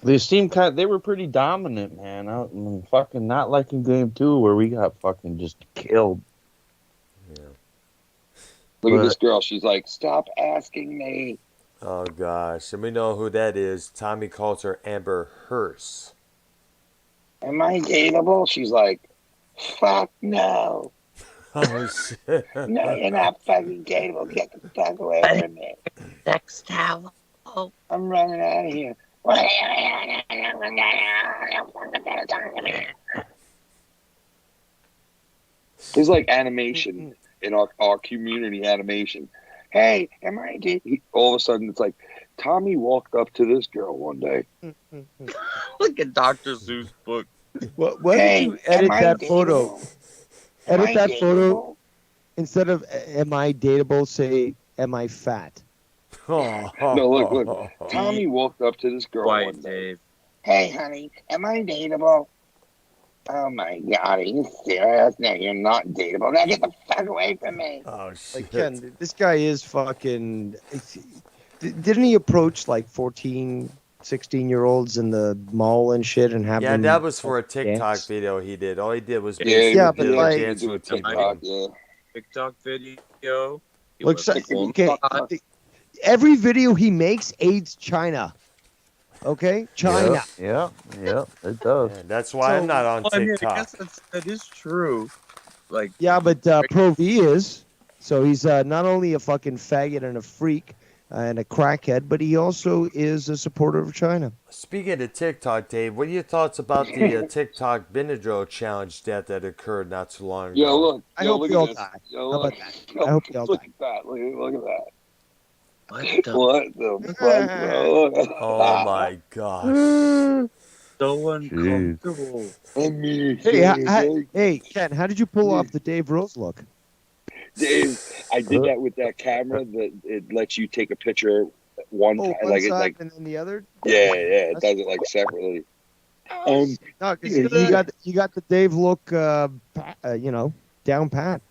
They seem they were pretty dominant, man. Fucking not like in game 2 where we got fucking just killed. Look at this girl. She's like, stop asking me. Oh gosh, and we know who that is. Tommy calls her Amber Hearst. Am I dateable? She's like, fuck no. Oh shit. No, you're not fucking dateable. Get the fuck away from me. Next towel. I'm running out of here. There's like animation in our community animation. Hey, am I dating? All of a sudden, it's like Tommy walked up to this girl one day. Look at Dr. Seuss book. Why did you edit that photo? Edit that photo. Instead of "Am I dateable?" say "Am I fat?" No, look. Tommy walked up to this girl one day. Hey, honey, am I dateable? Oh my God, are you serious? No, you're not dateable. Now get the fuck away from me. Oh shit. Like Ken, this guy is fucking. Didn't he approach like 14, 16-year-olds in the mall and shit and have them? That was for a TikTok dance? video he did. All he did was But basically like dance routine. TikTok video. looks like okay. Every video he makes aids China. Okay, China. Yeah, it does. Yeah, that's why I'm not on I mean, I TikTok. guess that is true. Like, Yeah, but Pro V is. So he's not only a fucking faggot and a freak and a crackhead, but he also is a supporter of China. Speaking of TikTok, Dave, what are your thoughts about the TikTok Benadryl challenge that occurred not too long ago? Yo, look. I Yo, hope look we at all this. die. Yo, How look. about that? Yo, I hope we all look die. at that. Look at that. what What the fuck, bro? Oh my gosh. So uncomfortable. Hey, Ken, how did you pull off the Dave Rose look? Dave, I did that with that camera that it lets you take a picture one time, one like side and then the other. yeah, it does it like separately. No, because you got the Dave look, down pat.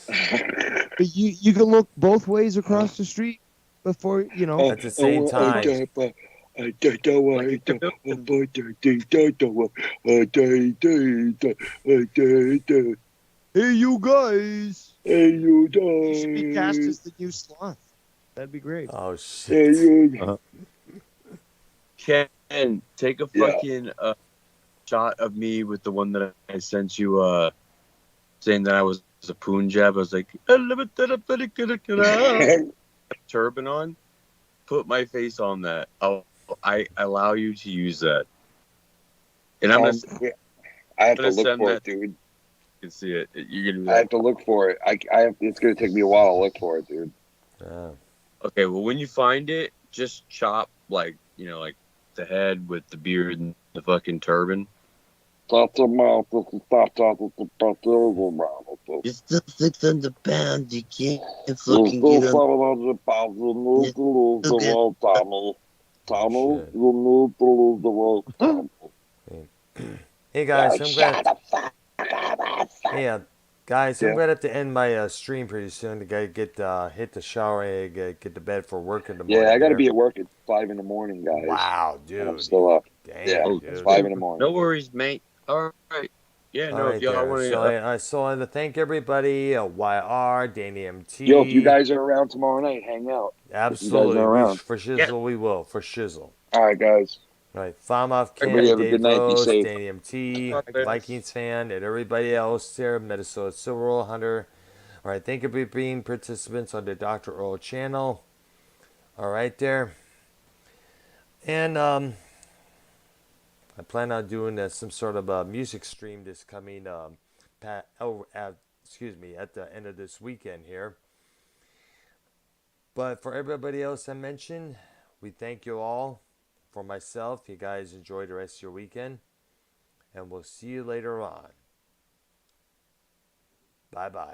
But you can look both ways across the street before At the same time. Hey, you guys. Hey, you You should be cast guys. as the new sloth. That'd be great. Oh shit. Ken, take a Yeah. fucking shot of me with the one that I sent you, saying that I was a Punjab. I was like, turban on. Put my face on that. I allow you to use that. And I'm gonna. I have to gonna look send for that. it, dude. You can see it. You can do I that. have to look for it. I have. It's gonna take me a while to look for it, dude. Okay, well, when you find it, just chop like the head with the beard and the fucking turban. You're still 600 pounds. You can't You're fucking still get on. 700 pounds. You need to lose the weight, Tommy. Tommy, you need to lose the weight, Tommy. Hey guys, Oh, I'm shut glad. the fuck up. Yeah, guys, I'm Yeah. gonna have to end my stream pretty soon to get hit the shower and get to bed for work in the morning. Yeah, I got to there. be at work at 5 in the morning, guys. Wow, And I'm dude. still up. Damn, Yeah, dude. it's 5 in the morning. No worries, mate. All right. Yeah, All no, right, if y'all there. want So to. I want to thank everybody. YR, Danny MT. Yo, if you guys are around tomorrow night, hang out. If you guys Absolutely, are around. for shizzle we will. For shizzle. All right, guys. All right, Farmoff Everybody Ken, have a Dave good night. Be Rose, safe. Danny MT, Vikings fan, and everybody else there, Minnesota Silver Roll Hunter. All right, thank you for being participants on the Dr. Earl channel. All right, there. And I plan on doing some sort of a music stream this coming, at the end of this weekend here. But for everybody else I mentioned, we thank you all. For myself, you guys enjoy the rest of your weekend. And we'll see you later on. Bye-bye.